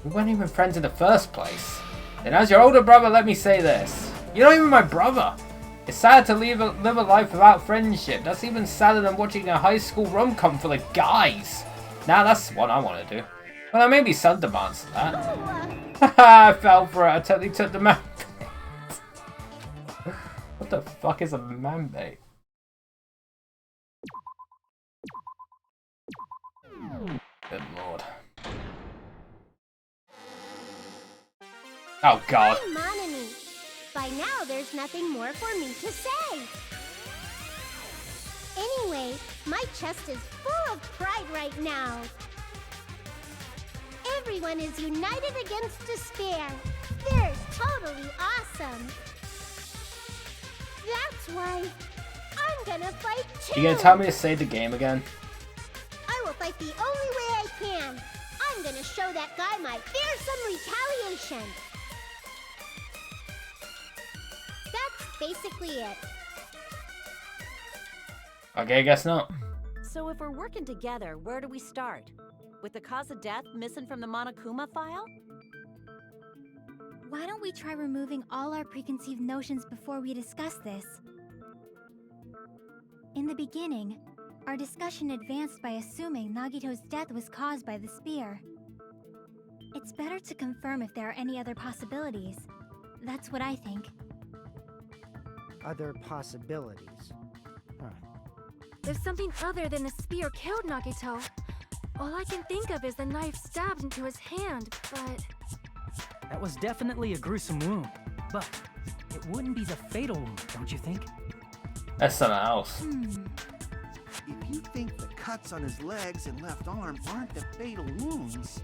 Speaker 1: We weren't even friends in the first place. And as your older brother, let me say this. You're not even my brother. It's sad to live a life without friendship. That's even sadder than watching a high school rom-com full of guys. Now that's what I want to do. Well, maybe some demands for that. Haha, I fell for it. I totally took the man bait. What the fuck is a man bait? Oh god.
Speaker 9: I'm Monami. By now, there's nothing more for me to say. Anyway, my chest is full of pride right now. Everyone is united against despair. They're totally awesome. That's why I'm gonna fight too.
Speaker 1: You gonna tell me to save the game again?
Speaker 9: I will fight the only way I can. I'm gonna show that guy my fearsome retaliation. That's basically it.
Speaker 1: Okay, I guess not.
Speaker 8: So if we're working together, where do we start? With the cause of death missing from the Monokuma file?
Speaker 3: Why don't we try removing all our preconceived notions before we discuss this? In the beginning, our discussion advanced by assuming Nagito's death was caused by the spear. It's better to confirm if there are any other possibilities. That's what I think.
Speaker 4: Other possibilities. Huh.
Speaker 3: If something other than the spear killed Nagito, all I can think of is the knife stabbed into his hand, but...
Speaker 2: That was definitely a gruesome wound, but it wouldn't be the fatal wound, don't you think?
Speaker 1: That's something else.
Speaker 7: If you think the cuts on his legs and left arm aren't the fatal wounds...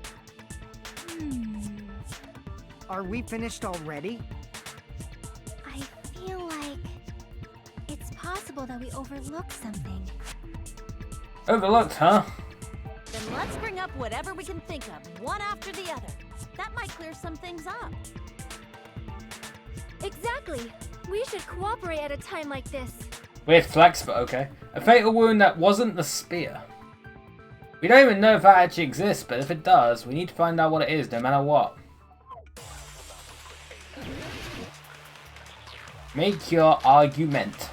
Speaker 4: Are we finished already?
Speaker 3: I feel like... it's possible that we overlooked something.
Speaker 1: Overlooked, huh?
Speaker 8: Then let's bring up whatever we can think of, one after the other. That might clear some things up.
Speaker 3: Exactly! We should cooperate at a time like this.
Speaker 1: Weird flex, but okay. A fatal wound that wasn't the spear. We don't even know if that actually exists, but if it does, we need to find out what it is, no matter what. Make your argument.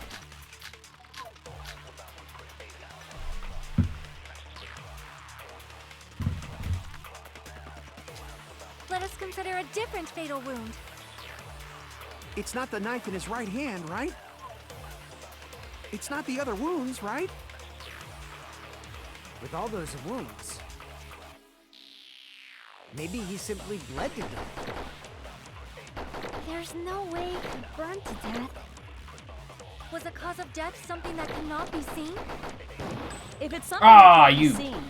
Speaker 3: Let us consider a different fatal wound.
Speaker 7: It's not the knife in his right hand, right? It's not the other wounds, right?
Speaker 4: With all those wounds. Maybe he simply bled to death.
Speaker 3: There's no way he burned to death. Was the cause of death something that cannot be seen?
Speaker 8: If it's something that can't be
Speaker 1: you.
Speaker 8: seen,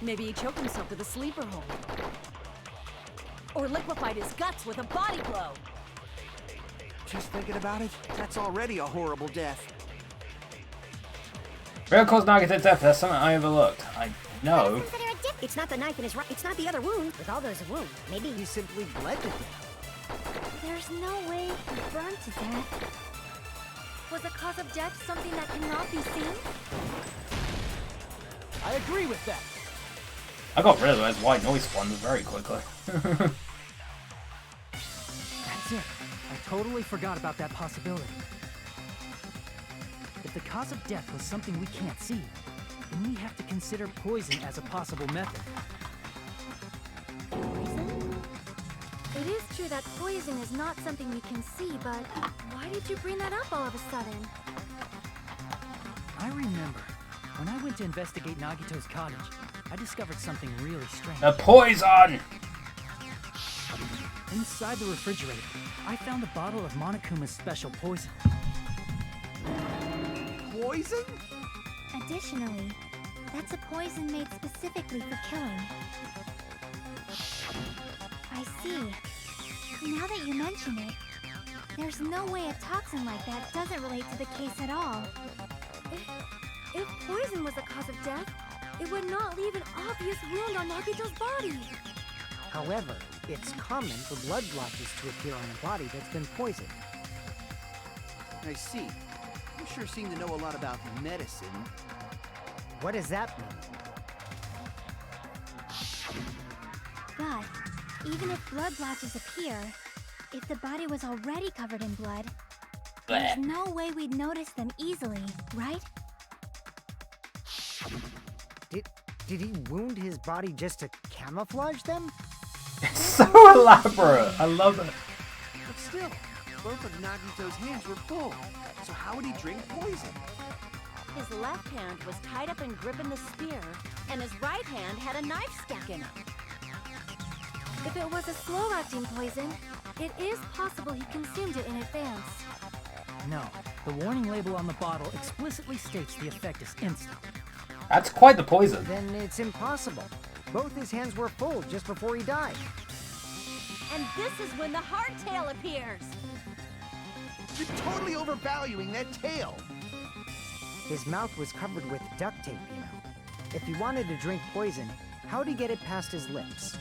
Speaker 8: maybe he choked himself with a sleeper hold. Or liquefied his guts with a body blow.
Speaker 7: Just thinking about it, that's already a horrible death.
Speaker 1: Real cause Nagito's death, that's something I overlooked. I know.
Speaker 9: It's not the knife in his right. It's not the other wound. With all those wounds, maybe
Speaker 4: He simply bled to death.
Speaker 3: There's no way he burned to death. Was the cause of death something that cannot be seen?
Speaker 2: I agree with that.
Speaker 1: I got rid of those white noise ones very quickly.
Speaker 2: That's it. I totally forgot about that possibility. If the cause of death was something we can't see, then we have to consider poison as a possible method.
Speaker 3: Poison? It is true that poison is not something we can see, but why did you bring that up all of a sudden?
Speaker 2: I remember, when I went to investigate Nagito's cottage, I discovered something really strange.
Speaker 1: The poison!
Speaker 2: Inside the refrigerator, I found a bottle of Monokuma's special poison.
Speaker 7: Poison?
Speaker 3: Additionally, that's a poison made specifically for killing. I see. Now that you mention it, there's no way a toxin like that doesn't relate to the case at all. If poison was the cause of death, it would not leave an obvious wound on Nagito's body.
Speaker 4: However, it's common for blood blotches to appear on a body that's been poisoned.
Speaker 7: I see. You sure seem to know a lot about medicine.
Speaker 4: What does that mean?
Speaker 3: But even if blood blotches appear, if the body was already covered in blood, there's no way we'd notice them easily, right?
Speaker 4: Did he wound his body just to camouflage them?
Speaker 1: It's so elaborate. I love it.
Speaker 7: But still, both of Nagito's hands were full. So how would he drink poison?
Speaker 8: His left hand was tied up and gripping the spear, and his right hand had a knife stuck in it.
Speaker 3: If it was a slow-acting poison, it is possible he consumed it in advance.
Speaker 2: No, the warning label on the bottle explicitly states the effect is instant.
Speaker 1: That's quite the poison.
Speaker 4: Then it's impossible. Both his hands were full just before he died.
Speaker 8: And this is when the hardtail appears.
Speaker 7: You're totally overvaluing that tail.
Speaker 4: His mouth was covered with duct tape, you know. If he wanted to drink poison, how'd he get it past his lips?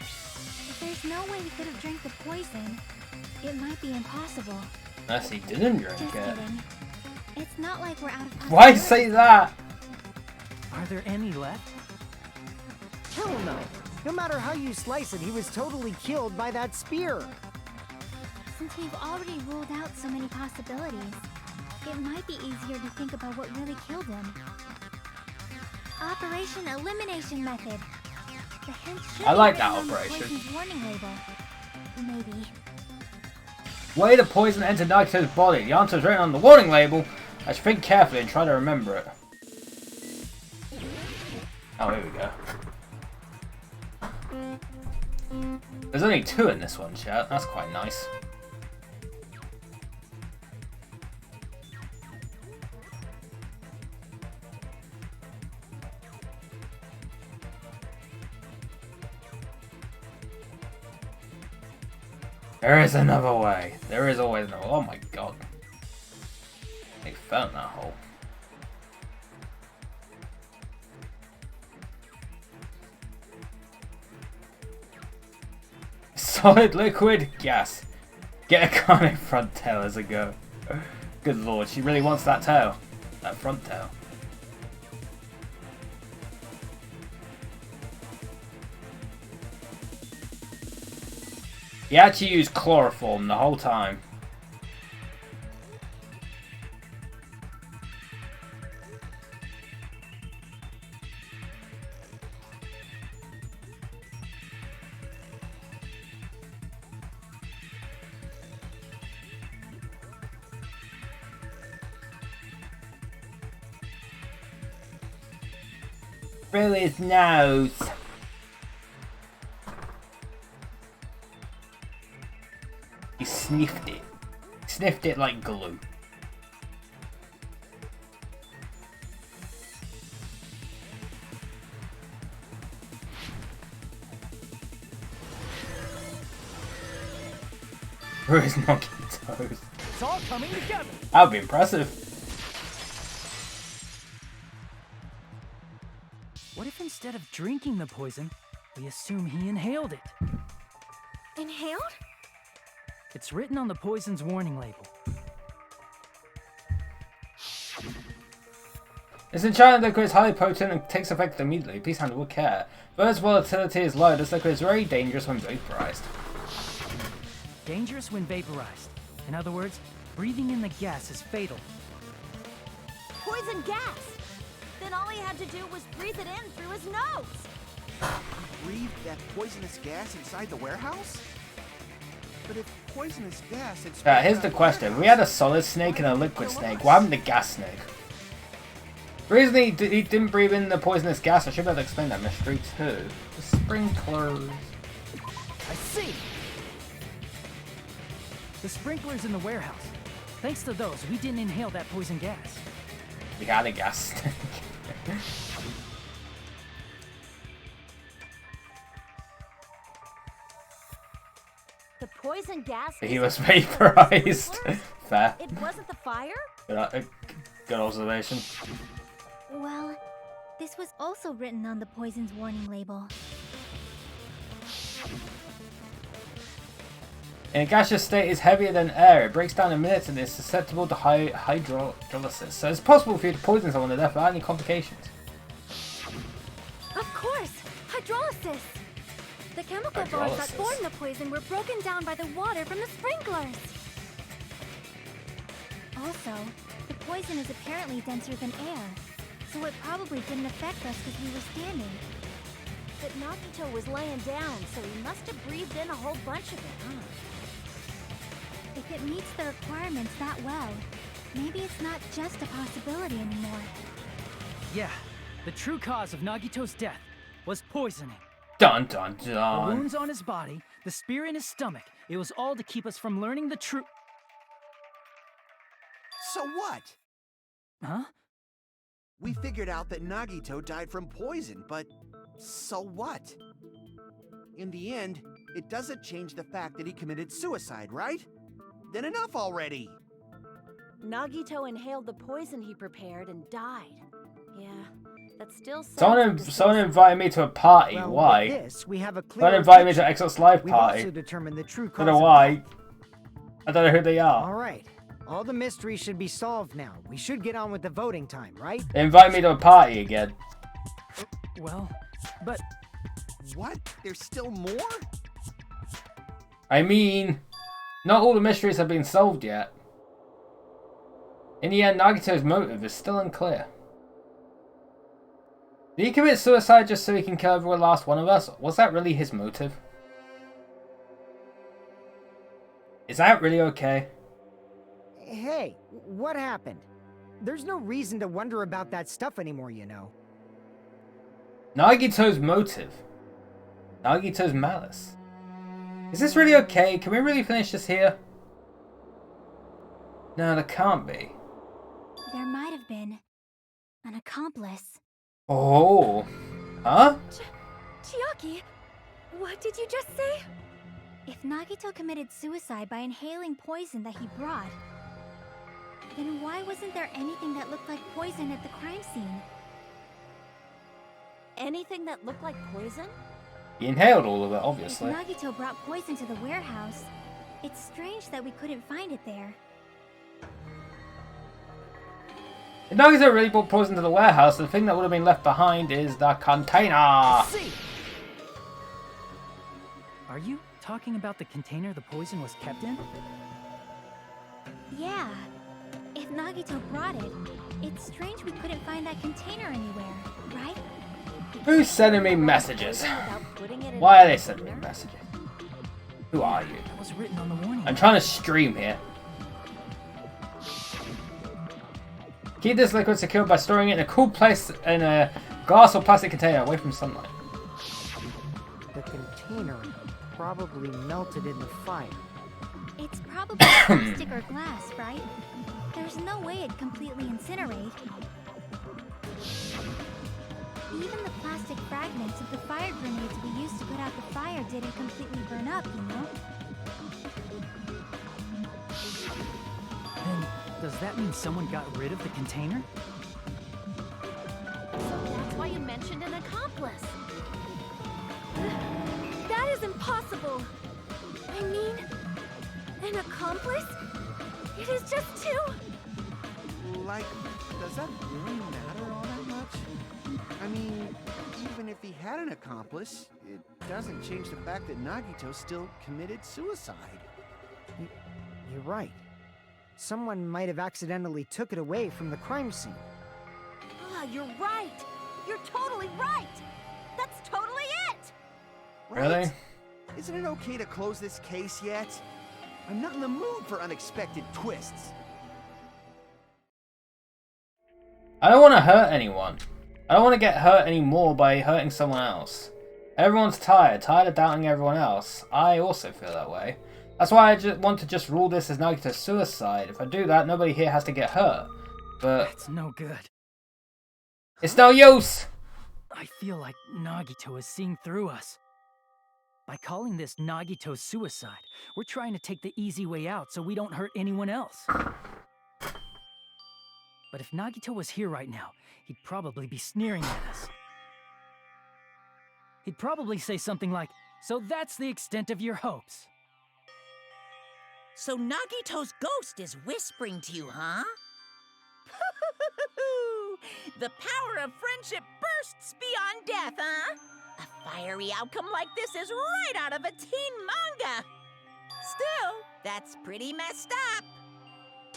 Speaker 3: If there's no way he could have drank the poison, it might be impossible.
Speaker 1: Unless he didn't drink
Speaker 3: Just
Speaker 1: it.
Speaker 3: kidding. It's not like we're out of
Speaker 1: Why say that?
Speaker 2: Are there any left?
Speaker 4: Hell no! No matter how you slice it, he was totally killed by that spear.
Speaker 3: Since we've already ruled out so many possibilities, it might be easier to think about what really killed him. Operation Elimination Method. The hint should
Speaker 1: I like
Speaker 3: be
Speaker 1: that
Speaker 3: written on the
Speaker 1: operation.
Speaker 3: poison's warning label. Maybe.
Speaker 1: Way the poison entered Nagito's body. The answer is written on the warning label. I should think carefully and try to remember it. Oh, here we go. There's only 2 in this one, chat. That's quite nice. There is another way. There is always another. Oh my god. They found that hole. Solid, liquid, gas. Get a carnic front tail as a go. Good lord, she really wants that tail. That front tail. He actually used chloroform the whole time. Through his nose. He sniffed it. Sniffed it like glue. Through his monkey toes.
Speaker 2: It's all coming together.
Speaker 1: That would be impressive.
Speaker 2: What if instead of drinking the poison, we assume he inhaled it?
Speaker 3: Inhaled?
Speaker 2: It's written on the poison's warning label.
Speaker 1: This enchanted liquid is highly potent and takes effect immediately. Please handle with care. Bird's volatility is low. This liquid is very dangerous when vaporized.
Speaker 2: Dangerous when vaporized. In other words, breathing in the gas is fatal.
Speaker 8: Poison gas! Then all he had to do was breathe it in through his nose!
Speaker 7: Breathed that poisonous gas inside the warehouse? But if poisonous gas had
Speaker 1: Here's the question. We had a solid snake and a liquid snake. What happened to gas snake? The reason he didn't breathe in the poisonous gas, I should have explained that mystery too. The sprinklers.
Speaker 2: I see! The sprinklers in the warehouse. Thanks to those, we didn't inhale that poison gas.
Speaker 1: We had a gas snake.
Speaker 8: The poison gas.
Speaker 1: He was vaporized. Fair.
Speaker 8: It wasn't the fire?
Speaker 1: Good observation.
Speaker 3: Well, this was also written on the poison's warning label.
Speaker 1: In a gaseous state, it's heavier than air. It breaks down in minutes and is susceptible to hydrolysis. So it's possible for you to poison someone to death without any complications.
Speaker 3: Of course! Hydrolysis! The chemical bonds that form the poison were broken down by the water from the sprinklers! Also, the poison is apparently denser than air, so it probably didn't affect us because we were standing.
Speaker 8: But Nagito was laying down, so he must have breathed in a whole bunch of it, huh?
Speaker 3: If it meets the requirements that well, maybe it's not just a possibility anymore.
Speaker 2: Yeah, the true cause of Nagito's death was poisoning.
Speaker 1: Dun dun
Speaker 2: The
Speaker 1: dun.
Speaker 2: wounds on his body, the spear in his stomach. It was all to keep us from learning the truth.
Speaker 7: So what?
Speaker 2: Huh?
Speaker 7: We figured out that Nagito died from poison, but so what? In the end, it doesn't change the fact that he committed suicide, right? Then enough already!
Speaker 8: Nagito inhaled the poison he prepared and died. Yeah, that still sounds
Speaker 1: Someone,
Speaker 8: like a
Speaker 1: someone
Speaker 8: suicide.
Speaker 1: invited me to a party.
Speaker 4: Well,
Speaker 1: Why?
Speaker 4: with this, we have a clear
Speaker 1: Someone invited me to Xbox Live
Speaker 4: We've
Speaker 1: party.
Speaker 4: also determined the true
Speaker 1: I
Speaker 4: cause
Speaker 1: don't know
Speaker 4: of
Speaker 1: why.
Speaker 4: death.
Speaker 1: I don't know who they are.
Speaker 4: All right. All the mysteries should be solved now. We should get on with the voting time, right?
Speaker 1: They invited me to a party again.
Speaker 2: Well, but
Speaker 7: What? There's still more?
Speaker 1: I mean, not all the mysteries have been solved yet. In the end, Nagito's motive is still unclear. Did he commit suicide just so he can kill every last one of us? Was that really his motive? Is that really okay?
Speaker 4: Hey, what happened? There's no reason to wonder about that stuff anymore, you know.
Speaker 1: Nagito's motive. Nagito's malice. Is this really okay? Can we really finish this here? No, there can't be.
Speaker 3: There might have been an accomplice.
Speaker 1: Oh. Huh?
Speaker 3: Chiaki, what did you just say? If Nagito committed suicide by inhaling poison that he brought, then why wasn't there anything that looked like poison at the crime scene?
Speaker 8: Anything that looked like poison?
Speaker 1: He inhaled all of it,
Speaker 3: If
Speaker 1: obviously.
Speaker 3: Nagito brought poison to the warehouse, it's strange that we couldn't find it there.
Speaker 1: If Nagito really brought poison to the warehouse, the thing that would have been left behind is the container.
Speaker 2: see. Are you talking about the container the poison was kept in?
Speaker 3: Yeah. If Nagito brought it, it's strange we couldn't find that container anywhere, right?
Speaker 1: Who's sending me messages?
Speaker 8: Without putting it in
Speaker 1: Why
Speaker 8: a
Speaker 1: are they sending me
Speaker 8: container?
Speaker 1: messages? Who are you?
Speaker 2: That was written on the warning.
Speaker 1: I'm trying to stream here. Keep this liquid secure by storing it in a cool place in a glass or plastic container away from sunlight.
Speaker 4: The container probably melted in the fire.
Speaker 3: It's probably plastic or glass, right? There's no way it'd completely incinerate. Even the plastic fragments of the fire grenades we used to put out the fire didn't completely burn up, you know?
Speaker 2: Then, does that mean someone got rid of the container?
Speaker 8: So that's why you mentioned an accomplice.
Speaker 3: That is impossible! I mean, an accomplice? It is just two!
Speaker 7: Like, does that really matter all that much? I mean, even if he had an accomplice, it doesn't change the fact that Nagito still committed suicide.
Speaker 4: You're right. Someone might have accidentally took it away from the crime scene.
Speaker 8: Ah, you're right. You're totally right. That's totally it.
Speaker 1: Really?
Speaker 7: Isn't it okay to close this case yet? I'm not in the mood for unexpected twists.
Speaker 1: I don't want to hurt anyone. I don't want to get hurt anymore by hurting someone else. Everyone's tired of doubting everyone else. I also feel that way. That's why I want to just rule this as Nagito's suicide. If I do that, nobody here has to get hurt. But
Speaker 2: That's no good.
Speaker 1: it's no use!
Speaker 2: I feel like Nagito is seeing through us. By calling this Nagito's suicide, we're trying to take the easy way out so we don't hurt anyone else. But if Nagito was here right now, he'd probably be sneering at us. He'd probably say something like, "So that's the extent of your hopes."
Speaker 6: So Nagito's ghost is whispering to you, huh? The power of friendship bursts beyond death, huh? A fiery outcome like this is right out of a teen manga. Still, that's pretty messed up.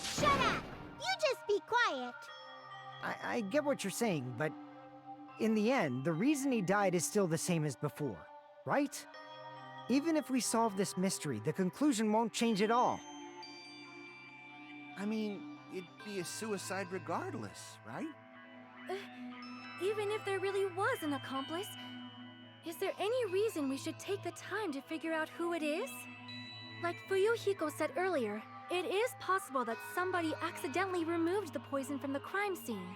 Speaker 9: Shut up! You just be quiet.
Speaker 4: I get what you're saying, but in the end, the reason he died is still the same as before, right? Even if we solve this mystery, the conclusion won't change at all.
Speaker 7: I mean, it'd be a suicide regardless, right?
Speaker 3: Even if there really was an accomplice, Is there any reason we should take the time to figure out who it is? Like Fuyuhiko said earlier, it is possible that somebody accidentally removed the poison from the crime scene.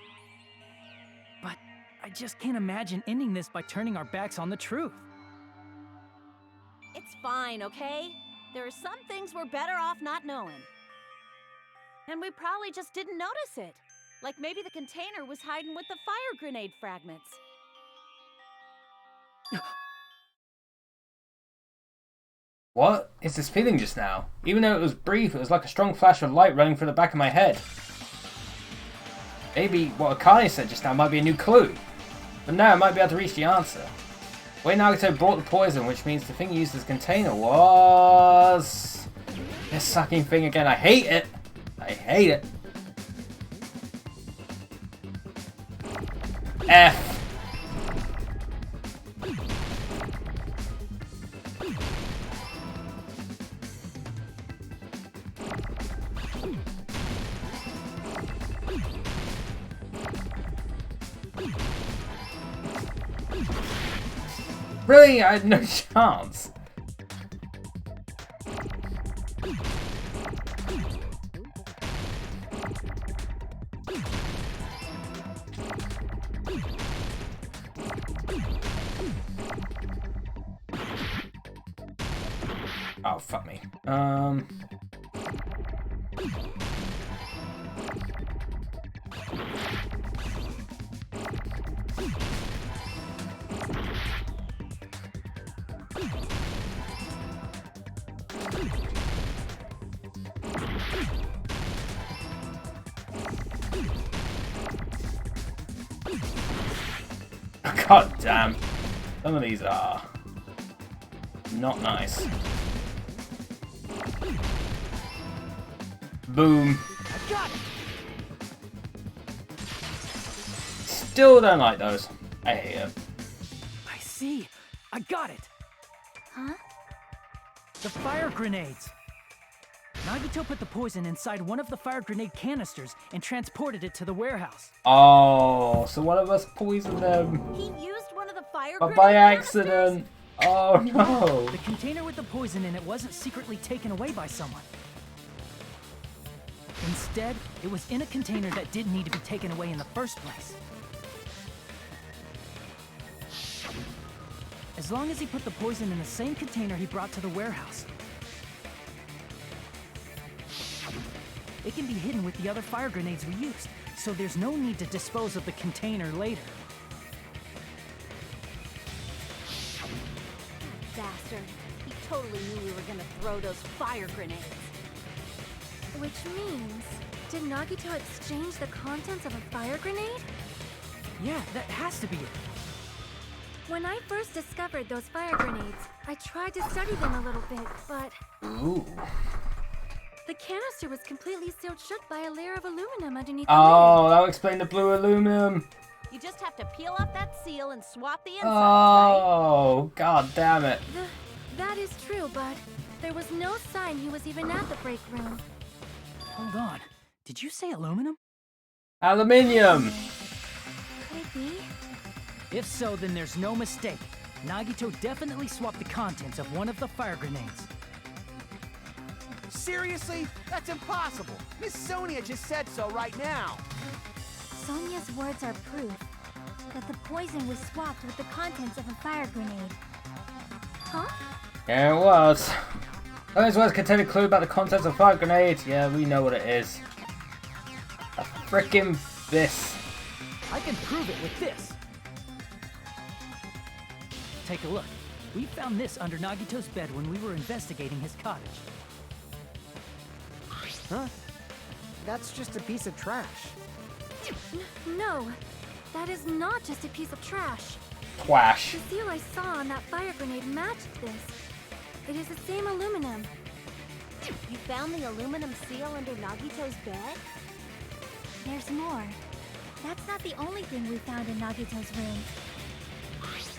Speaker 2: But I just can't imagine ending this by turning our backs on the truth.
Speaker 8: It's fine, okay? There are some things we're better off not knowing. And we probably just didn't notice it. Like maybe the container was hiding with the fire grenade fragments.
Speaker 1: What is this feeling just now? Even though it was brief, it was like a strong flash of light running through the back of my head. Maybe what Akane said just now might be a new clue. But now I might be able to reach the answer. The way Nagato brought the poison, which means the thing he used as a container was... this sucking thing again. I hate it! I hate it. F. Really? I had no chance. Oh, fuck me. God damn. Some of these are not nice. Boom.
Speaker 2: I got it!
Speaker 1: Still don't like those. I hate it.
Speaker 2: I see. I got it.
Speaker 3: Huh?
Speaker 2: The fire grenades. Nagito put the poison inside one of the fire grenade canisters and transported it to the warehouse.
Speaker 1: Oh, so one of us poisoned them.
Speaker 8: He used one of the fire
Speaker 1: But
Speaker 8: grenade
Speaker 1: by
Speaker 8: canisters?
Speaker 1: accident. Oh no.
Speaker 2: The container with the poison in it wasn't secretly taken away by someone. Instead, it was in a container that didn't need to be taken away in the first place. As long as he put the poison in the same container he brought to the warehouse, it can be hidden with the other fire grenades we used, so there's no need to dispose of the container later.
Speaker 8: Bastard. He totally knew we were gonna throw those fire grenades.
Speaker 3: Which means, did Nagito exchange the contents of a fire grenade?
Speaker 2: Yeah, that has to be it.
Speaker 3: When I first discovered those fire grenades, I tried to study them a little bit, but
Speaker 1: Ooh.
Speaker 3: the canister was completely sealed shut by a layer of aluminum underneath the
Speaker 1: Oh,
Speaker 3: lid.
Speaker 1: that'll explain the blue aluminum.
Speaker 8: You just have to peel off that seal and swap the insides, right?
Speaker 1: Oh, god damn it.
Speaker 3: That is true, but there was no sign he was even at the break room.
Speaker 2: Hold on. Did you say aluminum?
Speaker 1: Aluminium.
Speaker 3: Could it be?
Speaker 2: If so, then there's no mistake. Nagito definitely swapped the contents of one of the fire grenades.
Speaker 7: Seriously? That's impossible. Miss Sonia just said so right now.
Speaker 3: Sonia's words are proof that the poison was swapped with the contents of a fire grenade. Huh?
Speaker 1: Yeah, it was. Those words contain a clue about the contents of fire grenades. Yeah, we know what it is. A frickin' this.
Speaker 2: I can prove it with this. Take a look. We found this under Nagito's bed when we were investigating his cottage.
Speaker 4: Huh? That's just a piece of trash.
Speaker 3: No, that is not just a piece of trash.
Speaker 1: Twash.
Speaker 3: The seal I saw on that fire grenade matched this. It is the same aluminum.
Speaker 8: You found the aluminum seal under Nagito's bed?
Speaker 3: There's more. That's not the only thing we found in Nagito's room.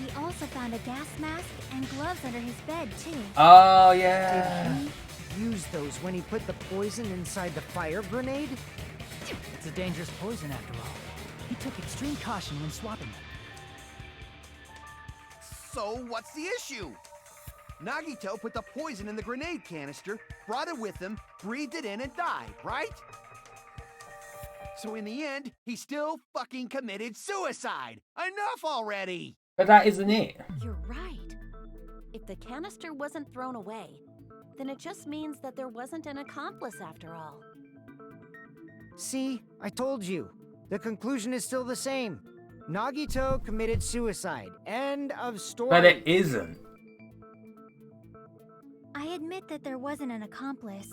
Speaker 3: We also found a gas mask and gloves under his bed, too.
Speaker 1: Oh, yeah.
Speaker 4: Did he use those when he put the poison inside the fire grenade?
Speaker 2: It's a dangerous poison after all. He took extreme caution when swapping them.
Speaker 7: So, what's the issue? Nagito put the poison in the grenade canister, brought it with him, breathed it in, and died, right? So in the end, he still fucking committed suicide! Enough already!
Speaker 1: But that isn't it.
Speaker 8: You're right. If the canister wasn't thrown away, then it just means that there wasn't an accomplice after all.
Speaker 4: See, I told you. The conclusion is still the same. Nagito committed suicide. End of story.
Speaker 1: But it isn't.
Speaker 3: I admit that there wasn't an accomplice.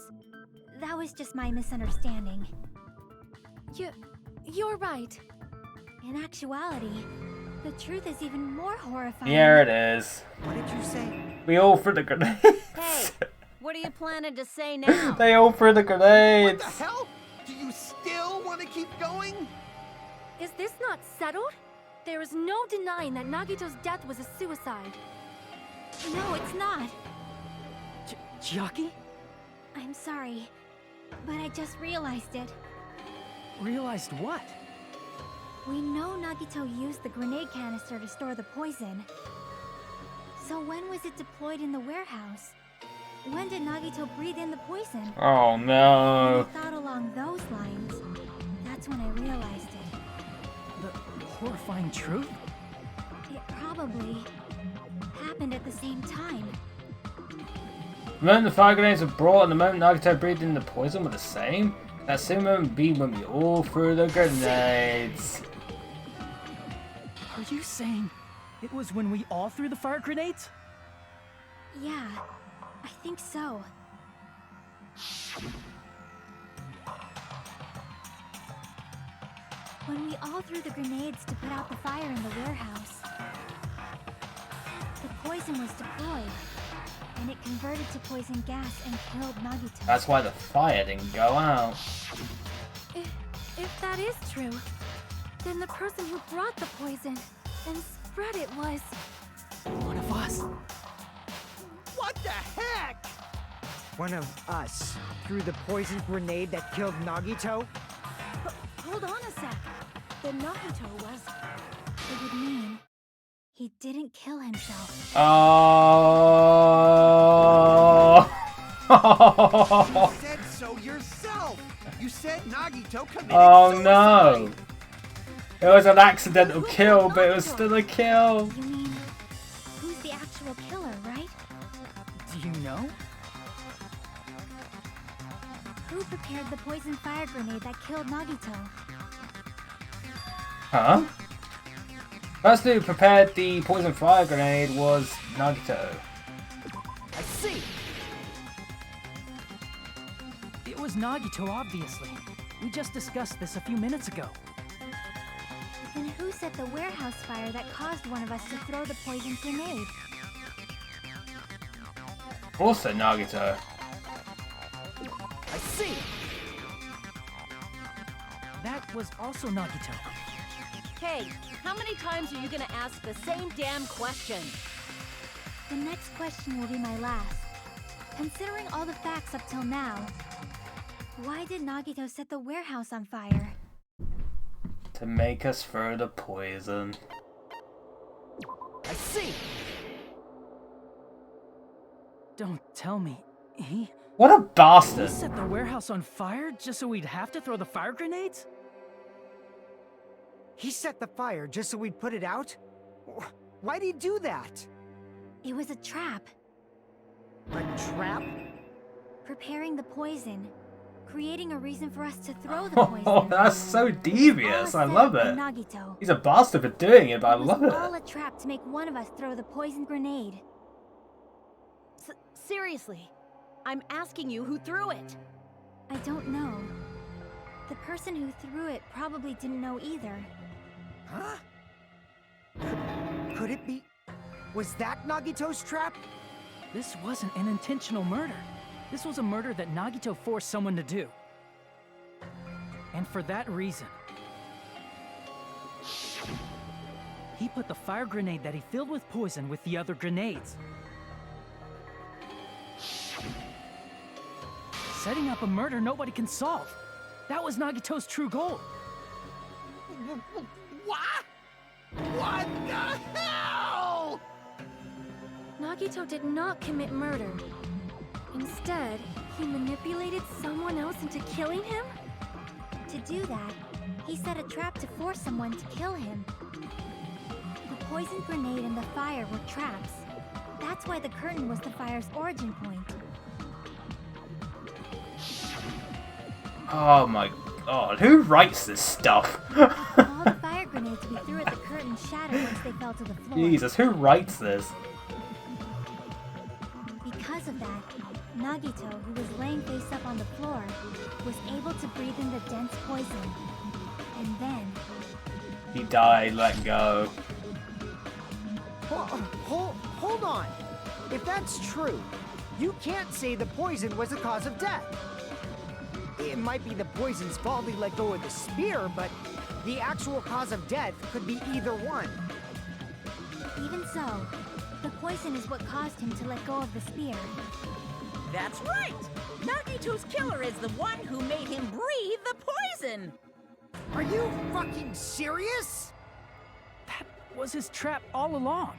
Speaker 3: That was just my misunderstanding. You're right. In actuality, the truth is even more horrifying.
Speaker 1: Here it is.
Speaker 4: What did you say?
Speaker 1: We all threw the grenades.
Speaker 8: Hey, what are you planning to say now?
Speaker 1: They all threw the
Speaker 7: What
Speaker 1: grenades.
Speaker 7: the hell? Do you still want to keep going?
Speaker 3: Is this not settled? There is no denying that Nagito's death was a suicide. No, it's not.
Speaker 2: Chiaki?
Speaker 3: I'm sorry, but I just realized it.
Speaker 2: Realized what?
Speaker 3: We know Nagito used the grenade canister to store the poison. So when was it deployed in the warehouse? When did Nagito breathe in the poison?
Speaker 1: Oh
Speaker 3: When
Speaker 1: no.
Speaker 3: I thought along those lines, that's when I realized it.
Speaker 2: The horrifying truth?
Speaker 3: It probably happened at the same time.
Speaker 1: The moment the fire grenades were brought and the moment Nagito breathed in the poison were the same? That same moment be when we all threw the grenades.
Speaker 2: Are you saying it was when we all threw the fire grenades?
Speaker 3: Yeah, I think so. When we all threw the grenades to put out the fire in the warehouse, the poison was deployed, and it converted to poison gas and killed Nagito.
Speaker 1: That's why the fire didn't go out.
Speaker 3: If that is true, then the person who brought the poison and spread it was...
Speaker 2: One of us.
Speaker 7: What the heck?
Speaker 4: One of us threw the poison grenade that killed Nagito?
Speaker 8: But hold on a sec. The Nagito was...
Speaker 3: It would mean he didn't kill himself.
Speaker 1: Oh.
Speaker 7: You said so yourself! You said Nagito committed
Speaker 1: Oh
Speaker 7: suicide!
Speaker 1: no. It was an accidental kill, but it was still a kill.
Speaker 3: You mean, who's the actual killer, right?
Speaker 2: Do you know?
Speaker 3: Who prepared the poison fire grenade that killed Nagito?
Speaker 1: Huh? First who prepared the poison fire grenade was Nagito.
Speaker 2: I see. It was Nagito, obviously. We just discussed this a few minutes ago.
Speaker 3: Then who set the warehouse fire that caused one of us to throw the poison grenade?
Speaker 1: Also Nagito.
Speaker 2: I see. That was also Nagito.
Speaker 8: Hey, how many times are you gonna ask the same damn question?
Speaker 3: The next question will be my last. Considering all the facts up till now, why did Nagito set the warehouse on fire?
Speaker 1: To make us throw the poison.
Speaker 2: I see. Don't tell me. He
Speaker 1: What a bastard.
Speaker 2: set the warehouse on fire just so we'd have to throw the fire grenades?
Speaker 4: He set the fire just so we'd put it out? Why'd he do that?
Speaker 3: It was a trap.
Speaker 4: A trap?
Speaker 3: Preparing the poison. Creating a reason for us to throw the
Speaker 1: Oh,
Speaker 3: poison.
Speaker 1: that's so devious. I love it.
Speaker 3: Nagito.
Speaker 1: He's a bastard for doing it, but I love
Speaker 3: It was all
Speaker 1: it.
Speaker 3: a trap to make one of us throw the poison grenade.
Speaker 8: Seriously, I'm asking you who threw it.
Speaker 3: I don't know. The person who threw it probably didn't know either.
Speaker 4: Huh? Could it be? Was that Nagito's trap?
Speaker 2: This wasn't an intentional murder. This was a murder that Nagito forced someone to do. And for that reason, he put the fire grenade that he filled with poison with the other grenades. Setting up a murder nobody can solve. That was Nagito's true goal.
Speaker 7: What? What the hell?
Speaker 3: Nagito did not commit murder. Instead, he manipulated someone else into killing him?
Speaker 9: To do that, he set a trap to force someone to kill him. The poison grenade and the fire were traps. That's why the curtain was the fire's origin point.
Speaker 1: Oh my god, who writes this stuff?
Speaker 9: All the fire grenades we threw at the curtain shattered once they fell to the floor.
Speaker 1: Jesus, who writes this?
Speaker 9: Because of that, Nagito, who was laying face up on the floor, was able to breathe in the dense poison. And then...
Speaker 1: He died, let go.
Speaker 4: Hold on. If that's true, you can't say the poison was the cause of death. It might be the poison's fault he let go of the spear, but the actual cause of death could be either one.
Speaker 9: Even so, the poison is what caused him to let go of the spear.
Speaker 6: That's right! Nagito's killer is the one who made him breathe the poison!
Speaker 4: Are you fucking serious?
Speaker 2: That was his trap all along.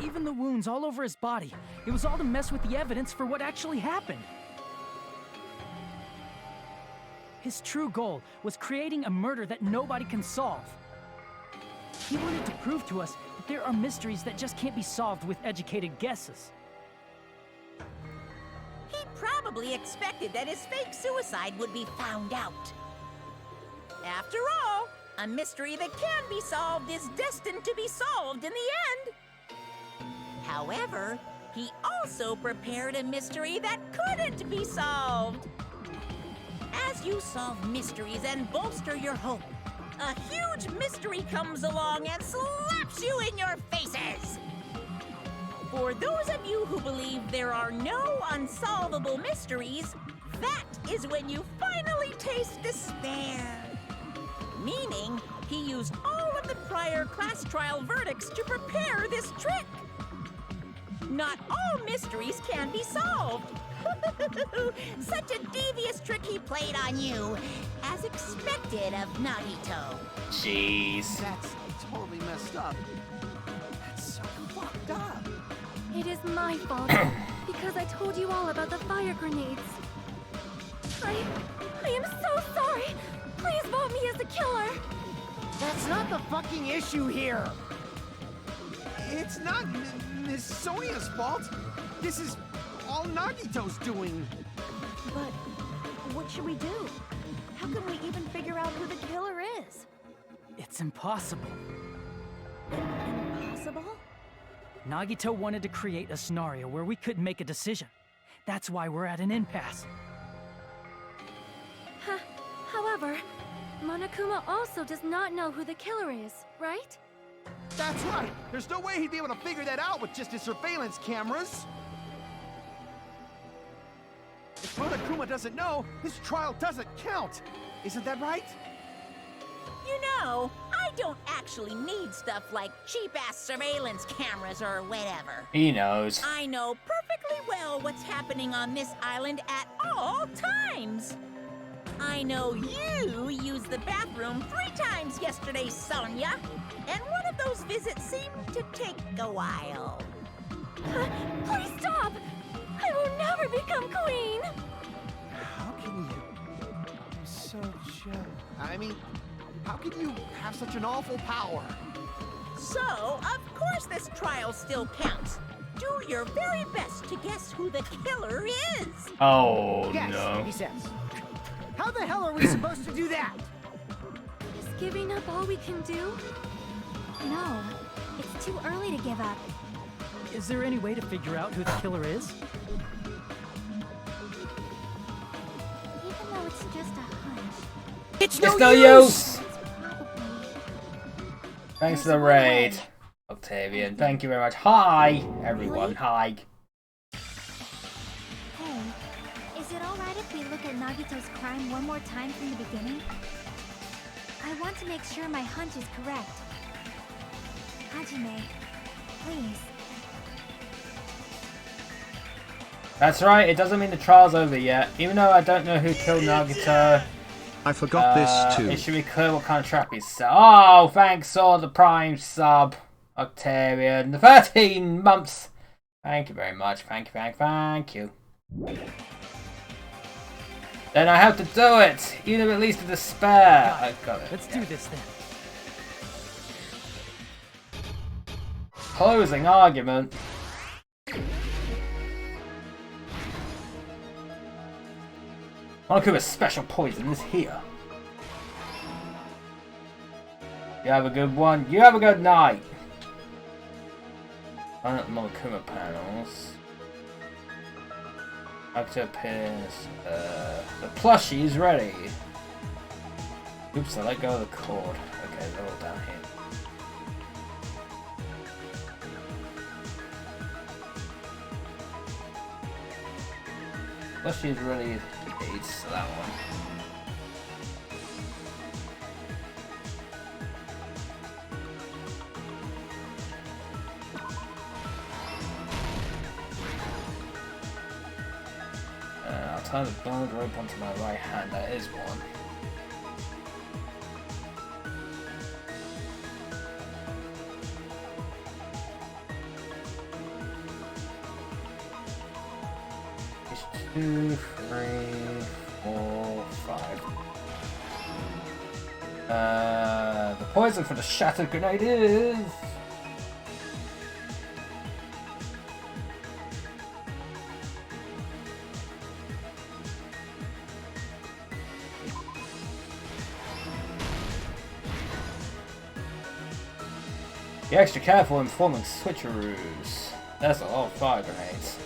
Speaker 2: Even the wounds all over his body. It was all to mess with the evidence for what actually happened. His true goal was creating a murder that nobody can solve. He wanted to prove to us that there are mysteries that just can't be solved with educated guesses.
Speaker 6: He probably expected that his fake suicide would be found out. After all, a mystery that can be solved is destined to be solved in the end. However, he also prepared a mystery that couldn't be solved. As you solve mysteries and bolster your hope, a huge mystery comes along and slaps you in your faces! For those of you who believe there are no unsolvable mysteries, that is when you finally taste despair. Meaning, he used all of the prior class trial verdicts to prepare this trick. Not all mysteries can be solved. Such a devious trick he played on you, as expected of Nagito.
Speaker 1: Jeez.
Speaker 7: That's totally messed up. That's so fucked up.
Speaker 3: It is my fault, because I told you all about the fire grenades. I am so sorry. Please vote me as the killer.
Speaker 4: That's not the fucking issue here.
Speaker 7: It's not Miss Sonia's fault. This is all Nagito's doing.
Speaker 8: But what should we do? How can we even figure out who the killer is?
Speaker 2: It's impossible.
Speaker 8: Impossible?
Speaker 2: Nagito wanted to create a scenario where we couldn't make a decision. That's why we're at an impasse.
Speaker 3: However, Monokuma also does not know who the killer is, right?
Speaker 7: That's right. There's no way he'd be able to figure that out with just his surveillance cameras. If Monokuma doesn't know, his trial doesn't count. Isn't that right?
Speaker 6: You know, I don't actually need stuff like cheap-ass surveillance cameras or whatever.
Speaker 1: He knows.
Speaker 6: I know perfectly well what's happening on this island at all times. I know you used the bathroom 3 times yesterday, Sonia, and one of those visits seemed to take a while.
Speaker 3: Please stop! I will never become queen!
Speaker 7: How can you? I'm so jealous. I mean, how can you have such an awful power?
Speaker 6: So, of course this trial still counts. Do your very best to guess who the killer is.
Speaker 1: Oh,
Speaker 4: Yes,
Speaker 1: no.
Speaker 4: he says. How the hell are we supposed to do that?
Speaker 3: Is giving up all we can do?
Speaker 9: No, it's too early to give up.
Speaker 2: Is there any way to figure out who the killer is?
Speaker 9: Even though it's just a hunch,
Speaker 4: It's
Speaker 1: It's
Speaker 4: no
Speaker 1: no
Speaker 4: use!
Speaker 1: use!
Speaker 9: probably.
Speaker 1: Thanks for the raid, Octavian. Thank you very much. Hi, everyone. Hi.
Speaker 9: Hey, is it alright if we look at Nagito's crime one more time from the beginning? I want to make sure my hunch is correct. Hajime, please.
Speaker 1: That's right, it doesn't mean the trial's over yet. Even though I don't know who killed Nagito,
Speaker 10: I forgot this too.
Speaker 1: it should be clear what kind of trap he set. Oh, thanks for the Prime sub. Octavian, the 13 months. Thank you very much. Thank you. Then I have to do it, even if it leads to despair. I got it.
Speaker 2: Let's do this then.
Speaker 1: Closing argument. Monokuma's special poison is here. You have a good one. You have a good night. Line up the Monokuma panels. Octopus. The plushie is ready. Oops, I let go of the cord. Okay, they're all down here. Plushie is ready. It's that one. I'll tie the bond rope onto my right hand. That is one. It's 2, 3, 4, 5. The poison for the shattered grenade is... Be extra careful in forming switcheroos. That's a lot of fire grenades.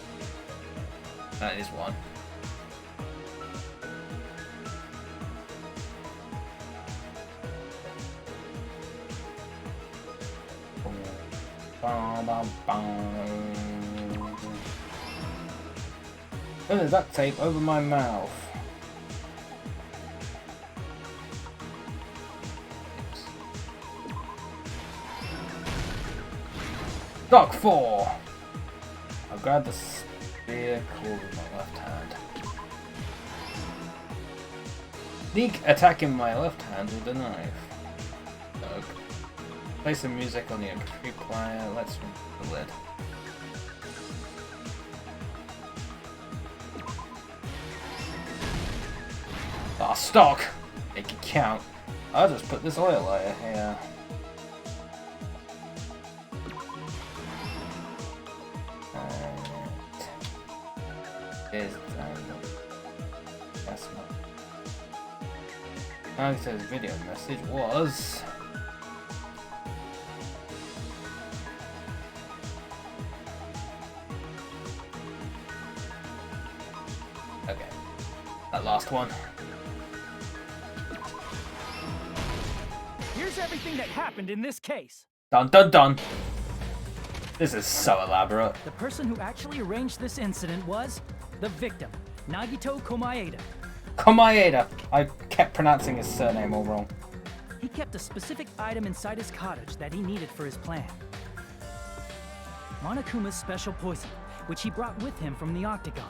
Speaker 1: That is one. Put the duct tape over my mouth. Dock 4! I'll grab the spear cord with my left hand. Sneak attacking my left hand with the knife. Okay. Play some music on the MP3 player. Let's remove the lid. Ah, stock! Make it count. I'll just put this oil layer here. Nagito's video message was... Okay, that last one.
Speaker 2: Here's everything that happened in this case.
Speaker 1: Dun dun dun! This is so elaborate.
Speaker 2: The person who actually arranged this incident was the victim, Nagito Komaeda.
Speaker 1: Komaeda! I kept pronouncing his surname all wrong.
Speaker 2: He kept a specific item inside his cottage that he needed for his plan. Monokuma's special poison, which he brought with him from the Octagon.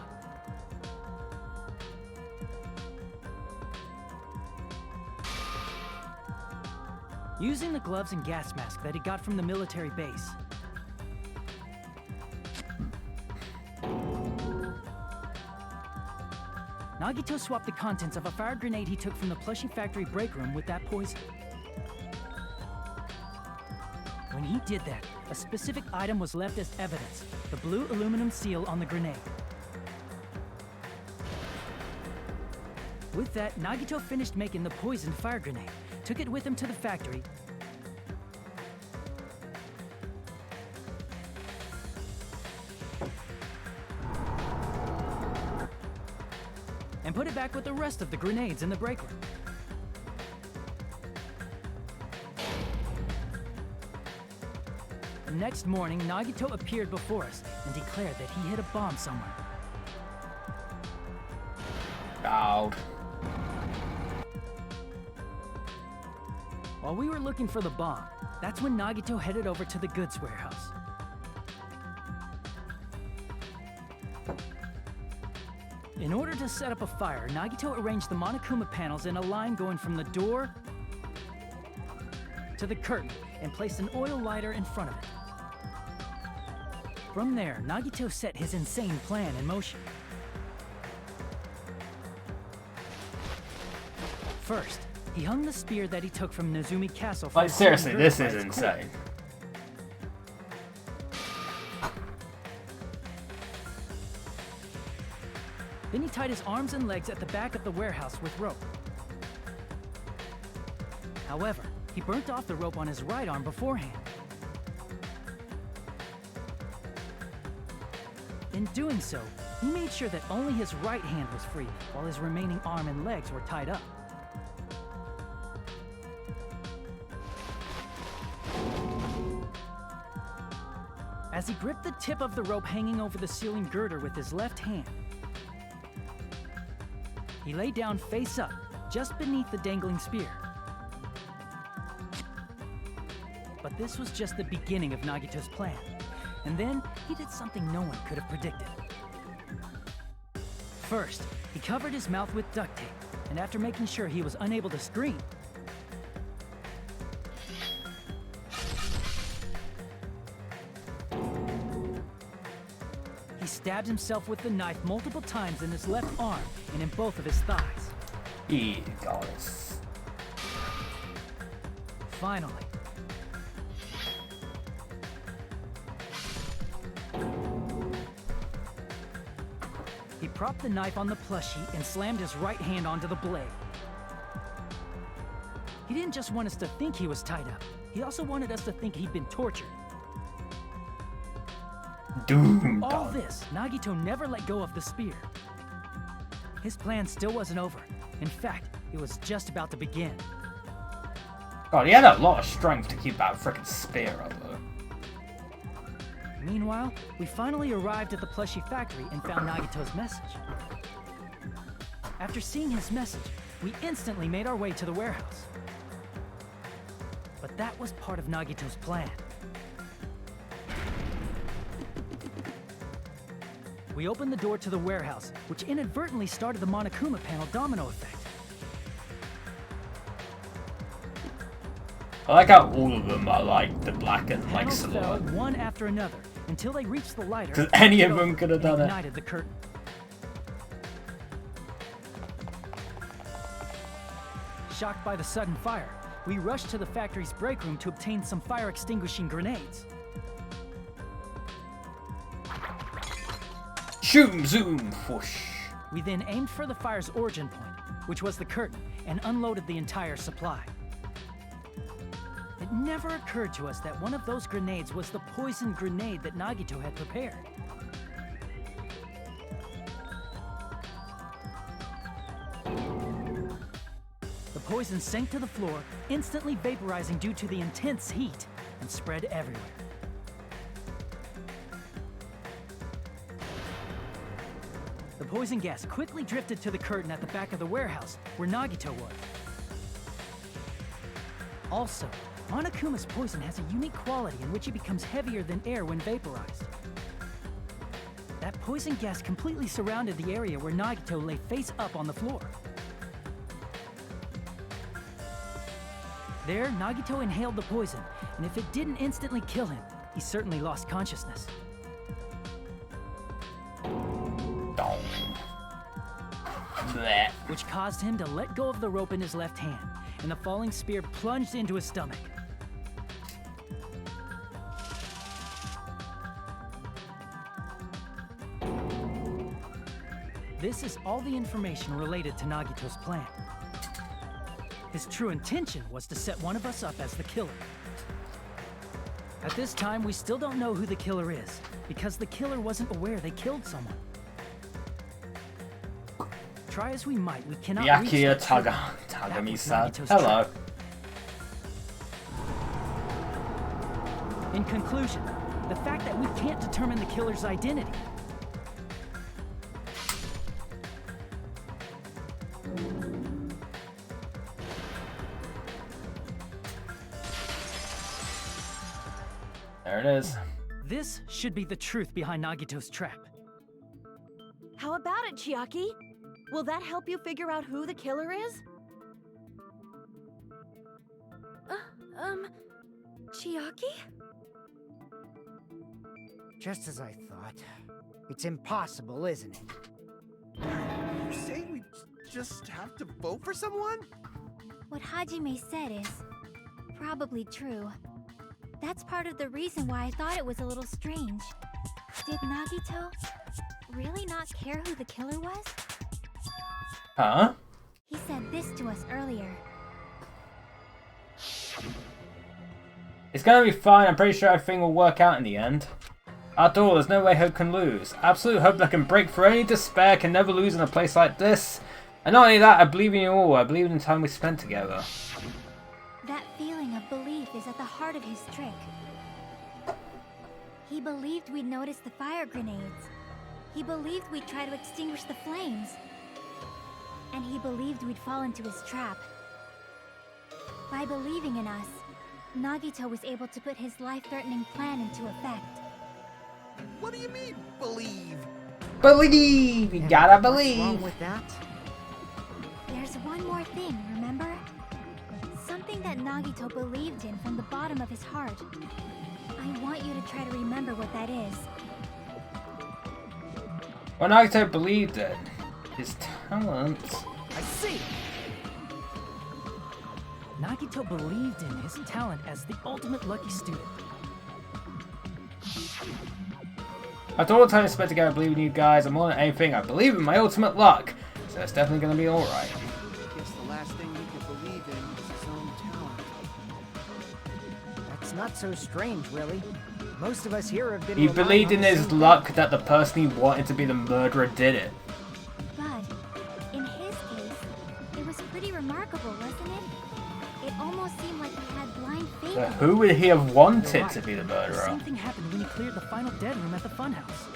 Speaker 2: Using the gloves and gas mask that he got from the military base, Nagito swapped the contents of a fire grenade he took from the plushie factory break room with that poison. When he did that, a specific item was left as evidence, the blue aluminum seal on the grenade. With that, Nagito finished making the poisoned fire grenade, took it with him to the factory, and put it back with the rest of the grenades in the break room. The next morning, Nagito appeared before us and declared that he hid a bomb somewhere.
Speaker 1: Out.
Speaker 2: While we were looking for the bomb, that's when Nagito headed over to the goods warehouse. In order to set up a fire, Nagito arranged the Monokuma panels in a line going from the door to the curtain and placed an oil lighter in front of it. From there, Nagito set his insane plan in motion. First, he hung the spear that he took from Nezumi Castle from
Speaker 1: Like,
Speaker 2: the
Speaker 1: seriously,
Speaker 2: ceiling
Speaker 1: this
Speaker 2: girder
Speaker 1: is
Speaker 2: by its cord.
Speaker 1: insane.
Speaker 2: Then he tied his arms and legs at the back of the warehouse with rope. However, he burnt off the rope on his right arm beforehand. In doing so, he made sure that only his right hand was free, while his remaining arm and legs were tied up. As he gripped the tip of the rope hanging over the ceiling girder with his left hand, he lay down face up, just beneath the dangling spear. But this was just the beginning of Nagito's plan. And then, he did something no one could have predicted. First, he covered his mouth with duct tape, and after making sure he was unable to scream, he stabbed himself with the knife multiple times in his left arm and in both of his thighs.
Speaker 1: Goddess.
Speaker 2: Finally, he propped the knife on the plushie and slammed his right hand onto the blade. He didn't just want us to think he was tied up. He also wanted us to think he'd been tortured.
Speaker 1: Doomed.
Speaker 2: All this, Nagito never let go of the spear. His plan still wasn't over. In fact, it was just about to begin.
Speaker 1: God, he had a lot of strength to keep that freaking spear up though.
Speaker 2: Meanwhile, we finally arrived at the plushie factory and found Nagito's message. After seeing his message, we instantly made our way to the warehouse. But that was part of Nagito's plan. We opened the door to the warehouse, which inadvertently started the Monokuma panel domino effect.
Speaker 1: I like how all of them are like the black and like
Speaker 2: Panels fell
Speaker 1: silhouette.
Speaker 2: one after another until they reached the lighter.
Speaker 1: 'Cause any of
Speaker 2: and
Speaker 1: them could have done it.
Speaker 2: ignited the curtain. Shocked by the sudden fire, we rushed to the factory's break room to obtain some fire-extinguishing grenades.
Speaker 1: Shoom, zoom, whoosh.
Speaker 2: We then aimed for the fire's origin point, which was the curtain, and unloaded the entire supply. It never occurred to us that one of those grenades was the poison grenade that Nagito had prepared. The poison sank to the floor, instantly vaporizing due to the intense heat, and spread everywhere. The poison gas quickly drifted to the curtain at the back of the warehouse, where Nagito was. Also, Monokuma's poison has a unique quality in which it becomes heavier than air when vaporized. That poison gas completely surrounded the area where Nagito lay face up on the floor. There, Nagito inhaled the poison, and if it didn't instantly kill him, he certainly lost consciousness.
Speaker 1: Dong. Blech.
Speaker 2: Which caused him to let go of the rope in his left hand, and the falling spear plunged into his stomach. This is all the information related to Nagito's plan. His true intention was to set one of us up as the killer. At this time, we still don't know who the killer is, because the killer wasn't aware they killed someone. Try as we might, we cannot reach
Speaker 1: Yakuya
Speaker 2: that killer.
Speaker 1: Tagami-san.
Speaker 2: That was Nagito's
Speaker 1: Hello.
Speaker 2: trap. In conclusion, the fact that we can't determine the killer's identity.
Speaker 1: There it is.
Speaker 2: This should be the truth behind Nagito's trap.
Speaker 8: How about it, Chiaki? Will that help you figure out who the killer is?
Speaker 3: Chiaki?
Speaker 4: Just as I thought. It's impossible, isn't it?
Speaker 7: You say we just have to vote for someone?
Speaker 3: What Hajime said is probably true. That's part of the reason why I thought it was a little strange. Did Nagito really not care who the killer was?
Speaker 1: Huh?
Speaker 3: He said this to us earlier.
Speaker 1: It's gonna be fine. I'm pretty sure everything will work out in the end. After all, there's no way hope can lose. Absolute hope that can break through any despair can never lose in a place like this. And not only that, I believe in you all. I believe in the time we spent together.
Speaker 3: That feeling of belief is at the heart of his trick. He believed we'd notice the fire grenades. He believed we'd try to extinguish the flames. And he believed we'd fall into his trap. By believing in us, Nagito was able to put his life-threatening plan into effect.
Speaker 7: What do you mean, believe?
Speaker 1: Believe! You gotta believe!
Speaker 4: What's wrong with that?
Speaker 3: There's one more thing, remember? Something that Nagito believed in from the bottom of his heart. I want you to try to remember what that is.
Speaker 1: What Nagito believed in, his talent.
Speaker 7: I see.
Speaker 2: Nagito believed in his talent as the ultimate lucky student.
Speaker 1: After all the time spent together, I believe in you guys. And more than anything, I believe in my ultimate luck. So it's definitely gonna be alright.
Speaker 7: I guess the last thing he could believe in was his own talent.
Speaker 4: That's not so strange, really. Most of us here have been.
Speaker 1: He
Speaker 4: relying
Speaker 1: believed
Speaker 4: on
Speaker 1: in
Speaker 4: the
Speaker 1: his
Speaker 4: same
Speaker 1: luck that the person he wanted to be the murderer did it.
Speaker 3: But in his case, it was pretty remarkable, wasn't it? It almost seemed like he had blind faith.
Speaker 1: But
Speaker 3: in
Speaker 1: who
Speaker 3: it.
Speaker 1: would he have wanted
Speaker 2: You're right.
Speaker 1: to be the
Speaker 2: The
Speaker 1: murderer?
Speaker 2: same thing happened when he cleared the final dead room at the funhouse.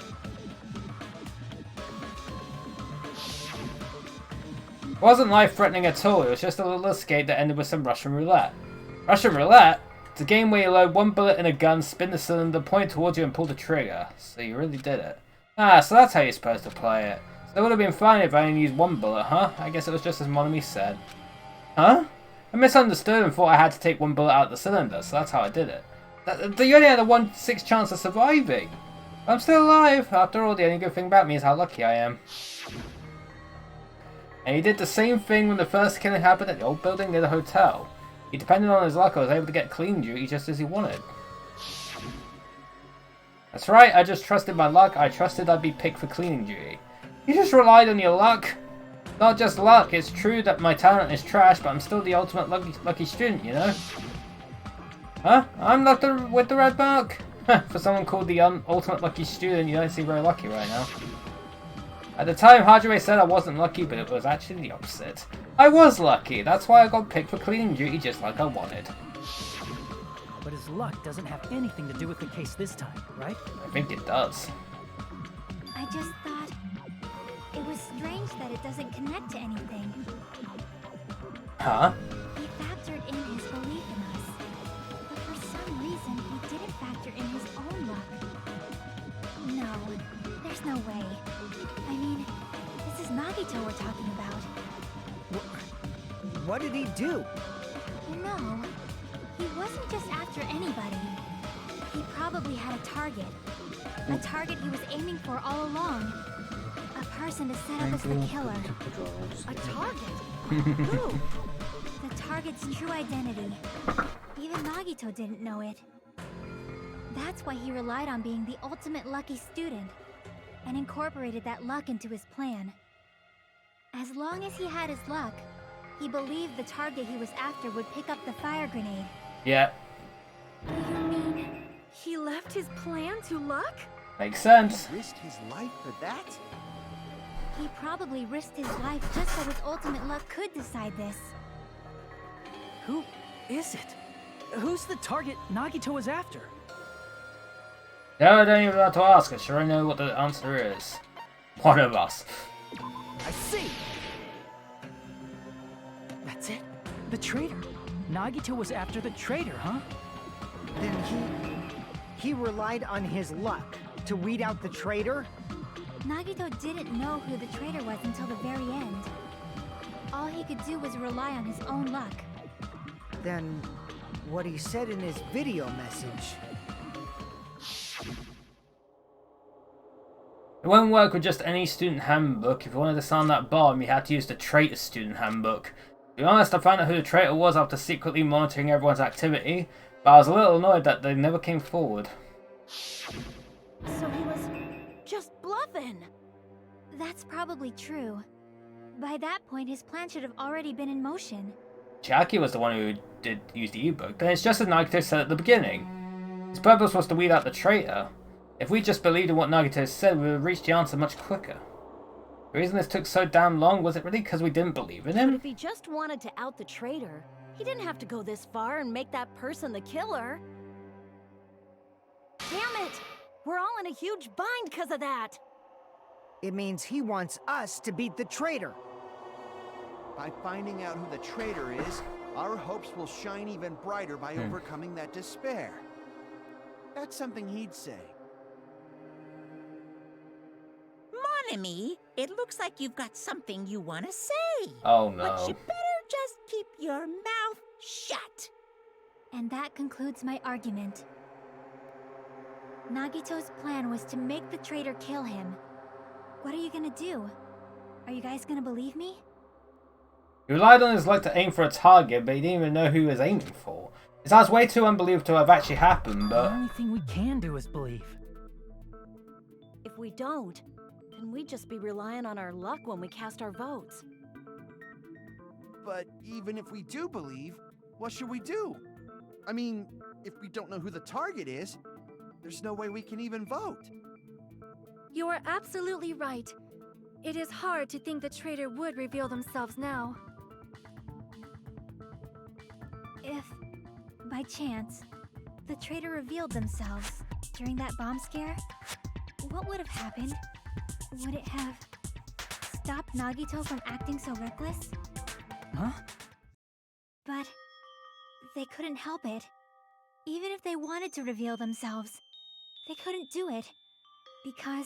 Speaker 1: It wasn't life-threatening at all. It was just a little escape that ended with some Russian roulette. Russian roulette? It's a game where you load one bullet in a gun, spin the cylinder, point it towards you, and pull the trigger. So you really did it. Ah, so that's how you're supposed to play it. So it would have been fine if I only used one bullet, huh? I guess it was just as Monomi said. Huh? I misunderstood and thought I had to take one bullet out of the cylinder, so that's how I did it. You only had a 1/6 chance of surviving. I'm still alive. After all, the only good thing about me is how lucky I am. And he did the same thing when the first killing happened at the old building near the hotel. He depended on his luck. I was able to get clean duty just as he wanted. That's right, I just trusted my luck. I trusted I'd be picked for cleaning duty. You just relied on your luck. Not just luck, it's true that my talent is trash, but I'm still the ultimate lucky student, you know? Huh? I'm not with the red mark? For someone called the ultimate lucky student, you don't seem very lucky right now. At the time, Hajime said I wasn't lucky, but it was actually the opposite. I was lucky, that's why I got picked for cleaning duty just like I wanted.
Speaker 2: But his luck doesn't have anything to do with the case this time, right?
Speaker 1: I think it does.
Speaker 3: I just thought it was strange that it doesn't connect to anything.
Speaker 1: Huh?
Speaker 3: He factored in his belief in us, but for some reason he didn't factor in his own luck. No, there's no way. I mean, this is Nagito we're talking about.
Speaker 4: What did he do?
Speaker 3: No, he wasn't just after anybody. He probably had a target. A target he was aiming for all along. A person to set up as the killer.
Speaker 8: A target? Who?
Speaker 3: The target's true identity. Even Nagito didn't know it. That's why he relied on being the ultimate lucky student, and incorporated that luck into his plan. As long as he had his luck, he believed the target he was after would pick up the fire grenade.
Speaker 1: Yeah,
Speaker 8: You mean he left his plan to luck?
Speaker 1: makes sense.
Speaker 7: He risked his life for that?
Speaker 3: He probably risked his life just so his ultimate luck could decide this.
Speaker 2: Who is it? Who's the target Nagito was after?
Speaker 1: No, I don't even have to ask. I sure know what the answer is. One of us.
Speaker 7: I see.
Speaker 2: That's it. The traitor. Nagito was after the traitor, huh?
Speaker 4: Then he relied on his luck to weed out the traitor?
Speaker 3: Nagito didn't know who the traitor was until the very end. All he could do was rely on his own luck.
Speaker 4: Then what he said in his video message.
Speaker 1: It won't work with just any student handbook. If you wanted to sound that bomb, you had to use the traitor student handbook. To be honest, I found out who the traitor was after secretly monitoring everyone's activity, but I was a little annoyed that they never came forward.
Speaker 8: So he was just bluffing.
Speaker 3: That's probably true. By that point, his plan should have already been in motion.
Speaker 1: Chiaki was the one who did use the e-book, then it's just as Nagito said at the beginning. His purpose was to weed out the traitor. If we just believed in what Nagito said, we would have reached the answer much quicker. The reason this took so damn long, was it really because we didn't believe in
Speaker 8: But
Speaker 1: him?
Speaker 8: if he just wanted to out the traitor, he didn't have to go this far and make that person the killer. Damn it! We're all in a huge bind because of that!
Speaker 4: It means he wants us to beat the traitor.
Speaker 7: By finding out who the traitor is, our hopes will shine even brighter by overcoming that despair. That's something he'd say.
Speaker 6: Monami, it looks like you've got something you want to say.
Speaker 1: Oh
Speaker 6: But
Speaker 1: no.
Speaker 6: you better just keep your mouth shut.
Speaker 3: And that concludes my argument. Nagito's plan was to make the traitor kill him. What are you gonna do? Are you guys gonna believe me?
Speaker 1: He relied on his luck to aim for a target, but he didn't even know who he was aiming for. It sounds way too unbelievable to have actually happened,
Speaker 2: The
Speaker 1: but...
Speaker 2: only thing we can do is believe.
Speaker 8: If we don't, then we'd just be relying on our luck when we cast our votes.
Speaker 7: But even if we do believe, what should we do? I mean, if we don't know who the target is, there's no way we can even vote.
Speaker 3: You are absolutely right. It is hard to think the traitor would reveal themselves now. If, by chance, the traitor revealed themselves during that bomb scare, what would have happened? Would it have stopped Nagito from acting so reckless?
Speaker 2: Huh?
Speaker 3: But they couldn't help it. Even if they wanted to reveal themselves, they couldn't do it. Because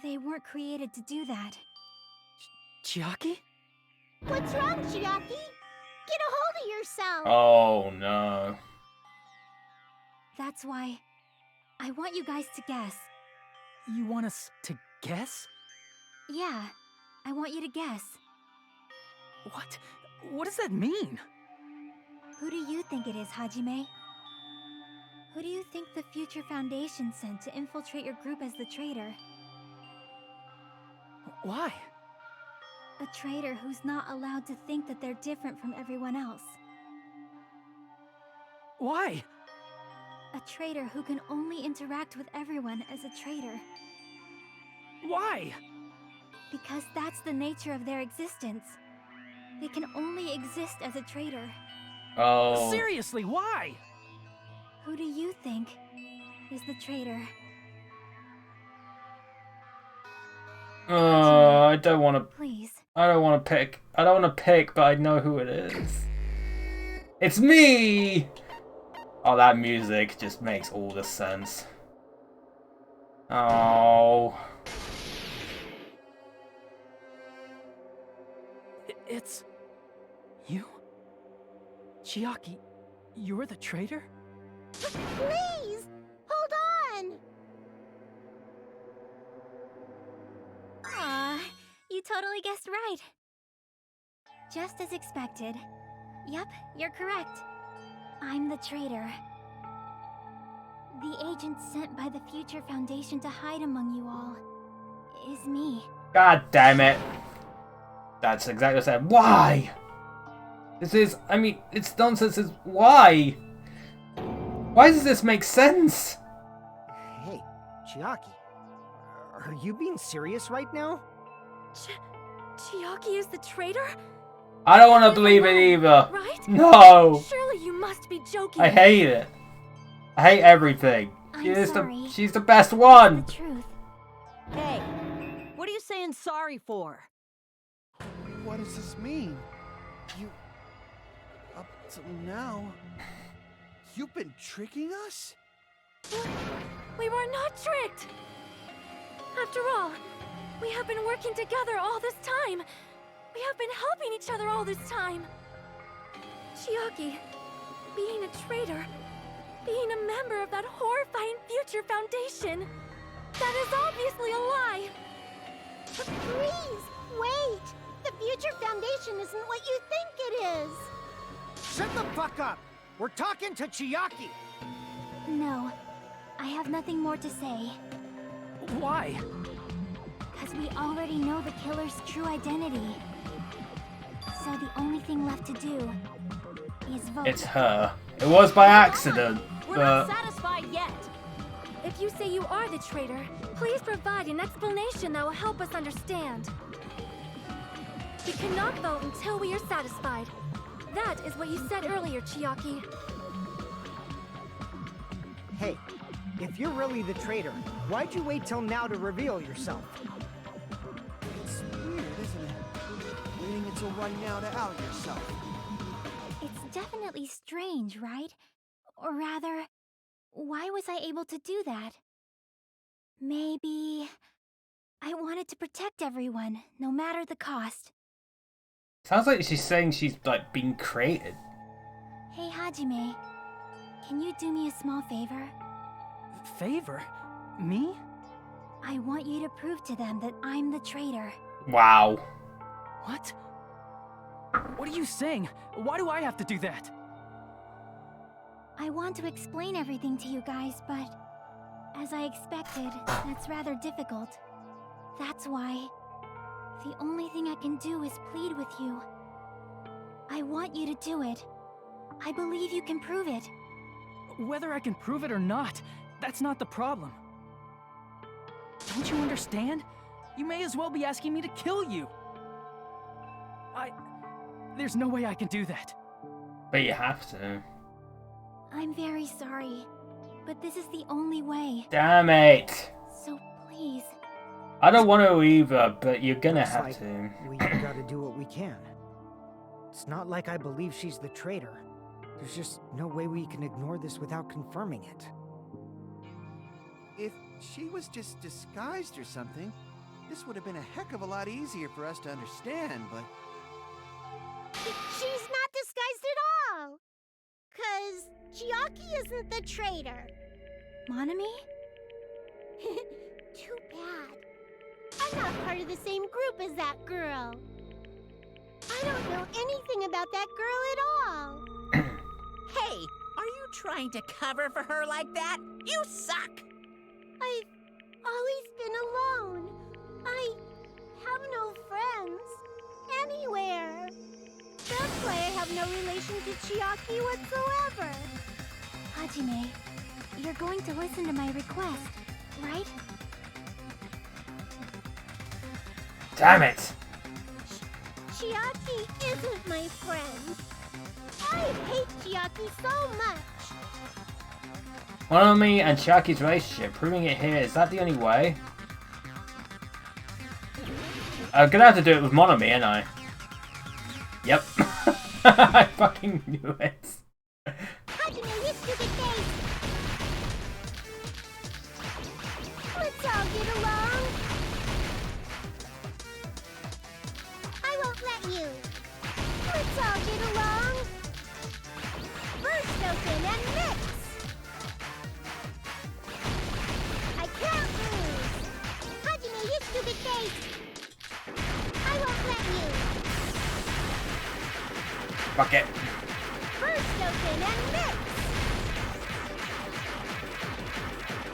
Speaker 3: they weren't created to do that.
Speaker 2: Chiaki?
Speaker 9: What's wrong, Chiaki? Get a hold of yourself!
Speaker 1: Oh no.
Speaker 3: That's why I want you guys to guess.
Speaker 2: You want us to guess?
Speaker 3: Yeah, I want you to guess.
Speaker 2: What? What does that mean?
Speaker 3: Who do you think it is, Hajime? Who do you think the Future Foundation sent to infiltrate your group as the traitor?
Speaker 2: Why?
Speaker 3: A traitor who's not allowed to think that they're different from everyone else.
Speaker 2: Why?
Speaker 3: A traitor who can only interact with everyone as a traitor.
Speaker 2: Why?
Speaker 3: Because that's the nature of their existence. They can only exist as a traitor.
Speaker 1: Oh.
Speaker 2: Seriously, why?
Speaker 3: Who do you think is the traitor?
Speaker 1: I don't want to.
Speaker 3: Please.
Speaker 1: I don't want to pick. I don't want to pick, but I know who it is. It's me! Oh, that music just makes all the sense. Oh.
Speaker 2: It's... you? Chiaki, you're the traitor?
Speaker 9: Please! Hold on!
Speaker 3: Aw, you totally guessed right. Just as expected. Yep, you're correct. I'm the traitor. The agent sent by the Future Foundation to hide among you all is me.
Speaker 1: God damn it. That's exactly what I said. Why? This is, I mean, it's nonsense. Why? Why does this make sense?
Speaker 4: Hey, Chiaki. Are you being serious right now?
Speaker 3: Chiaki is the traitor?
Speaker 1: I don't want to believe it either.
Speaker 3: Right?
Speaker 1: No.
Speaker 3: Surely you must be joking.
Speaker 1: I hate it. I hate everything.
Speaker 3: I'm sorry.
Speaker 1: She's the best one.
Speaker 3: The truth.
Speaker 8: Hey, what are you saying sorry for?
Speaker 7: What does this mean? You... Up till now... You've been tricking us?
Speaker 3: We were not tricked! After all, we have been working together all this time. We have been helping each other all this time. Chiaki, being a traitor, being a member of that horrifying Future Foundation. That is obviously a lie.
Speaker 9: Please, wait! The Future Foundation isn't what you think it is!
Speaker 4: Shut the fuck up! We're talking to Chiaki!
Speaker 3: No, I have nothing more to say.
Speaker 2: Why?
Speaker 3: Because we already know the killer's true identity. So the only thing left to do is vote.
Speaker 1: It's her. It was by accident,
Speaker 8: We're not
Speaker 1: but
Speaker 8: satisfied yet.
Speaker 3: If you say you are the traitor, please provide an explanation that will help us understand. We cannot vote until we are satisfied. That is what you said earlier, Chiaki.
Speaker 4: Hey, if you're really the traitor, why'd you wait till now to reveal yourself?
Speaker 7: It's weird, isn't it? Waiting until right now to out yourself.
Speaker 3: It's definitely strange, right? Or rather, why was I able to do that? Maybe I wanted to protect everyone, no matter the cost.
Speaker 1: sounds like she's saying she's like being created.
Speaker 3: Hey, Hajime, can you do me a small favor?
Speaker 2: Favor? Me?
Speaker 3: I want you to prove to them that I'm the traitor.
Speaker 1: Wow.
Speaker 2: What? What are you saying? Why do I have to do that?
Speaker 3: I want to explain everything to you guys, but as I expected, that's rather difficult. That's why the only thing I can do is plead with you. I want you to do it. I believe you can prove it.
Speaker 2: Whether I can prove it or not, that's not the problem. Don't you understand? You may as well be asking me to kill you. There's no way I can do that.
Speaker 1: But you have to.
Speaker 3: I'm very sorry, but this is the only way.
Speaker 1: Damn it.
Speaker 3: So please.
Speaker 1: I don't want to either, but you're gonna
Speaker 4: Looks
Speaker 1: have
Speaker 4: like
Speaker 1: to.
Speaker 4: we gotta do what we can. It's not like I believe she's the traitor. There's just no way we can ignore this without confirming it.
Speaker 7: If she was just disguised or something, this would have been a heck of a lot easier for us to understand, but...
Speaker 9: She's not disguised at all! 'Cause Chiaki isn't the traitor.
Speaker 3: Monami?
Speaker 9: Too bad. I'm not part of the same group as that girl. I don't know anything about that girl at all.
Speaker 6: Hey, are you trying to cover for her like that? You suck!
Speaker 9: I've always been alone. I have no friends anywhere. That's why I have no relation to Chiaki whatsoever.
Speaker 3: Hajime, you're going to listen to my request, right?
Speaker 1: Damn it.
Speaker 9: Chiaki isn't my friend. I hate Chiaki so much.
Speaker 1: Monami and Chiaki's relationship, proving it here, is that the only way? I'm gonna have to do it with Monami, ain't I? Yep. I fucking knew it.
Speaker 9: Hajime, you stupid face! Let's all get along. I won't let you. Let's all get along. Burst open and mix. I can't lose. Hajime, you stupid face! I won't let you.
Speaker 1: Fuck it.
Speaker 9: Burst open and mix.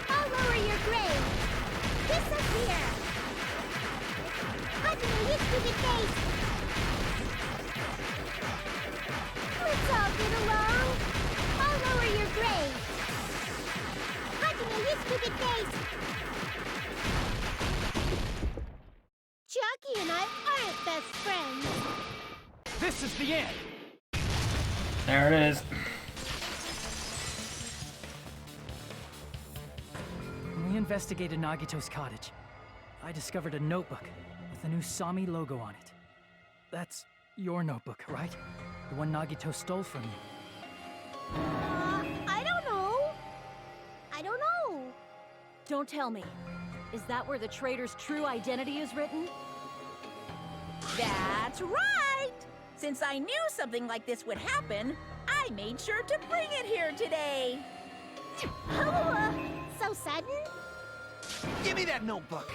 Speaker 9: I'll lower your grade. Disappear. Hajime, you stupid face. Let's all get along. I'll lower your grade. Hajime, you stupid face. Chucky and I aren't best friends.
Speaker 2: This is the end!
Speaker 1: There it is.
Speaker 2: When we investigated Nagito's cottage, I discovered a notebook with the new Sami logo on it. That's your notebook, right? The one Nagito stole from you.
Speaker 9: I don't know. I don't know.
Speaker 8: Don't tell me. Is that where the traitor's true identity is written?
Speaker 6: That's right! Since I knew something like this would happen, I I made sure to bring it here today.
Speaker 9: So sudden?
Speaker 7: Give me that notebook.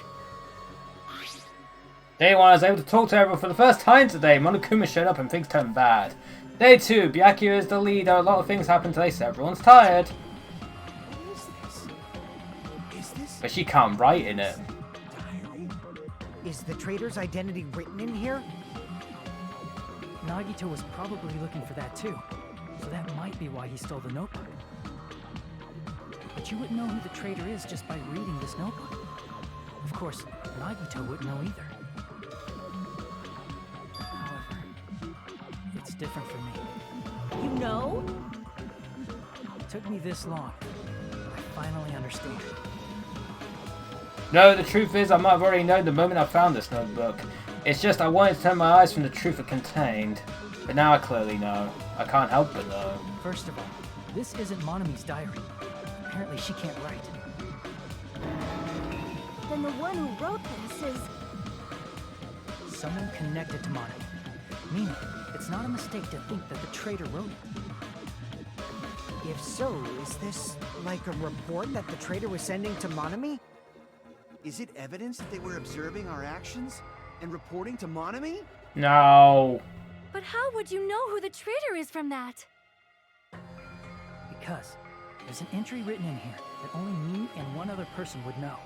Speaker 1: Day 1, I was able to talk to everyone for the first time today. Monokuma showed up and things turned bad. Day 2, Byakuya is the leader. A lot of things happened today, so everyone's tired.
Speaker 7: What is this? Is this
Speaker 1: But she can't write in it.
Speaker 7: diary?
Speaker 4: Is the traitor's identity written in here?
Speaker 2: Nagito was probably looking for that too, so that might be why he stole the notebook. But you wouldn't know who the traitor is just by reading this notebook. Of course, Nagito wouldn't know either. However, it's different for me.
Speaker 8: You know?
Speaker 2: It took me this long. I finally understand.
Speaker 1: No, the truth is I might have already known the moment I found this notebook. It's just I wanted to turn my eyes from the truth it contained. But now I clearly know. I can't help but know.
Speaker 2: First of all, this isn't Monami's diary. Apparently she can't write.
Speaker 9: Then the one who wrote this is...
Speaker 2: Someone connected to Monami. Meaning, it's not a mistake to think that the traitor wrote it.
Speaker 4: If so, is this like a report that the traitor was sending to Monami?
Speaker 7: Is it evidence that they were observing our actions and reporting to Monami?
Speaker 1: No.
Speaker 3: But how would you know who the traitor is from that?
Speaker 2: Because there's an entry written in here that only me and one other person would know.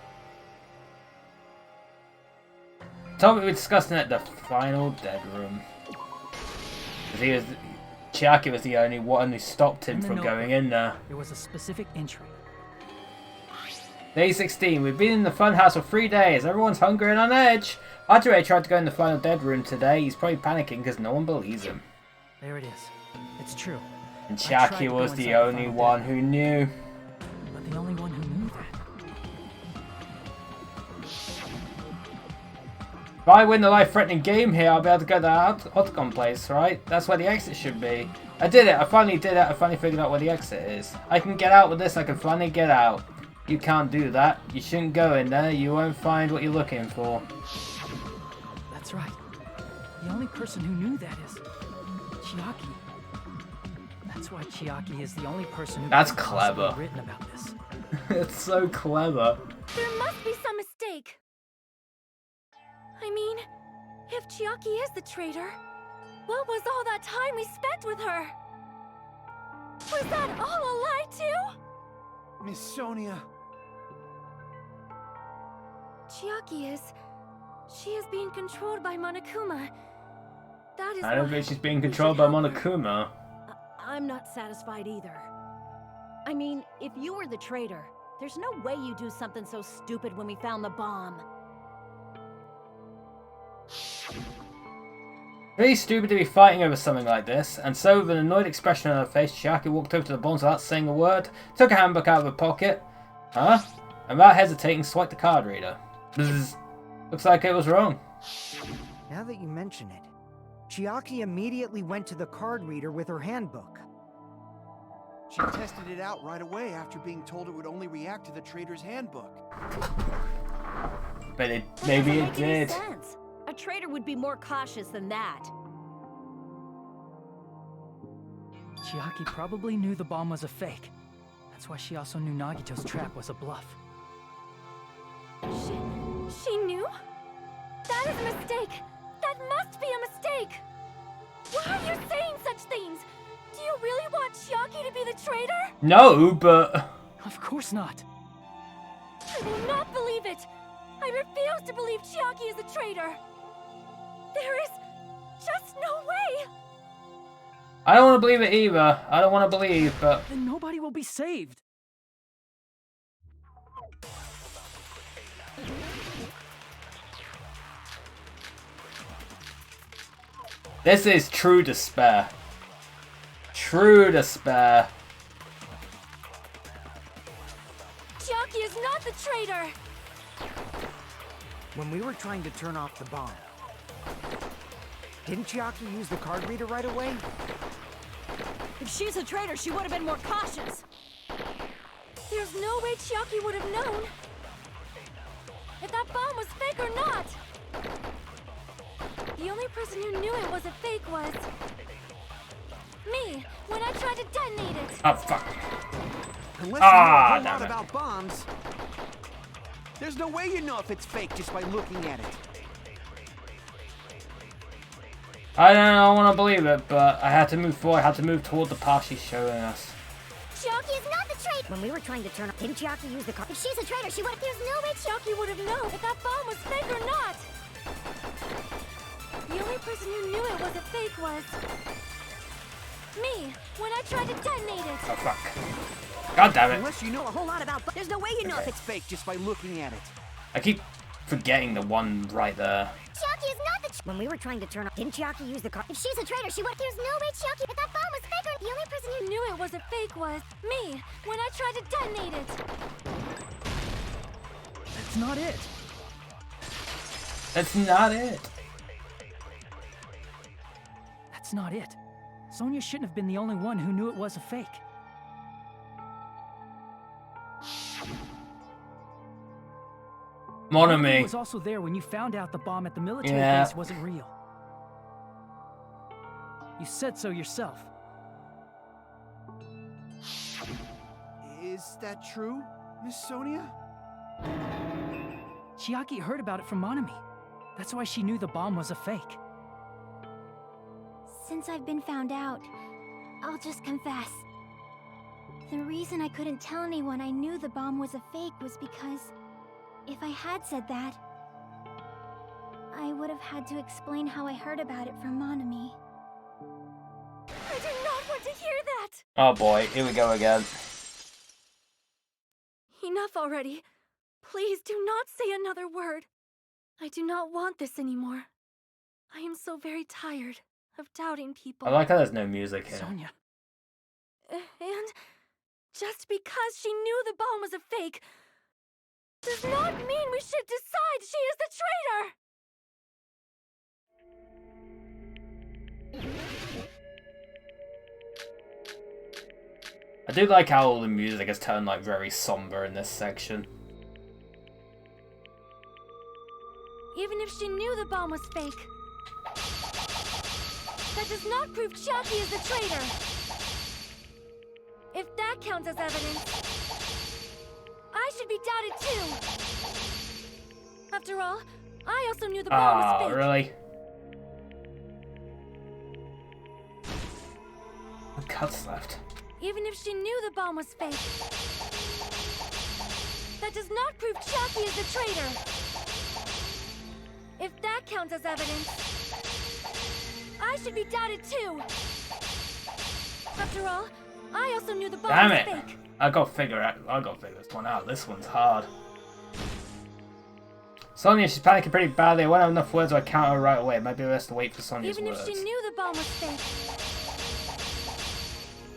Speaker 1: Told me we discussed it at the final dead room. Chiaki was the only one who stopped him from going in there.
Speaker 2: There was a specific entry.
Speaker 1: Day 16, we've been in the funhouse for 3 days. Everyone's hungry and on edge. Hatsue tried to go in the final dead room today. He's probably panicking because no one believes him.
Speaker 2: There it is. It's true.
Speaker 1: And
Speaker 2: I tried
Speaker 1: Chiaki
Speaker 2: to
Speaker 1: was
Speaker 2: go
Speaker 1: the
Speaker 2: inside the
Speaker 1: only
Speaker 2: final
Speaker 1: one
Speaker 2: dead
Speaker 1: who knew.
Speaker 2: But the only one who knew that.
Speaker 1: If I win the life-threatening game here, I'll be able to go to the Octagon place, right? That's where the exit should be. I did it. I finally did it. I finally figured out where the exit is. I can get out with this. I can finally get out. You can't do that. You shouldn't go in there. You won't find what you're looking for.
Speaker 2: That's right. The only person who knew that is Chiaki. That's why Chiaki is the only person who
Speaker 1: That's
Speaker 2: could have possibly
Speaker 1: clever.
Speaker 2: written about this.
Speaker 1: It's so clever.
Speaker 3: There must be some mistake. I mean, if Chiaki is the traitor, what was all that time we spent with her? Was that all a lie too?
Speaker 7: Miss Sonia.
Speaker 3: Chiaki is... She is being controlled by Monokuma. That is
Speaker 1: I don't
Speaker 3: why
Speaker 1: think she's being
Speaker 3: we
Speaker 1: controlled
Speaker 3: should
Speaker 1: by
Speaker 3: help her.
Speaker 1: Monokuma.
Speaker 8: I'm not satisfied either. I mean, if you were the traitor, there's no way you'd do something so stupid when we found the bomb.
Speaker 1: Really stupid to be fighting over something like this, and so with an annoyed expression on her face, Chiaki walked over to the bombs without saying a word, took a handbook out of her pocket, and without hesitating swiped the card reader. Bzzz. Looks like it was wrong.
Speaker 4: Now that you mention it, Chiaki immediately went to the card reader with her handbook.
Speaker 7: She tested it out right away after being told it would only react to the traitor's handbook.
Speaker 1: But maybe
Speaker 8: That doesn't
Speaker 1: it
Speaker 8: make any
Speaker 1: did.
Speaker 8: sense. A traitor would be more cautious than that.
Speaker 2: Chiaki probably knew the bomb was a fake. That's why she also knew Nagito's trap was a bluff.
Speaker 3: She knew? That is a mistake! That must be a mistake! Why are you saying such things? Do you really want Chiaki to be the traitor?
Speaker 1: No, but...
Speaker 2: Of course not.
Speaker 3: I will not believe it! I refuse to believe Chiaki is the traitor! There is just no way!
Speaker 1: I don't want to believe it either. I don't want to believe, but...
Speaker 2: Then nobody will be saved.
Speaker 1: This is true despair. True despair.
Speaker 3: Chiaki is not the traitor!
Speaker 4: When we were trying to turn off the bomb, didn't Chiaki use the card reader right away?
Speaker 8: If she's a traitor, she would have been more cautious.
Speaker 3: There's no way Chiaki would have known if that bomb was fake or not! The only person who knew it was a fake was... Me, when I tried to detonate it.
Speaker 1: Oh, fuck.
Speaker 7: Unless you know a whole
Speaker 1: damn
Speaker 7: lot
Speaker 1: it.
Speaker 7: about bombs, there's no way you know if it's fake just by looking at it.
Speaker 1: I don't want to believe it, but I had to move forward. I had to move toward the path she's showing us.
Speaker 9: Chiaki is not the traitor! When we were trying to turn off, didn't Chiaki use the car? If she's a traitor, she would have.
Speaker 3: There's no way Chiaki would have known if that bomb was fake or not. The only person who knew it was a fake was me, when I tried to detonate it.
Speaker 1: Oh, fuck. God damn it.
Speaker 7: Unless you know a whole lot about bombs, there's no way you know if it's fake just by looking at it.
Speaker 1: I keep forgetting the one right there.
Speaker 9: Chiaki is not the When we were trying to turn off, didn't Chiaki use the car? If she's a traitor, she would have. There's no way Chiaki, if that bomb was fake or. The only person who
Speaker 3: Knew it was a fake was me, when I tried to detonate it.
Speaker 2: That's not it.
Speaker 1: That's not it.
Speaker 2: That's not it. Sonia shouldn't have been the only one who knew it was a fake.
Speaker 1: Mon
Speaker 2: Monomi
Speaker 1: ami.
Speaker 2: was also there when you found out the bomb at the military
Speaker 1: Yeah.
Speaker 2: base wasn't real. You said so yourself.
Speaker 7: Is that true, Miss Sonia?
Speaker 2: Chiaki heard about it from Monomi. That's why she knew the bomb was a fake.
Speaker 3: Since I've been found out, I'll just confess. The reason I couldn't tell anyone I knew the bomb was a fake was because if I had said that, I would have had to explain how I heard about it from Monomi. I do not want to hear that!
Speaker 1: Oh boy, here we go again.
Speaker 3: Enough already. Please do not say another word. I do not want this anymore. I am so very tired of doubting people.
Speaker 1: I like how there's no music here.
Speaker 2: Sonia.
Speaker 3: And just because she knew the bomb was a fake does not mean we should decide she is the traitor!
Speaker 1: I do like how all the music has turned like very somber in this section.
Speaker 3: Even if she knew the bomb was fake, that does not prove Chiaki is the traitor. If that counts as evidence, I should be doubted too. After all, I also knew the bomb was fake.
Speaker 1: Really? The cuts left.
Speaker 3: Even if she knew the bomb was fake, that does not prove Chiaki is the traitor. If that counts as evidence, I should be doubted too. After all, I also knew the bomb
Speaker 1: Damn
Speaker 3: was
Speaker 1: it!
Speaker 3: fake.
Speaker 1: I gotta figure this one out. This one's hard. Sonia, she's panicking pretty badly. I won't have enough words to account her right away. Maybe best to wait for Sonia's
Speaker 3: Even
Speaker 1: words.
Speaker 3: if she knew the bomb was fake,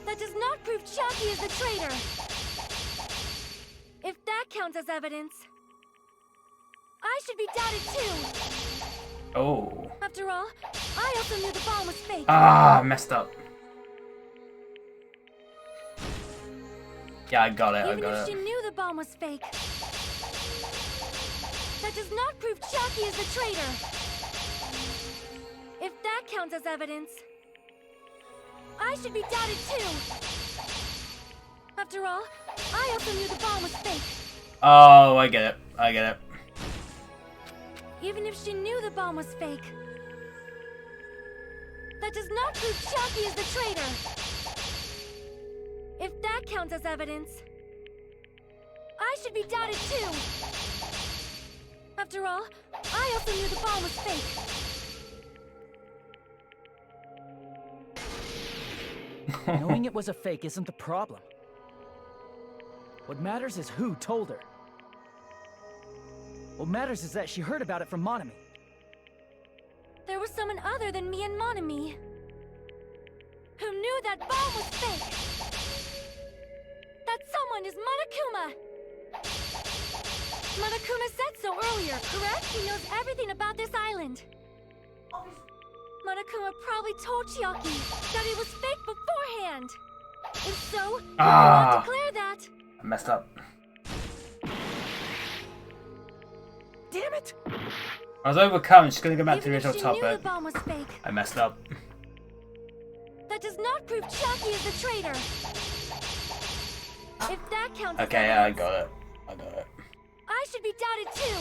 Speaker 3: that does not prove Chiaki is the traitor. If that counts as evidence, I should be doubted too.
Speaker 1: Oh.
Speaker 3: After all, I also knew the bomb was fake.
Speaker 1: Ah, messed up. Yeah, I got it.
Speaker 3: Even if she knew the bomb was fake, that does not prove Chiaki is the traitor. If that counts as evidence, I should be doubted too. After all, I also knew the bomb was fake.
Speaker 1: Oh, I get it. I get it.
Speaker 3: Even if she knew the bomb was fake, that does not prove Chiaki is the traitor. If that counts as evidence, I should be doubted too. After all, I also knew the bomb was fake.
Speaker 2: Knowing it was a fake isn't the problem. What matters is who told her. What matters is that she heard about it from Monomi.
Speaker 3: There was someone other than me and Monomi who knew that bomb was fake. That someone is Monokuma. Monokuma said so earlier, correct? He knows everything about this island. Monokuma probably told Chiaki that it was fake beforehand. If so, he will not declare that.
Speaker 1: I messed up.
Speaker 2: Damn it!
Speaker 1: I was overcome. She's gonna go back to
Speaker 3: Even
Speaker 1: the
Speaker 3: if
Speaker 1: original
Speaker 3: she knew the
Speaker 1: topic.
Speaker 3: bomb was fake,
Speaker 1: I messed up.
Speaker 3: that that does not prove Chiaki is the traitor. If that counts
Speaker 1: Okay,
Speaker 3: as
Speaker 1: I got it.
Speaker 3: I should be doubted too.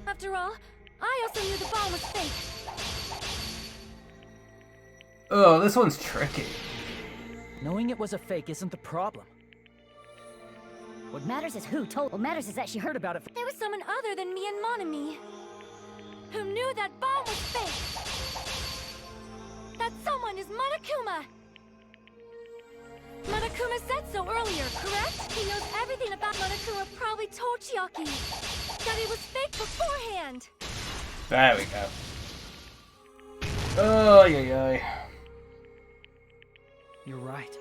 Speaker 3: After all, I also knew the bomb was fake.
Speaker 1: Oh, this one's tricky.
Speaker 2: Knowing it was a fake isn't the problem. What matters is who told. What matters is that she heard about it.
Speaker 3: There was someone other than me and Monami who knew that bomb was fake. That someone is Monokuma. Monokuma said so earlier, correct? He knows everything about Monokuma, probably told Chiaki that it was fake beforehand.
Speaker 1: There we go. Oh, yeah.
Speaker 2: You're right.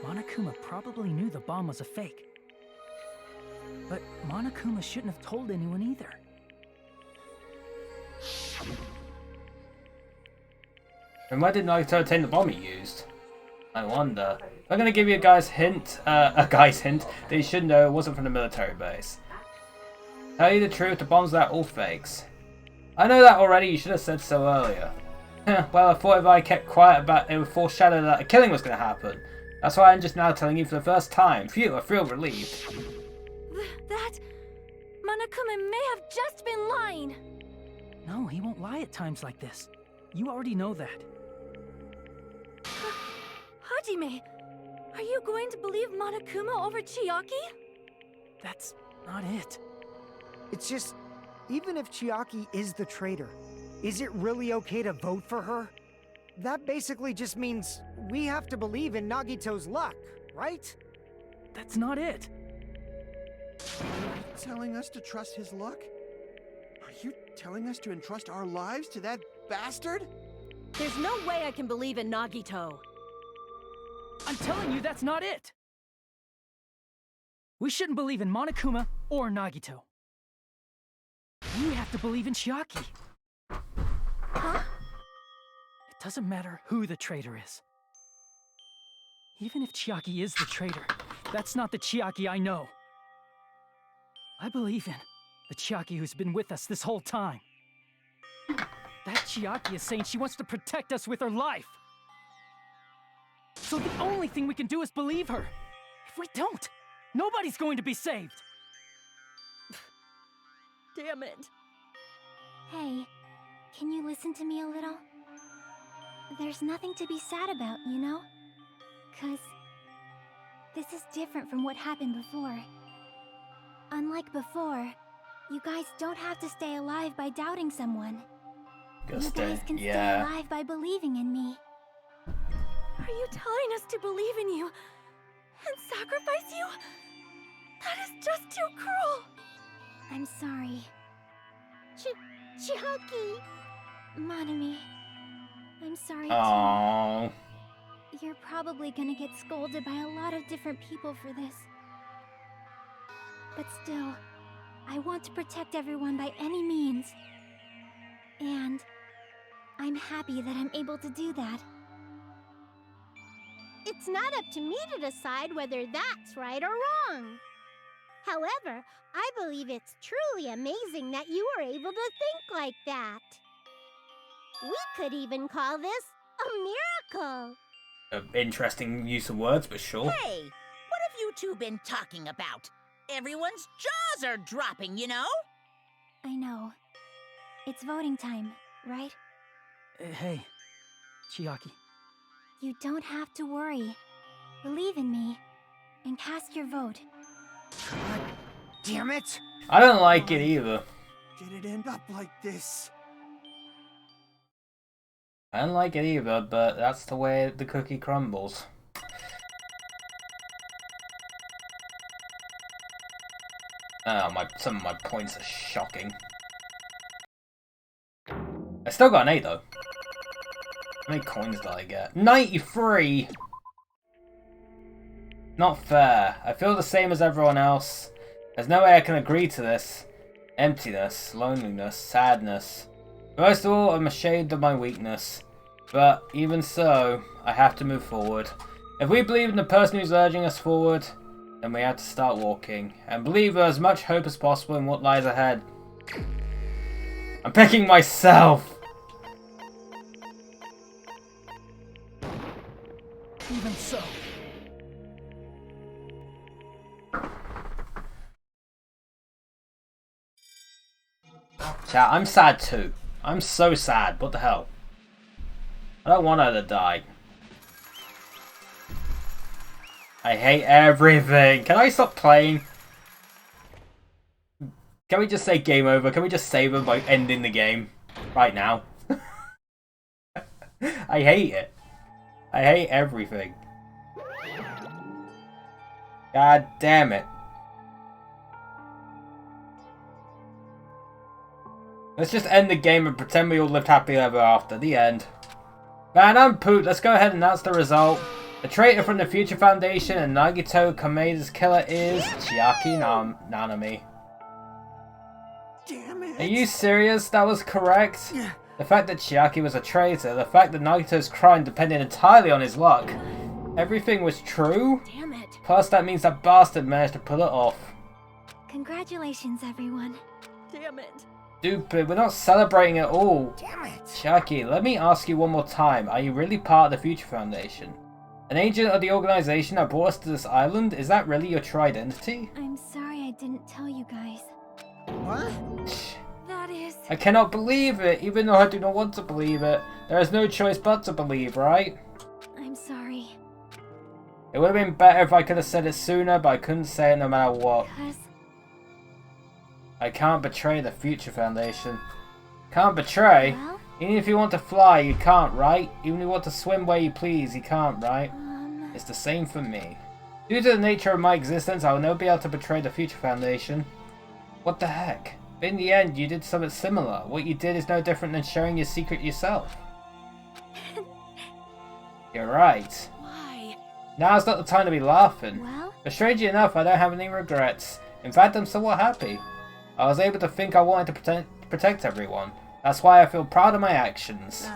Speaker 2: Monokuma probably knew the bomb was a fake. But Monokuma shouldn't have told anyone either.
Speaker 1: And why did Nagito obtain the bomb he used? I wonder. I'm gonna give you a guy's hint that you should know it wasn't from the military base. Tell you the truth, the bombs are all fakes. I know that already, you should have said so earlier. Well, I thought if I kept quiet about it, it would foreshadow that a killing was gonna happen. That's why I'm just now telling you for the first time. Phew, I feel relieved.
Speaker 3: That... Monokuma may have just been lying.
Speaker 2: No, he won't lie at times like this. You already know that.
Speaker 3: Hajime, are you going to believe Monokuma over Chiaki?
Speaker 2: That's not it.
Speaker 4: It's just, even if Chiaki is the traitor, is it really okay to vote for her? That basically just means we have to believe in Nagito's luck, right?
Speaker 2: That's not it.
Speaker 7: Are you telling us to trust his luck? Are you telling us to entrust our lives to that bastard?
Speaker 8: There's no way I can believe in Nagito.
Speaker 2: I'm telling you, that's not it. We shouldn't believe in Monokuma or Nagito. We have to believe in Chiaki.
Speaker 3: Huh?
Speaker 2: It doesn't matter who the traitor is. Even if Chiaki is the traitor, that's not the Chiaki I know. I believe in the Chiaki who's been with us this whole time. That Chiaki is saying she wants to protect us with her life. So the only thing we can do is believe her. If we don't, nobody's going to be saved.
Speaker 8: Damn it.
Speaker 3: Hey, can you listen to me a little? There's nothing to be sad about, you know? 'Cause this is different from what happened before. Unlike before, you guys don't have to stay alive by doubting someone. You guys can stay alive by believing in me. Are you telling us to believe in you and sacrifice you? That is just too cruel. I'm sorry.
Speaker 9: Chiaki!
Speaker 3: Monami, I'm sorry
Speaker 1: Aww.
Speaker 3: too. You're probably gonna get scolded by a lot of different people for this. But still, I want to protect everyone by any means. And I'm happy that I'm able to do that.
Speaker 9: It's not up to me to decide whether that's right or wrong. However, I believe it's truly amazing that you were able to think like that. We could even call this a miracle.
Speaker 1: Interesting use of words, but sure.
Speaker 6: Hey, what have you two been talking about? Everyone's jaws are dropping, you know?
Speaker 3: I know. It's voting time, right?
Speaker 2: Hey, Chiaki.
Speaker 3: You don't have to worry. Believe in me, and cast your vote.
Speaker 4: God damn it!
Speaker 1: I don't like it either.
Speaker 7: Did it end up like this?
Speaker 1: I don't like it either, but that's the way the cookie crumbles. Oh, some of my points are shocking. I still got an 8 though. How many coins did I get? 93! Not fair. I feel the same as everyone else. There's no way I can agree to this. Emptiness, loneliness, sadness. Most of all, I'm ashamed of my weakness. But even so, I have to move forward. If we believe in the person who's urging us forward, then we have to start walking. And believe there's as much hope as possible in what lies ahead. I'm picking myself! Chat, I'm sad too. I'm so sad. What the hell? I don't want her to die. I hate everything. Can I stop playing? Can we just say game over? Can we just save her by ending the game right now? I hate it. I hate everything. God damn it. Let's just end the game and pretend we all lived happily ever after. The end. Man, I'm pooped. Let's go ahead and announce the result. The traitor from the Future Foundation and Nagito Kameda's killer is Chiaki Nanami.
Speaker 7: Damn it.
Speaker 1: Are you serious? That was correct? The fact that Chiaki was a traitor, the fact that Nagito's crime depended entirely on his luck. Everything was true?
Speaker 8: Damn it.
Speaker 1: Plus that means that bastard managed to pull it off.
Speaker 3: Congratulations, everyone.
Speaker 8: Damn it.
Speaker 1: Stupid, we're not celebrating at all.
Speaker 4: Damn it.
Speaker 1: Chiaki, let me ask you one more time. Are you really part of the Future Foundation? An agent of the organization that brought us to this island? Is that really your true identity?
Speaker 3: I'm sorry I didn't tell you guys.
Speaker 4: What?
Speaker 3: That is...
Speaker 1: I cannot believe it, even though I do not want to believe it. There is no choice but to believe, right?
Speaker 3: I'm sorry.
Speaker 1: It would have been better if I could have said it sooner, but I couldn't say it no matter what.
Speaker 3: Because...
Speaker 1: I can't betray the Future Foundation. Can't betray?
Speaker 3: Well...
Speaker 1: Even if you want to fly, you can't, right? Even if you want to swim where you please, you can't, right? It's the same for me. Due to the nature of my existence, I will never be able to betray the Future Foundation. What the heck? But in the end, you did something similar. What you did is no different than sharing your secret yourself. You're right.
Speaker 8: Why?
Speaker 1: Now's not the time to be laughing.
Speaker 3: Well...
Speaker 1: But strangely enough, I don't have any regrets. In fact, I'm somewhat happy. I was able to think I wanted to protect everyone. That's why I feel proud of my actions.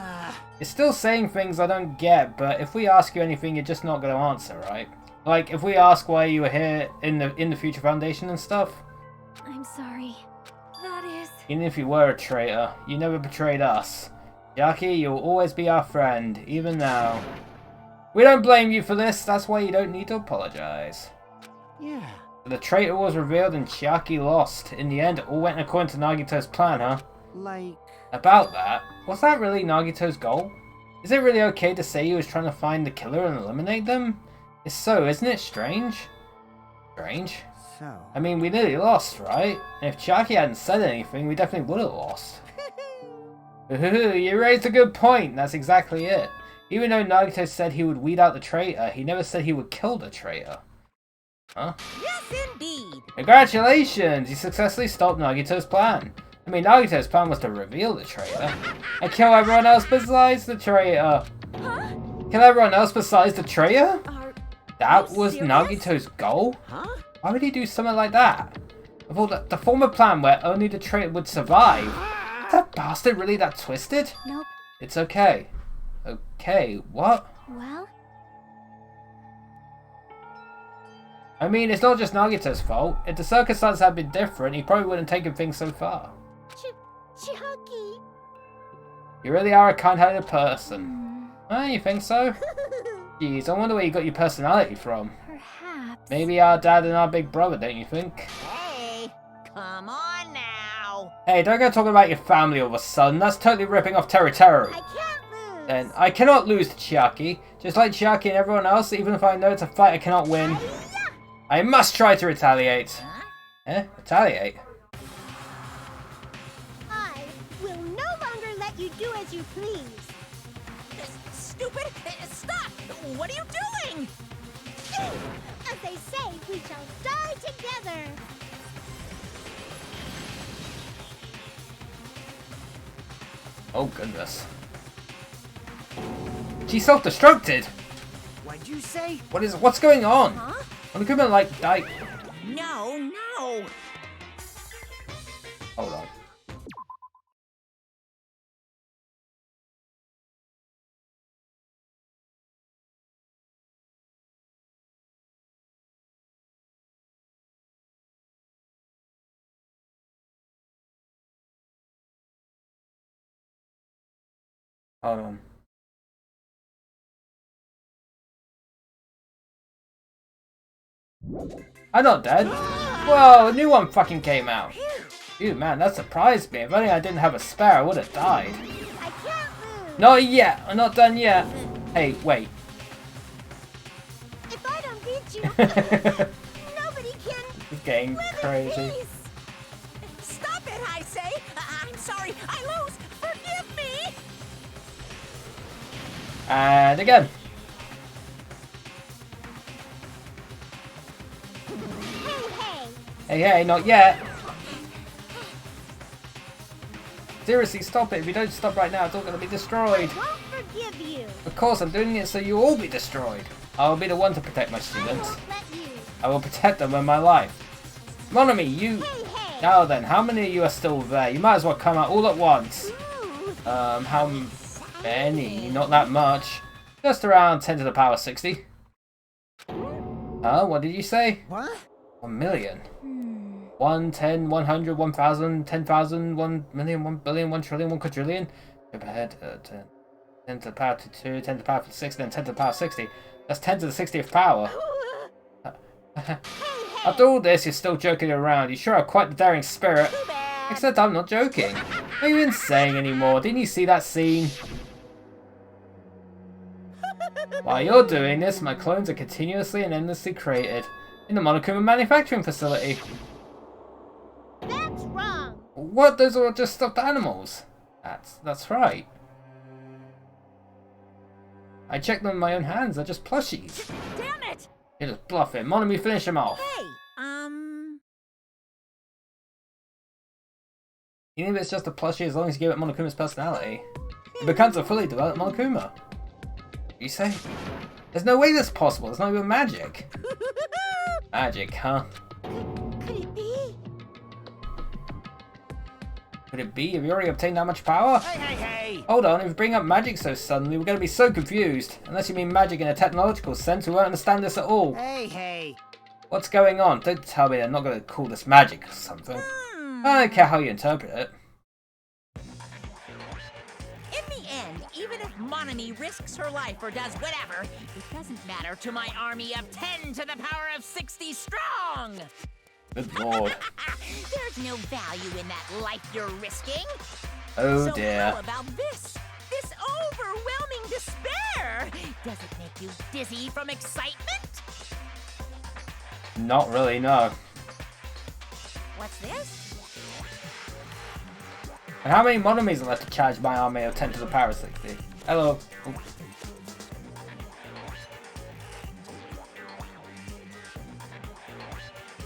Speaker 1: You're still saying things I don't get, but if we ask you anything, you're just not going to answer, right? Like, if we ask why you were here in the Future Foundation and stuff.
Speaker 3: I'm sorry. That is...
Speaker 1: Even if you were a traitor, you never betrayed us. Chiaki, you'll always be our friend, even now. We don't blame you for this, that's why you don't need to apologize.
Speaker 7: Yeah.
Speaker 1: The traitor was revealed and Chiaki lost. In the end, it all went according to Nagito's plan, huh?
Speaker 7: Like...
Speaker 1: About that, was that really Nagito's goal? Is it really okay to say he was trying to find the killer and eliminate them? If so, isn't it strange? Strange?
Speaker 7: So...
Speaker 1: I mean, we nearly lost, right? And if Chiaki hadn't said anything, we definitely would have lost. You raised a good point, that's exactly it. Even though Nagito said he would weed out the traitor, he never said he would kill the traitor. Huh?
Speaker 6: Yes, indeed.
Speaker 1: Congratulations! You successfully stopped Nagito's plan. I mean, Nagito's plan was to reveal the traitor. And kill everyone else besides the traitor.
Speaker 8: Huh?
Speaker 1: Kill everyone else besides the traitor? That
Speaker 8: you
Speaker 1: was
Speaker 8: serious?
Speaker 1: Nagito's goal?
Speaker 7: Huh?
Speaker 1: Why would he do something like that? Of all the former plan where only the traitor would survive. Is that bastard really that twisted?
Speaker 3: Nope.
Speaker 1: It's okay. Okay, what?
Speaker 3: Well...
Speaker 1: I mean, it's not just Nagito's fault. If the circumstances had been different, he probably wouldn't have taken things so far.
Speaker 9: Chiaki.
Speaker 1: You really are a kind-hearted person. You think so? Jeez, I wonder where you got your personality from.
Speaker 3: Perhaps...
Speaker 1: Maybe our dad and our big brother, don't you think?
Speaker 6: Hey, come on now.
Speaker 1: Hey, don't go talking about your family all of a sudden. That's totally ripping off territory.
Speaker 9: I can't lose.
Speaker 1: Then I cannot lose to Chiaki. Just like Chiaki and everyone else, even if I know it's a fight I cannot win. I must try to retaliate.
Speaker 6: Huh?
Speaker 1: Eh? Retaliate?
Speaker 9: I will no longer let you do as you please.
Speaker 6: Stupid! Stop! What are you doing?
Speaker 9: As they say, we shall die together.
Speaker 1: Oh goodness. She self-destructed!
Speaker 4: What'd you say?
Speaker 1: What's going on?
Speaker 8: Huh?
Speaker 1: Oniguma like died.
Speaker 6: No, no.
Speaker 1: Hold on. Hold on. I'm not dead. Whoa, a new one fucking came out. Dude, man, that surprised me. If only I didn't have a spare, I would have died.
Speaker 9: I can't lose.
Speaker 1: Not yet. I'm not done yet. Hey, wait.
Speaker 9: If I don't beat you, nobody can.
Speaker 1: It's getting
Speaker 9: live in
Speaker 1: crazy.
Speaker 9: peace.
Speaker 6: Stop it, I say! I'm sorry, I lose! Forgive me!
Speaker 1: And again.
Speaker 9: Hey,
Speaker 1: Hey, not yet. Seriously, stop it. If you don't stop right now, it's all going to be destroyed.
Speaker 9: I won't forgive you.
Speaker 1: Of course, I'm doing it so you all be destroyed. I'll be the one to protect my
Speaker 9: I
Speaker 1: students.
Speaker 9: won't let you.
Speaker 1: I will protect them with my life. Monomi, you...
Speaker 9: Hey.
Speaker 1: Now then, how many of you are still there? You might as well come out all at once.
Speaker 9: Ooh,
Speaker 1: How many? Not that much. Just around 10 to the power 60. Huh? What did you say?
Speaker 4: What?
Speaker 1: 1 million. 1, 10, 100, 1,000, 10,000, 1 million, 1 billion, 1 trillion, 1 quadrillion. Jump ahead. 10 to the power 2, 10 to the power 6, then 10 to the power 60. That's 10 to the 60th power. After all this, you're still joking around. You sure are quite the daring spirit.
Speaker 9: too bad.
Speaker 1: Except I'm not joking. What are you even saying anymore? Didn't you see that scene? While you're doing this, my clones are continuously and endlessly created in the Monokuma manufacturing facility.
Speaker 9: That's wrong.
Speaker 1: What? Those are just stuffed animals. That's right. I checked them with my own hands. They're just plushies.
Speaker 6: Damn it!
Speaker 1: You're just bluffing. Monomi, finish him off.
Speaker 6: Hey,
Speaker 1: Even if it's just a plushie, as long as you give it Monokuma's personality, it becomes a fully developed Monokuma. You say? There's no way that's possible. It's not even magic. Magic, huh?
Speaker 9: Could it be?
Speaker 1: Could it be? Have you already obtained that much power?
Speaker 7: Hey!
Speaker 1: Hold on, if you bring up magic so suddenly, we're going to be so confused. Unless you mean magic in a technological sense, we won't understand this at all.
Speaker 4: Hey.
Speaker 1: What's going on? Don't tell me they're not going to call this magic or something. I don't care how you interpret it.
Speaker 6: in the end, even if Monomi risks her life or does whatever, it doesn't matter to my army of 10 to the power of 60 strong!
Speaker 1: Good lord.
Speaker 6: There's no value in that life you're risking.
Speaker 1: Oh
Speaker 6: So
Speaker 1: dear.
Speaker 6: how about this? This overwhelming despair! Does it make you dizzy from excitement?
Speaker 1: Not really, no.
Speaker 6: What's this?
Speaker 1: And how many Monomis are left to charge my army of 10 to the power of 60? Hello. Ooh.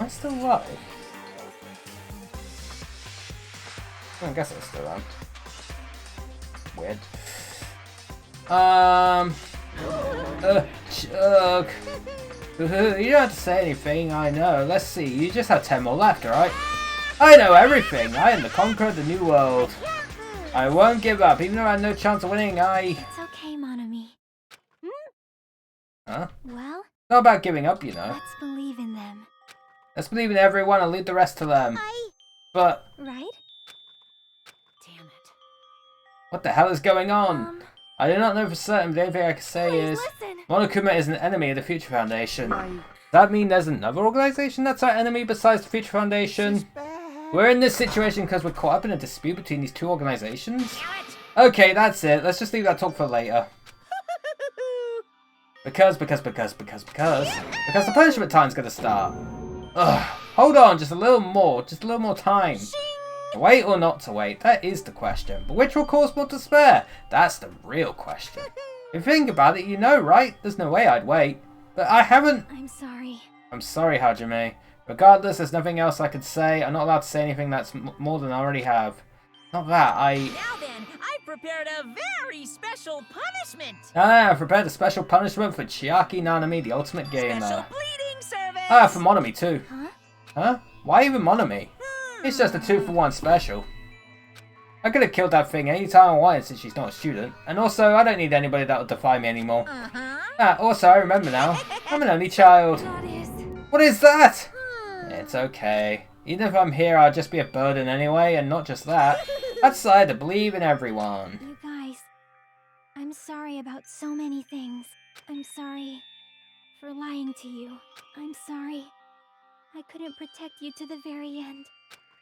Speaker 1: Am I still alive? I guess I still am. Weird. Chug. You don't have to say anything, I know. Let's see, you just have 10 more left, alright? I know everything! I am the conqueror of the new world. I won't give up, even though I have no chance of winning,
Speaker 3: It's okay, Monomi.
Speaker 1: Huh?
Speaker 3: Well,
Speaker 1: Not about giving up, you know.
Speaker 3: let's believe in them,
Speaker 1: Let's believe in everyone and leave the rest to them. But,
Speaker 3: right?
Speaker 6: Damn it.
Speaker 1: what the hell is going on? I do not know for certain, but the only thing I can say
Speaker 3: Please
Speaker 1: is...
Speaker 3: listen.
Speaker 1: Monokuma is an enemy of the Future Foundation. Does that mean there's another organization that's our enemy besides the Future Foundation? We're in this situation because we're caught up in a dispute between these two organizations? Okay, that's it. Let's just leave that talk for later. Because the punishment time's gonna start. Ugh. Hold on, just a little more time. To wait or not to wait, that is the question. But which will cause more despair? That's the real question. If you think about it, you know, right? There's no way I'd wait. But I haven't...
Speaker 3: I'm sorry.
Speaker 1: I'm sorry, Hajime. Regardless, there's nothing else I could say. I'm not allowed to say anything that's more than I already have. Not that,
Speaker 6: Now then, I've prepared a very special punishment!
Speaker 1: I've prepared a special punishment for Chiaki Nanami, the ultimate gamer.
Speaker 6: Special bleeding service!
Speaker 1: For Monomi too. Huh? Why even Monomi? It's just a 2-for-1 special. I could have killed that thing any time I wanted since she's not a student. And also, I don't need anybody that will defy me anymore. Also, I remember now. I'm an only child. What is that? It's okay. Even if I'm here, I'll just be a burden anyway, and not just that. That's why I had to believe in everyone.
Speaker 3: You guys, I'm sorry about so many things. I'm sorry for lying to you. I'm sorry I couldn't protect you to the very end.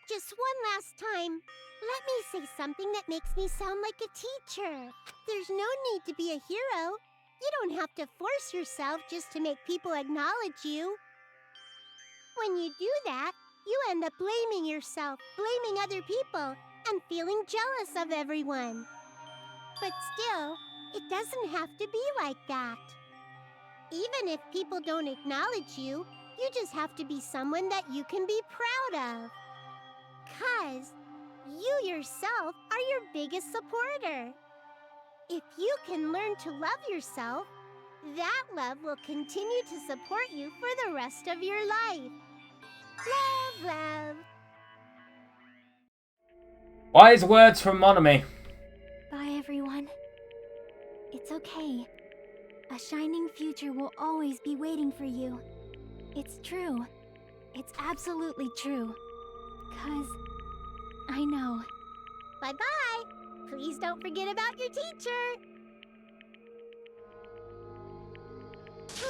Speaker 9: Just one last time, let me say something that makes me sound like a teacher. There's no need to be a hero. You don't have to force yourself just to make people acknowledge you. When you do that, you end up blaming yourself, blaming other people, and feeling jealous of everyone. But still, it doesn't have to be like that. Even if people don't acknowledge you, you just have to be someone that you can be proud of. 'Cause you yourself are your biggest supporter. If you can learn to love yourself, that love will continue to support you for the rest of your life. Love, love.
Speaker 1: Wise words from Monomi.
Speaker 3: Bye, everyone. It's okay. A shining future will always be waiting for you. It's true. It's absolutely true. 'Cause I know.
Speaker 9: Bye-bye. Please don't forget about your teacher.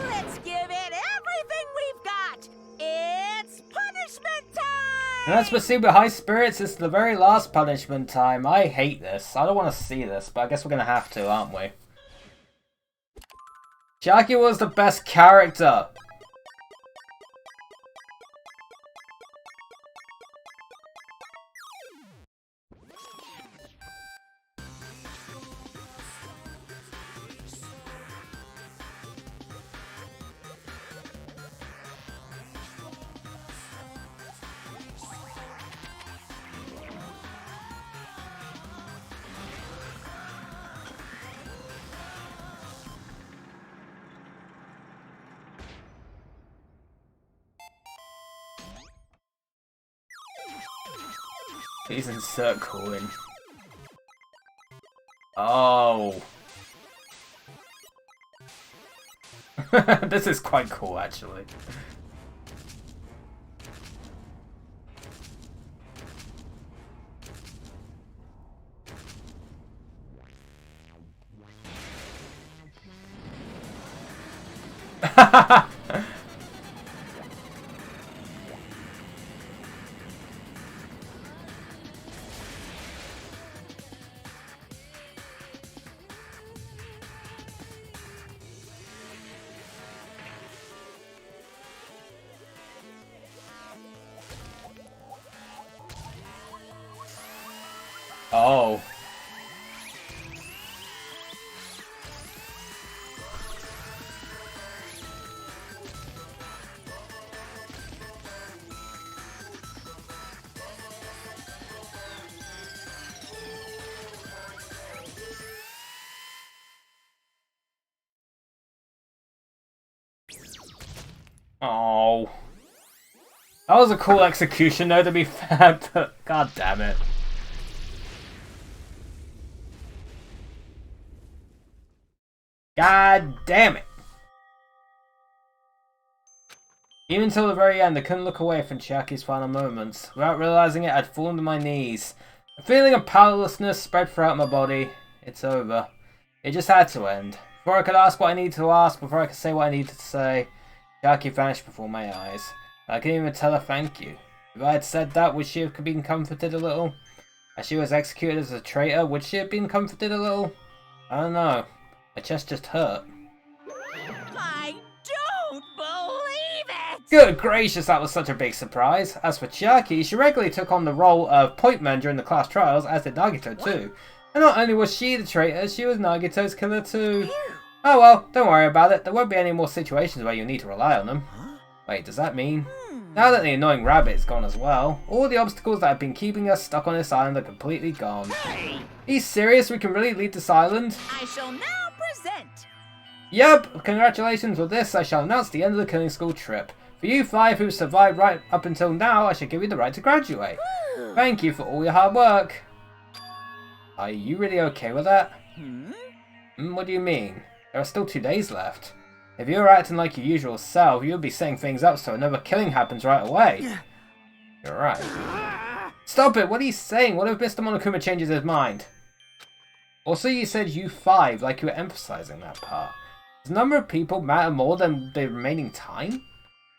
Speaker 6: Let's give it everything we've got! It's punishment time!
Speaker 1: And let's proceed with high spirits. It's the very last punishment time. I hate this. I don't want to see this, but I guess we're going to have to, aren't we? Chiaki was the best character. Please insert coin. Oh. This is quite cool, actually. Oh. Oh. That was a cool execution though, to be fair, but god damn it. God damn it. Even till the very end, I couldn't look away from Chiaki's final moments. Without realizing it, I'd fallen to my knees. A feeling of powerlessness spread throughout my body. It's over. It just had to end. Before I could ask what I needed to ask, before I could say what I needed to say, Chiaki vanished before my eyes. I couldn't even tell her thank you. If I had said that, would she have been comforted a little? As she was executed as a traitor, would she have been comforted a little? I don't know. My chest just hurt.
Speaker 6: I don't believe it!
Speaker 1: Good gracious, that was such a big surprise. As for Chiaki, she regularly took on the role of point man during the class trials, as did Nagito too. And not only was she the traitor, she was Nagito's killer too. Oh well, don't worry about it. There won't be any more situations where you'll need to rely on them. Wait, does that mean? Now that the annoying rabbit is gone as well, all the obstacles that have been keeping us stuck on this island are completely gone.
Speaker 6: Hey!
Speaker 1: Are you serious? We can really leave this island?
Speaker 6: I shall now present.
Speaker 1: Yep, congratulations with this. I shall announce the end of the killing school trip. For you 5 who survived right up until now, I shall give you the right to graduate. Thank you for all your hard work. Are you really okay with that? What do you mean? There are still 2 days left. If you were acting like your usual self, you would be setting things up so another killing happens right away. You're right. Stop it! What are you saying? What if Mr. Monokuma changes his mind? Also, you said you 5, like you were emphasizing that part. Does the number of people matter more than the remaining time?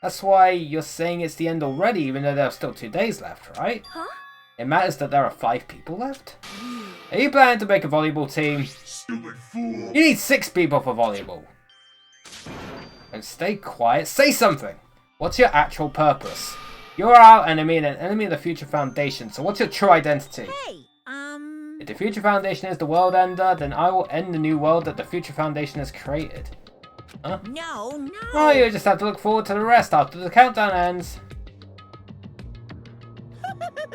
Speaker 1: That's why you're saying it's the end already, even though there are still 2 days left, right?
Speaker 3: Huh?
Speaker 1: It matters that there are 5 people left? Are you planning to make a volleyball team?
Speaker 10: Stupid fool!
Speaker 1: You need 6 people for volleyball. And stay quiet. Say something! What's your actual purpose? You're our enemy and an enemy of the Future Foundation, so what's your true identity?
Speaker 6: Hey,
Speaker 1: If the Future Foundation is the world ender, then I will end the new world that the Future Foundation has created. Huh?
Speaker 6: no.
Speaker 1: Oh, you just have to look forward to the rest after the countdown ends.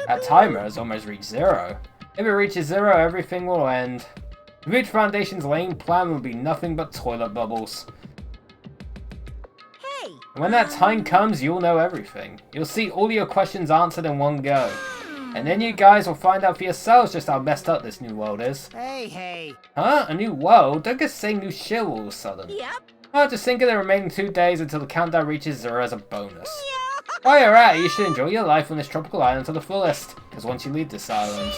Speaker 1: That timer has almost reached 0. If it reaches 0, everything will end. The Future Foundation's lame plan will be nothing but toilet bubbles.
Speaker 6: Hey,
Speaker 1: And when that time comes, you'll know everything. You'll see all your questions answered in one go. And then you guys will find out for yourselves just how messed up this new world is.
Speaker 4: Hey.
Speaker 1: Huh? A new world? Don't just say new shit all of a sudden.
Speaker 6: Yep.
Speaker 1: I'll just think of the remaining 2 days until the countdown reaches 0 as a bonus. While you're at it, you should enjoy your life on this tropical island to the fullest. Because once you leave this island,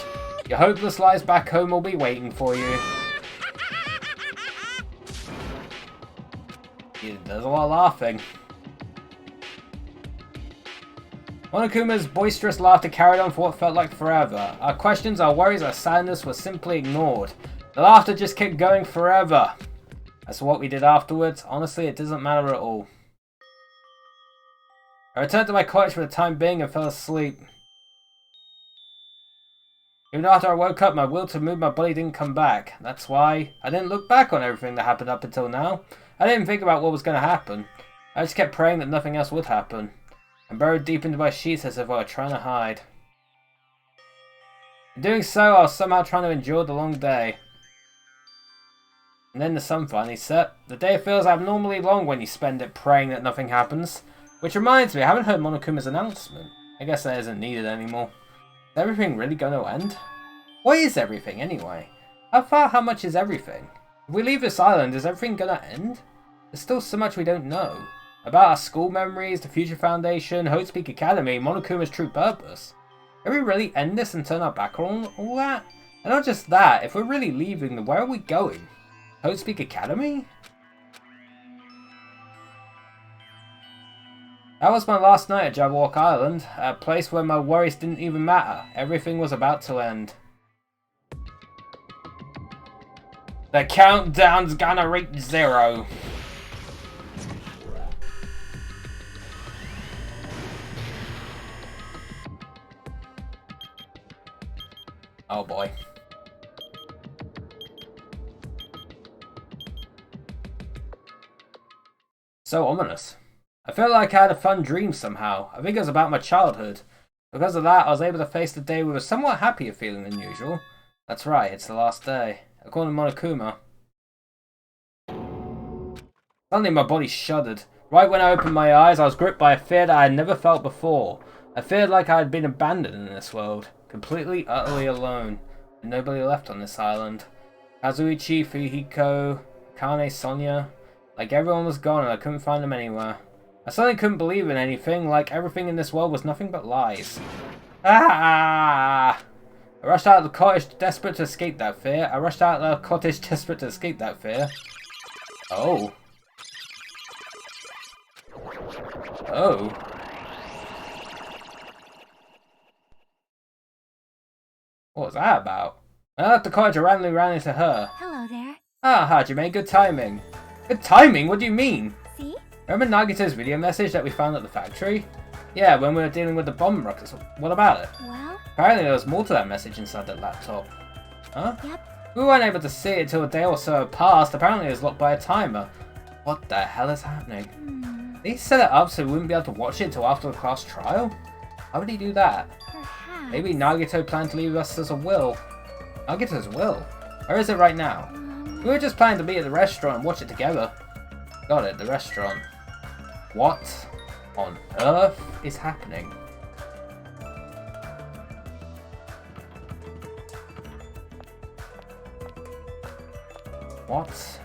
Speaker 1: your hopeless lives back home will be waiting for you. There's a lot of laughing. Monokuma's boisterous laughter carried on for what felt like forever. Our questions, our worries, our sadness were simply ignored. The laughter just kept going forever. As for what we did afterwards, honestly, it doesn't matter at all. I returned to my cottage for the time being and fell asleep. Even after I woke up, my will to move my body didn't come back. That's why I didn't look back on everything that happened up until now. I didn't think about what was going to happen. I just kept praying that nothing else would happen. And burrowed deep into my sheets as if I were trying to hide. In doing so, I was somehow trying to endure the long day. And then the sun finally set. The day feels abnormally long when you spend it praying that nothing happens. Which reminds me, I haven't heard Monokuma's announcement. I guess that isn't needed anymore. Is everything really going to end? What is everything anyway? How much is everything? If we leave this island, is everything going to end? There's still so much we don't know. About our school memories, the Future Foundation, Hope's Academy, Monokuma's true purpose. Can we really end this and turn our back on all that? And not just that, if we're really leaving, then where are we going? Hope's Academy? That was my last night at Jabberwock Island, a place where my worries didn't even matter. Everything was about to end. The countdown's gonna reach 0. Oh boy. So ominous. I felt like I had a fun dream somehow. I think it was about my childhood. Because of that, I was able to face the day with a somewhat happier feeling than usual. That's right, it's the last day. According to Monokuma. Suddenly my body shuddered. Right when I opened my eyes, I was gripped by a fear that I had never felt before. I feared like I had been abandoned in this world. Completely, utterly alone. And nobody left on this island. Kazuichi, Fujiko, Kane, Sonia. Like everyone was gone and I couldn't find them anywhere. I suddenly couldn't believe in anything, like everything in this world was nothing but lies. Ah! I rushed out of the cottage desperate to escape that fear. Oh. Oh. What was that about? I left the cottage and randomly ran into her.
Speaker 3: Hello there.
Speaker 1: Ah, Hajime, good timing. Good timing? What do you mean?
Speaker 3: See?
Speaker 1: Remember Nagito's video message that we found at the factory? Yeah, when we were dealing with the bomb rockets. What about it?
Speaker 3: Well?
Speaker 1: Apparently there was more to that message inside that laptop. Huh?
Speaker 3: Yep.
Speaker 1: We weren't able to see it until a day or so had passed. Apparently it was locked by a timer. What the hell is happening? Did he set it up so we wouldn't be able to watch it until after the class trial? How would he do that?
Speaker 3: Perhaps.
Speaker 1: Maybe Nagito planned to leave us as a will. Nagito's will? Where is it right now? We were just planning to be at the restaurant and watch it together. Got it, the restaurant. What on earth is happening? What?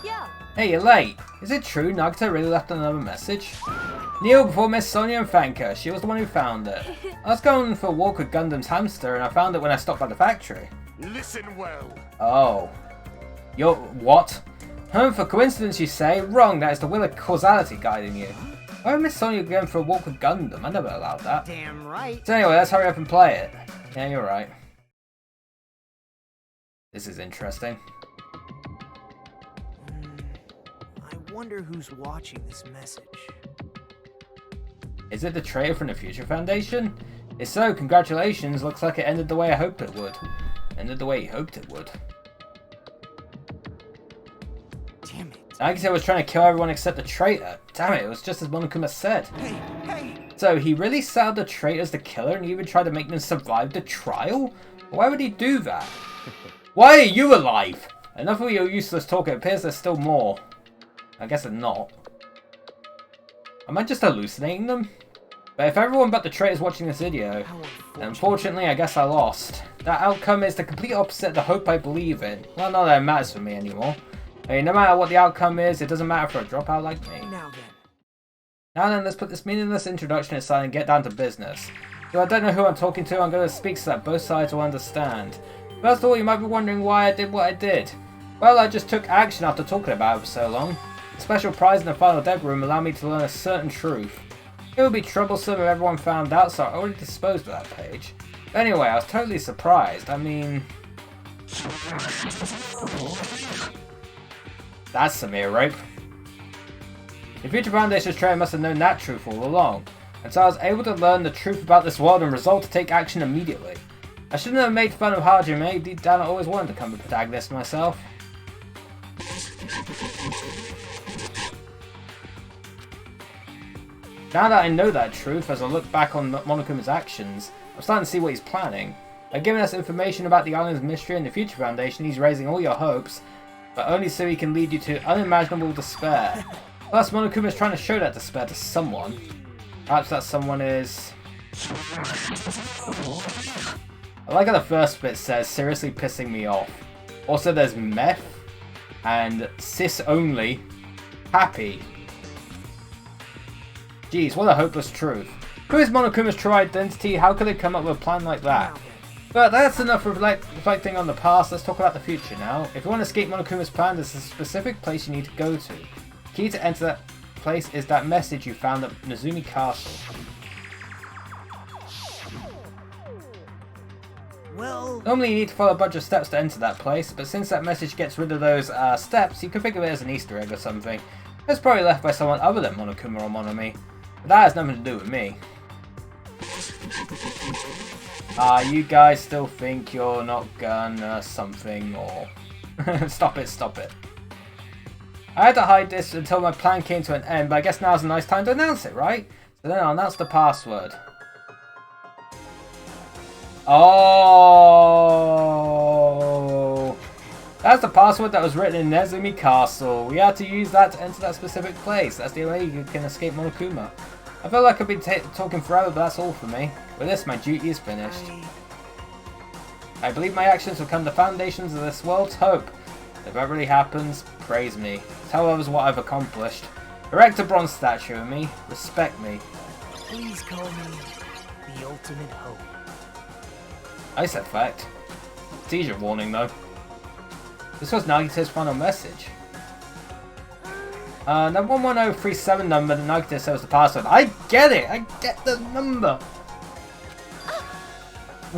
Speaker 8: Yeah.
Speaker 1: Hey, you're late. Is it true Nagito really left another message? Kneel before Miss Sonia and thank her. She was the one who found it. I was going for a walk with Gundam's hamster and I found it when I stopped by the factory.
Speaker 7: Listen well.
Speaker 1: Oh. You're... what? For coincidence you say? Wrong, that is the will of causality guiding you. Why would Miss Sonia going for a walk with Gundam? I never allowed that.
Speaker 4: Damn right.
Speaker 1: So anyway, let's hurry up and play it. Yeah, you're right. This is interesting.
Speaker 7: I wonder who's watching this message.
Speaker 1: Is it the traitor from the Future Foundation? If so, congratulations. Looks like it ended the way I hoped it would. Ended the way you hoped it would.
Speaker 7: Damn it.
Speaker 1: Nagito was trying to kill everyone except the traitor. Damn it, it was just as Monokuma said.
Speaker 7: Hey!
Speaker 1: So he really set out the traitor as the killer and even tried to make them survive the trial? Why would he do that? Why are you alive? Enough of your useless talk, it appears there's still more. I guess I'm not. Am I just hallucinating them? But if everyone but the traitor is watching this video, then unfortunately I guess I lost. That outcome is the complete opposite of the hope I believe in. Well, not that it matters for me anymore. I mean, no matter what the outcome is, it doesn't matter for a dropout like me. Now then, let's put this meaningless introduction aside and get down to business. Though I don't know who I'm talking to, I'm going to speak so that both sides will understand. First of all, you might be wondering why I did what I did. Well, I just took action after talking about it for so long. The special prize in the final dead room allowed me to learn a certain truth. It would be troublesome if everyone found out, so I already disposed of that page. But anyway, I was totally surprised. I mean... that's some ear rape. The Future Foundation's traitor must have known that truth all along, and so I was able to learn the truth about this world and resolved to take action immediately. I shouldn't have made fun of Hajime. Deep down I always wanted to become a protagonist myself. Now that I know that truth, as I look back on Monokuma's actions, I'm starting to see what he's planning. By giving us information about the island's mystery and the Future Foundation, he's raising all your hopes, but only so he can lead you to unimaginable despair. Plus, Monokuma is trying to show that despair to someone. Perhaps that someone is... I like how the first bit says, seriously pissing me off. Also, there's meth, and cis only, happy. Jeez, what a hopeless truth. Who is Monokuma's true identity? How could they come up with a plan like that? But that's enough reflecting on the past. Let's talk about the future now. If you want to escape Monokuma's plan, there's a specific place you need to go to. The key to enter that place is that message you found at Nezumi Castle.
Speaker 7: Well...
Speaker 1: normally you need to follow a bunch of steps to enter that place, but since that message gets rid of those steps, you can think of it as an Easter egg or something. It's probably left by someone other than Monokuma or Monomi. But that has nothing to do with me. You guys still think you're not gonna something or... Stop it, stop it. I had to hide this until my plan came to an end, but I guess now's a nice time to announce it, right? So then I'll announce the password. Oh, that's the password that was written in Nezumi Castle. We had to use that to enter that specific place. That's the only way you can escape Monokuma. I feel like I've been talking forever, but that's all for me. With this, my duty is finished. I believe my actions will become the foundations of this world's hope. If that really happens, praise me. Tell others what I've accomplished. Erect a bronze statue of me. Respect me.
Speaker 2: Please call me the ultimate hope.
Speaker 1: Nice effect. Seizure warning though. This was Nagito's final message. The 11037 number that Nagito said was the password. I get it! I get the number!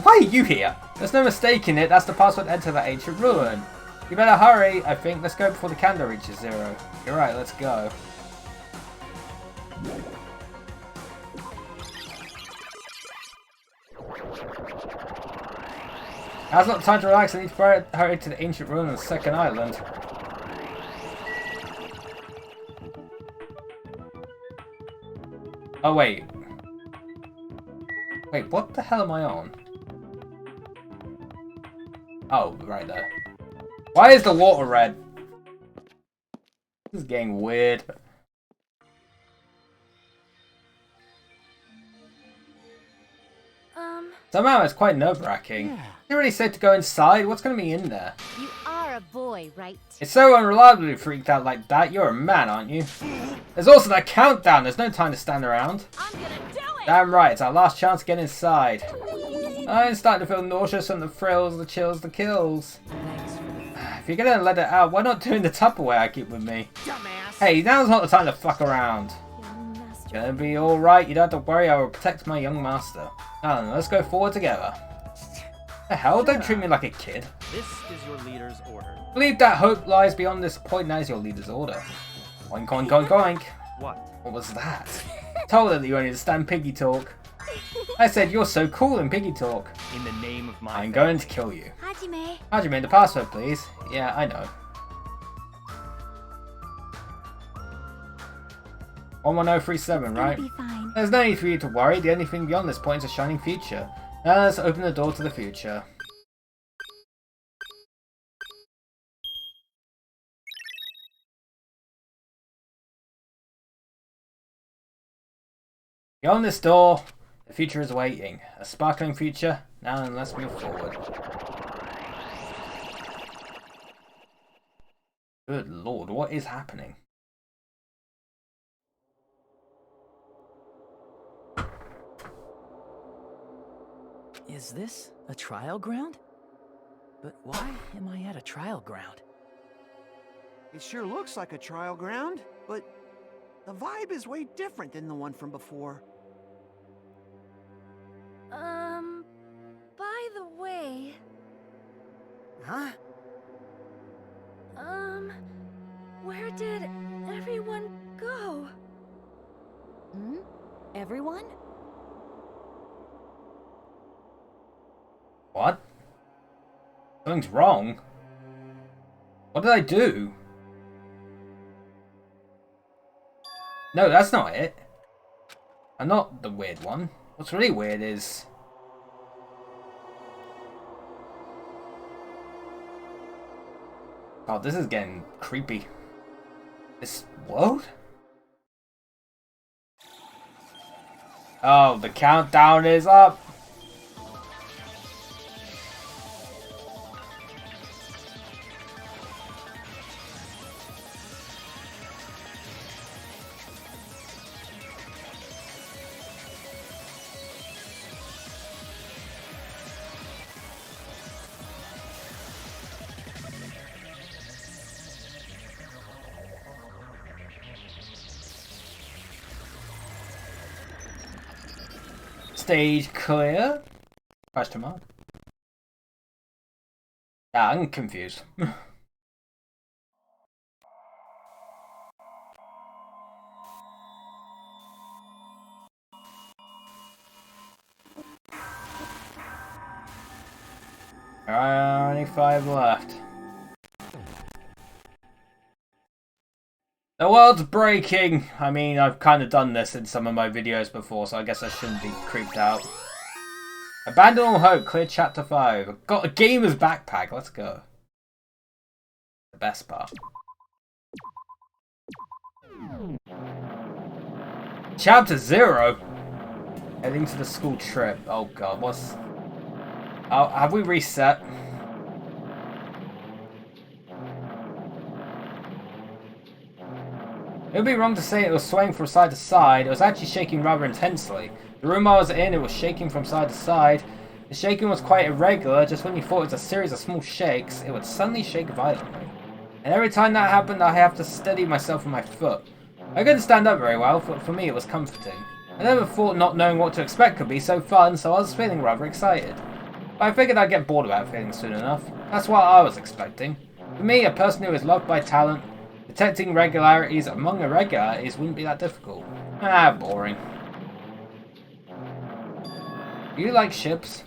Speaker 1: Why are you here? There's no mistake in it, that's the password to enter that ancient ruin. You better hurry, I think. Let's go before the candle reaches 0. You're right, let's go. Now's not time to relax, I need to hurry to the ancient ruin on the second island. Oh wait. Wait, what the hell am I on? Oh, right there. Why is the water red? This is getting weird.
Speaker 3: Um,
Speaker 1: Somehow it's quite nerve-wracking.
Speaker 4: Yeah.
Speaker 1: You already said to go inside. What's going to be in there?
Speaker 8: You are You're a boy, right?
Speaker 1: It's so unreliably freaked out like that. You're a man, aren't you? There's also that countdown. There's no time to stand around.
Speaker 8: I'm gonna do it!
Speaker 1: Damn right. It's our last chance to get inside. I'm starting to feel nauseous from the thrills, the chills, the kills. If you're gonna let it out, why not doing the Tupperware I keep with me?
Speaker 4: Dumbass.
Speaker 1: Hey, now's not the time to fuck around. Gonna be alright, you don't have to worry, I will protect my young master. Now then, let's go forward together. The hell? Don't treat me like a kid.
Speaker 10: This is your leader's order.
Speaker 1: Believe that hope lies beyond this point, and that is your leader's order. Oink, oink, oink, oink.
Speaker 10: What?
Speaker 1: What was that? Told her that you only understand piggy talk. I said you're so cool in piggy talk.
Speaker 10: In the name of my
Speaker 1: I'm going to kill you.
Speaker 3: Hajime.
Speaker 1: Hajime, the password, please. Yeah, I know. 11037, right?
Speaker 3: It'll be fine.
Speaker 1: There's no need for you to worry. The only thing beyond this point is a shining future. Now let's open the door to the future. Beyond this door, the future is waiting. A sparkling future. Now then, let's move forward. Good lord, what is happening?
Speaker 2: Is this a trial ground? But why am I at a trial ground?
Speaker 7: It sure looks like a trial ground, but the vibe is way different than the one from before.
Speaker 3: By the way,
Speaker 4: Huh?
Speaker 3: where did everyone go?
Speaker 8: Hmm? Everyone?
Speaker 1: What? Something's wrong. What did I do? No, that's not it. I'm not the weird one. What's really weird is... Oh, this is getting creepy. This world? Oh, the countdown is up! Stage clear? Question mark. Yeah, I'm confused. Only 5 left. The world's breaking! I mean, I've kind of done this in some of my videos before, so I guess I shouldn't be creeped out. Abandon all hope, clear chapter 5. I've got a gamer's backpack, let's go. The best part. Chapter 0? Heading to the school trip. Oh god, what's... Oh, have we reset? It would be wrong to say it was swaying from side to side. It was actually shaking rather intensely. The room I was in, it was shaking from side to side. The shaking was quite irregular. Just when you thought it was a series of small shakes, it would suddenly shake violently. And every time that happened, I have to steady myself with my foot. I couldn't stand up very well, but for me it was comforting. I never thought not knowing what to expect could be so fun, so I was feeling rather excited. But I figured I'd get bored of that feeling soon enough. That's what I was expecting. For me, a person who is loved by talent, detecting regularities among irregularities wouldn't be that difficult. Ah, boring. Do you like ships?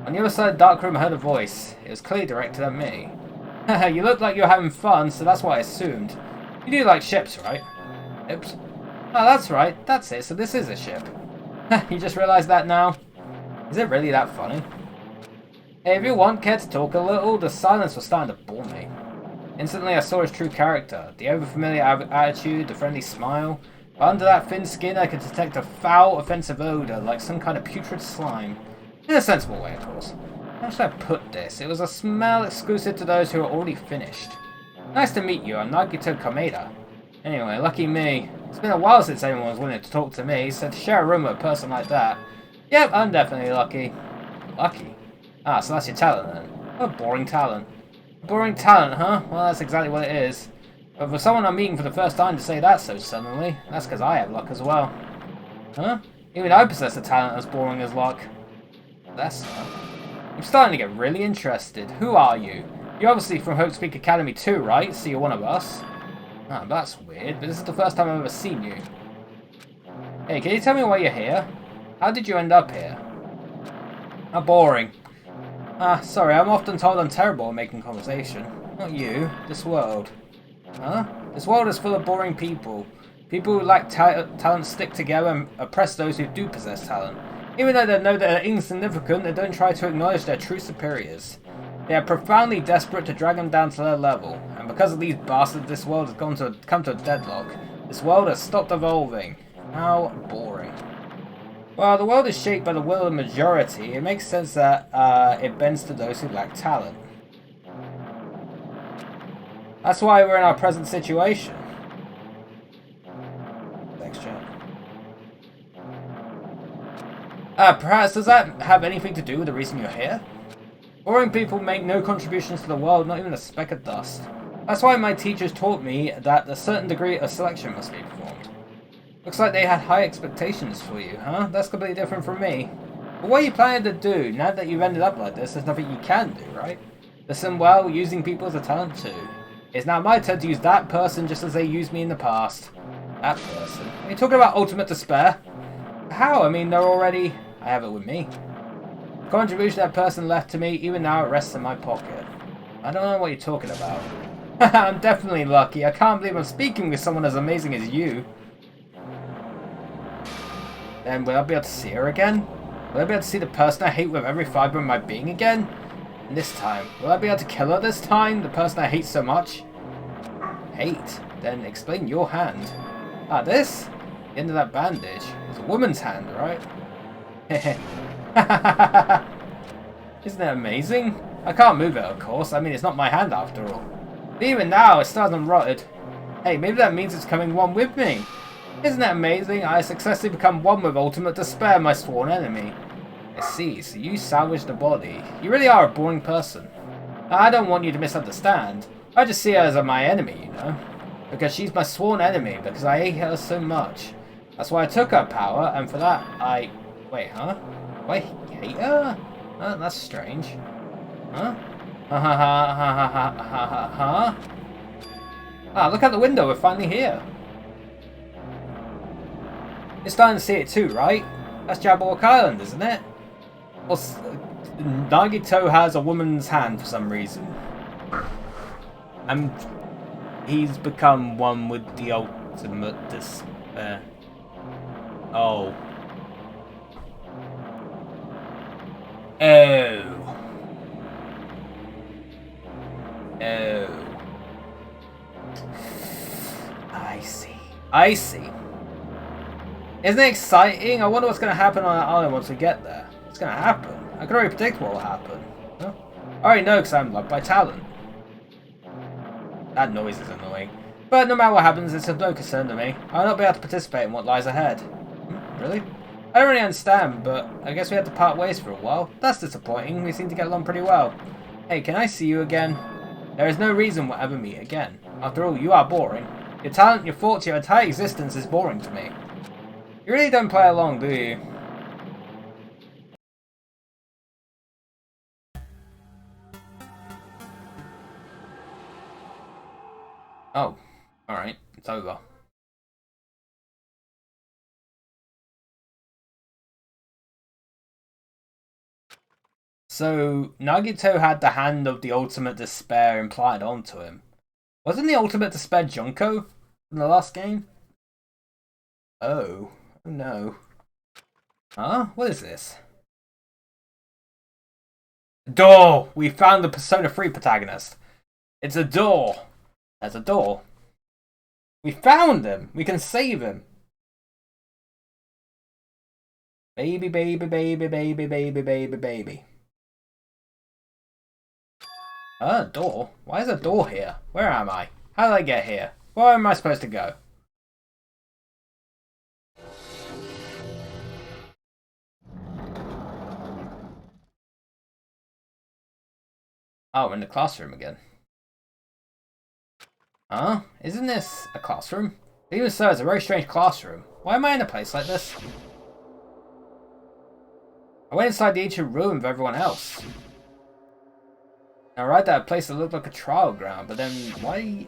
Speaker 1: On the other side of the dark room I heard a voice. It was clearly directed at me. Haha, you look like you're having fun, so that's what I assumed. You do like ships, right? Ships? Oh, that's right. That's it, so this is a ship. You just realised that now? Is it really that funny? Hey, if you want, care to talk a little? The silence was starting to bore me. Instantly I saw his true character. The overfamiliar attitude, the friendly smile. But under that thin skin I could detect a foul, offensive odour, like some kind of putrid slime. In a sensible way, of course. How should I put this? It was a smell exclusive to those who are already finished. Nice to meet you, I'm Nagito Kameda. Anyway, lucky me. It's been a while since anyone was willing to talk to me, so to share a room with a person like that... Yep, I'm definitely lucky. Lucky? Ah, so that's your talent then. What a boring talent. Boring talent, huh? Well, that's exactly what it is. But for someone I'm meeting for the first time to say that so suddenly, that's because I have luck as well. Huh? Even I possess a talent as boring as luck. That's not. I'm starting to get really interested. Who are you? You're obviously from Hope Speak Academy too, right? So you're one of us. Ah, that's weird, but this is the first time I've ever seen you. Hey, can you tell me why you're here? How did you end up here? How boring. Ah, sorry, I'm often told I'm terrible at making conversation. Not you, this world. Huh? This world is full of boring people. People who lack talent stick together and oppress those who do possess talent. Even though they know they're insignificant, they don't try to acknowledge their true superiors. They are profoundly desperate to drag them down to their level, and because of these bastards, this world has come to a deadlock. This world has stopped evolving. How boring. Well, the world is shaped by the will of the majority. It makes sense that it bends to those who lack talent. That's why we're in our present situation. Thanks, chat. Perhaps does that have anything to do with the reason you're here? Boring people make no contributions to the world, not even a speck of dust. That's why my teachers taught me that a certain degree of selection must be performed. Looks like they had high expectations for you, huh? That's completely different from me. But what are you planning to do? Now that you've ended up like this, there's nothing you can do, right? Listen, well, using people as a talent too. It's now my turn to use that person just as they used me in the past. That person? Are you talking about ultimate despair? How? I mean, they're already... I have it with me. The contribution that person left to me, even now it rests in my pocket. I don't know what you're talking about. I'm definitely lucky. I can't believe I'm speaking with someone as amazing as you. Then will I be able to see her again? Will I be able to see the person I hate with every fibre of my being again? And this time, will I be able to kill her this time? The person I hate so much? Hate? Then explain your hand. Ah, this? The end of that bandage. It's a woman's hand, right? Isn't it amazing? I can't move it, of course. I mean, it's not my hand after all. But even now, it still hasn't rotted. Hey, maybe that means it's coming one with me. Isn't it amazing? I successfully become one with ultimate despair, my sworn enemy. I see, so you salvaged the body. You really are a boring person. I don't want you to misunderstand. I just see her as my enemy, you know? Because she's my sworn enemy, because I hate her so much. That's why I took her power, and for that, I... Wait, huh? Do I hate her? Huh? That's strange. Huh? Ha ha ha ha ha ha ha ha. Ah, look out the window, we're finally here. You're starting to see it too, right? That's Jabberwock Island, isn't it? Well, Nagito has a woman's hand for some reason. And he's become one with the ultimate despair. Oh. Oh. Oh. I see. I see. Isn't it exciting? I wonder what's going to happen on that island once we get there. What's going to happen? I can already predict what will happen. Huh? I already know because I'm loved by talent. That noise is annoying. But no matter what happens, it's of no concern to me. I will not be able to participate in what lies ahead. Really? I don't really understand, but I guess we had to part ways for a while. That's disappointing. We seem to get along pretty well. Hey, can I see you again? There is no reason we'll ever meet again. After all, you are boring. Your talent, your thoughts, your entire existence is boring to me. You really don't play along, do you? Oh, alright. It's over. So, Nagito had the hand of the ultimate despair implanted onto him. Wasn't the ultimate despair Junko in the last game? Oh. Oh no. Huh? What is this? Door! We found the Persona 3 protagonist. It's a door. There's a door. We found him! We can save him! Baby, baby, baby, baby, baby, baby, baby. A door? Why is a door here? Where am I? How did I get here? Where am I supposed to go? Oh, we're in the classroom again. Huh? Isn't this a classroom? Even so, it's a very strange classroom. Why am I in a place like this? I went inside the ancient room with everyone else. I arrived at a place that looked like a trial ground, but then why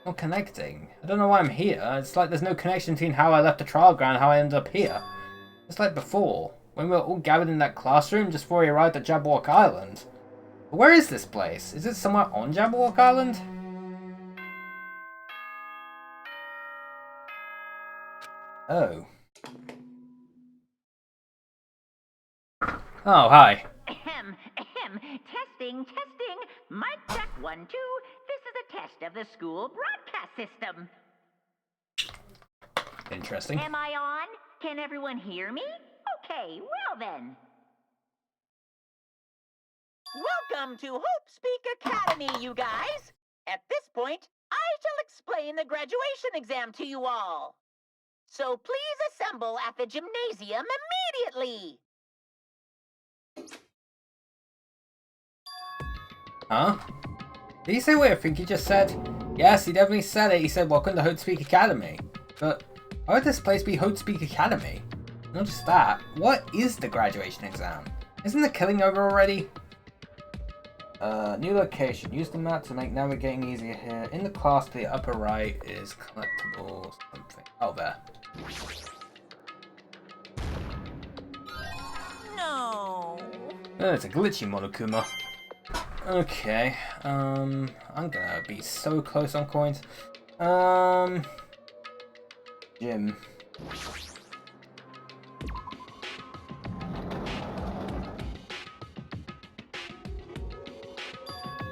Speaker 1: not connecting? I don't know why I'm here. It's like there's no connection between how I left the trial ground and how I ended up here. It's like before, when we were all gathered in that classroom just before we arrived at Jabberwock Island. But where is this place? Is it somewhere on Jabberwock Island? Oh. Oh, hi.
Speaker 5: Testing. Mic check 1, 2. This is a test of the school broadcast system.
Speaker 1: Interesting.
Speaker 5: Am I on? Can everyone hear me? Okay, well then. Welcome to Hope Speak Academy, you guys. At this point, I shall explain the graduation exam to you all. So please assemble at the gymnasium immediately.
Speaker 1: Huh? Did he say what I think he just said? Yes, he definitely said it. He said, welcome to Hope Speak Academy. But why would this place be Hope Speak Academy? Not just that, what is the graduation exam? Isn't the killing over already? New location. Use the map to make navigating easier here. In the class to the upper right is collectibles something. Oh, there.
Speaker 6: No.
Speaker 1: Oh, it's a glitchy Monokuma. Okay, I'm gonna be so close on coins. Gym.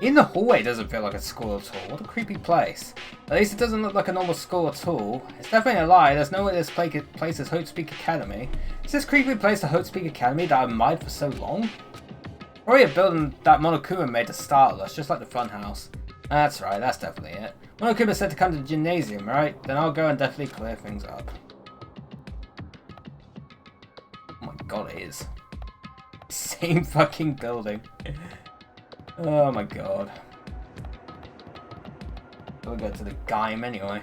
Speaker 1: In the hallway doesn't feel like a school at all. What a creepy place. At least it doesn't look like a normal school at all. It's definitely a lie. There's no way this place is Hope Speak Academy. Is this creepy place the Hope Speak Academy that I've admired for so long? Probably a building that Monokuma made to startle us, just like the funhouse. That's right, that's definitely it. Monokuma said to come to the gymnasium, right? Then I'll go and definitely clear things up. Oh my god, it is. Same fucking building. Oh my god. We'll go to the Gaim anyway.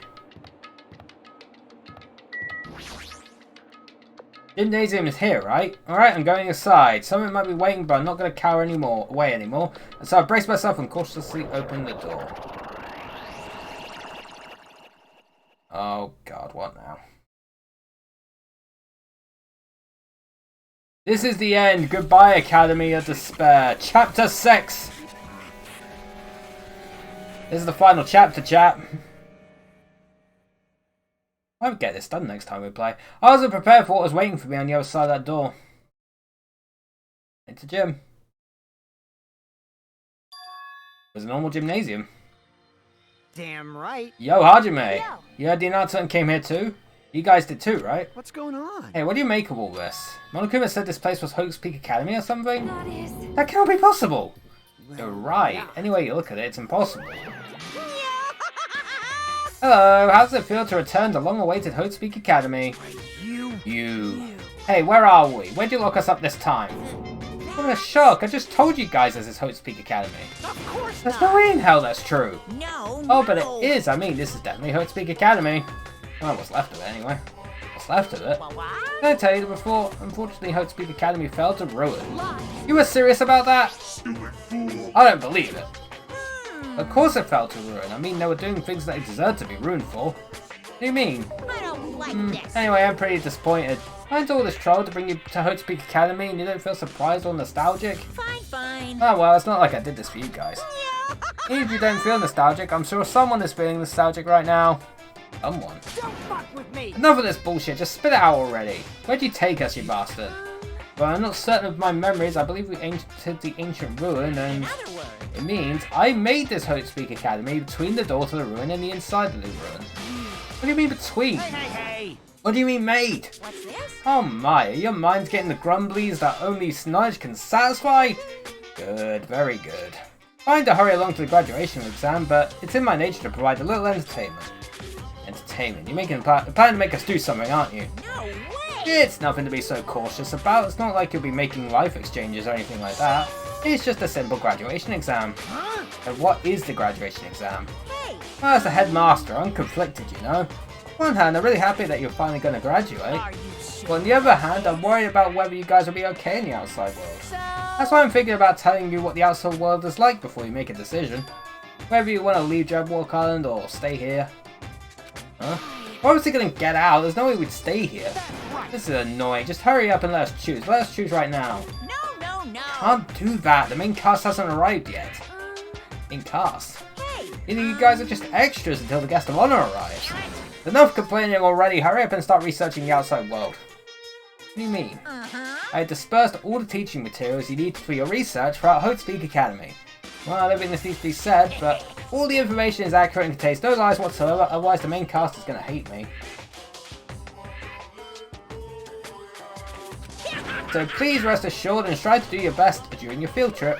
Speaker 1: Gymnasium is here, right? Alright, I'm going aside. Someone might be waiting, but I'm not going to cower away anymore. And so I brace myself and cautiously open the door. Oh god, what now? This is the end. Goodbye, Academy of Despair. Chapter 6! This is the final chapter, chap. I won't get this done next time we play. I wasn't prepared for what was waiting for me on the other side of that door. It's a gym. It was a normal gymnasium.
Speaker 4: Damn right.
Speaker 1: Yo, Hajime. You heard the announcement and came here too? You guys did too, right?
Speaker 7: What's going on?
Speaker 1: Hey, what do you make of all this? Monokuma said this place was Hope Speak Academy or something?
Speaker 3: That is...
Speaker 1: That cannot be possible! You're right. Any way you look at it, it's impossible. Hello, how does it feel to return to long-awaited Hope Speak Academy? You. Hey, where are we? Where'd you lock us up this time? What a shock! I just told you guys this is Hope Speak Academy.
Speaker 6: Of course
Speaker 1: There's
Speaker 6: not.
Speaker 1: no way in hell that's true.
Speaker 6: No.
Speaker 1: Oh, but it is. I mean, this is definitely Hope Speak Academy. Well, what's left of it anyway. What's left of it?
Speaker 6: What?
Speaker 1: Did I tell you before? Unfortunately, Hope Speak Academy fell to ruin. You were serious about that? I don't believe it. Of course it fell to ruin. I mean, they were doing things that they deserved to be ruined for. What do you mean?
Speaker 8: I don't like this.
Speaker 1: Anyway, I'm pretty disappointed. I went to all this trouble to bring you to Hope Speak Academy and you don't feel surprised or nostalgic?
Speaker 6: Fine.
Speaker 1: Oh well, it's not like I did this for you guys. Even if you don't feel nostalgic, I'm sure someone is feeling nostalgic right now. Someone.
Speaker 4: Don't fuck with me!
Speaker 1: Enough of this bullshit, just spit it out already. Where'd you take us, you bastard? Well, I'm not certain of my memories. I believe we entered the ancient ruin and...
Speaker 6: In other words,
Speaker 1: It means I made this Hope Speak Academy between the door to the ruin and the inside of the ruin. What do you mean between?
Speaker 4: Hey!
Speaker 1: What do you mean made?
Speaker 6: what's this?
Speaker 1: Oh my, are your minds getting the grumblies that only Snudge can satisfy? Good, very good. Trying to hurry along to the graduation exam, but it's in my nature to provide a little entertainment. Entertainment? You're making you're planning to make us do something, aren't you?
Speaker 6: No way!
Speaker 1: It's nothing to be so cautious about. It's not like you'll be making life exchanges or anything like that. It's just a simple graduation exam.
Speaker 6: Huh?
Speaker 1: And what is the graduation exam?
Speaker 6: Hey!
Speaker 1: Well, as a headmaster, I'm conflicted, you know. On one hand, I'm really happy that you're finally going to graduate.
Speaker 6: Are you sure?
Speaker 1: But on the other hand, I'm worried about whether you guys will be okay in the outside world.
Speaker 6: So...
Speaker 1: That's why I'm thinking about telling you what the outside world is like before you make a decision. Whether you want to leave Jabberwock Island or stay here. Huh? We're obviously going to get out. There's no way we'd stay here. This is annoying. Just hurry up and let us choose. Let us choose right now.
Speaker 6: No.
Speaker 1: Can't do that. The main cast hasn't arrived yet. Main cast?
Speaker 6: Hey!
Speaker 1: Either you guys are just extras until the guest of honor arrives. Enough complaining already. Hurry up and start researching the outside world. What do you mean? I dispersed all the teaching materials you need for your research throughout Hotespeak Academy. Well, I don't think this needs to be said, but all the information is accurate and contains no lies whatsoever, otherwise the main cast is going to hate me. So please rest assured and strive to do your best during your field trip.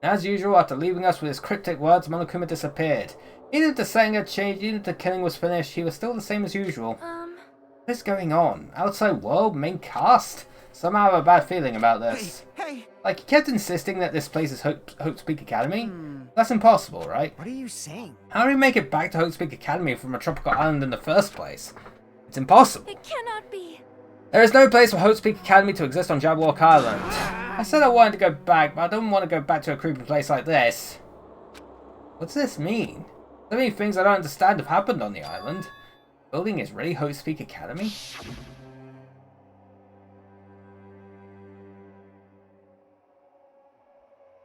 Speaker 1: As usual, after leaving us with his cryptic words, Monokuma disappeared. Even if the setting had changed, even if the killing was finished, he was still the same as usual. What is going on? Outside world? Main cast? Somehow I have a bad feeling about this.
Speaker 7: Hey!
Speaker 1: Like, he kept insisting that this place is Hotespeak Academy? That's impossible, right?
Speaker 4: What are you saying?
Speaker 1: How do we make it back to Hotespeak Academy from a tropical island in the first place? It's impossible.
Speaker 3: It cannot be.
Speaker 1: There is no place for Hotespeak Academy to exist on Jabberwock Island. I said I wanted to go back, but I don't want to go back to a creepy place like this. What's this mean? So many things I don't understand have happened on the island. The building is really Hotespeak Academy?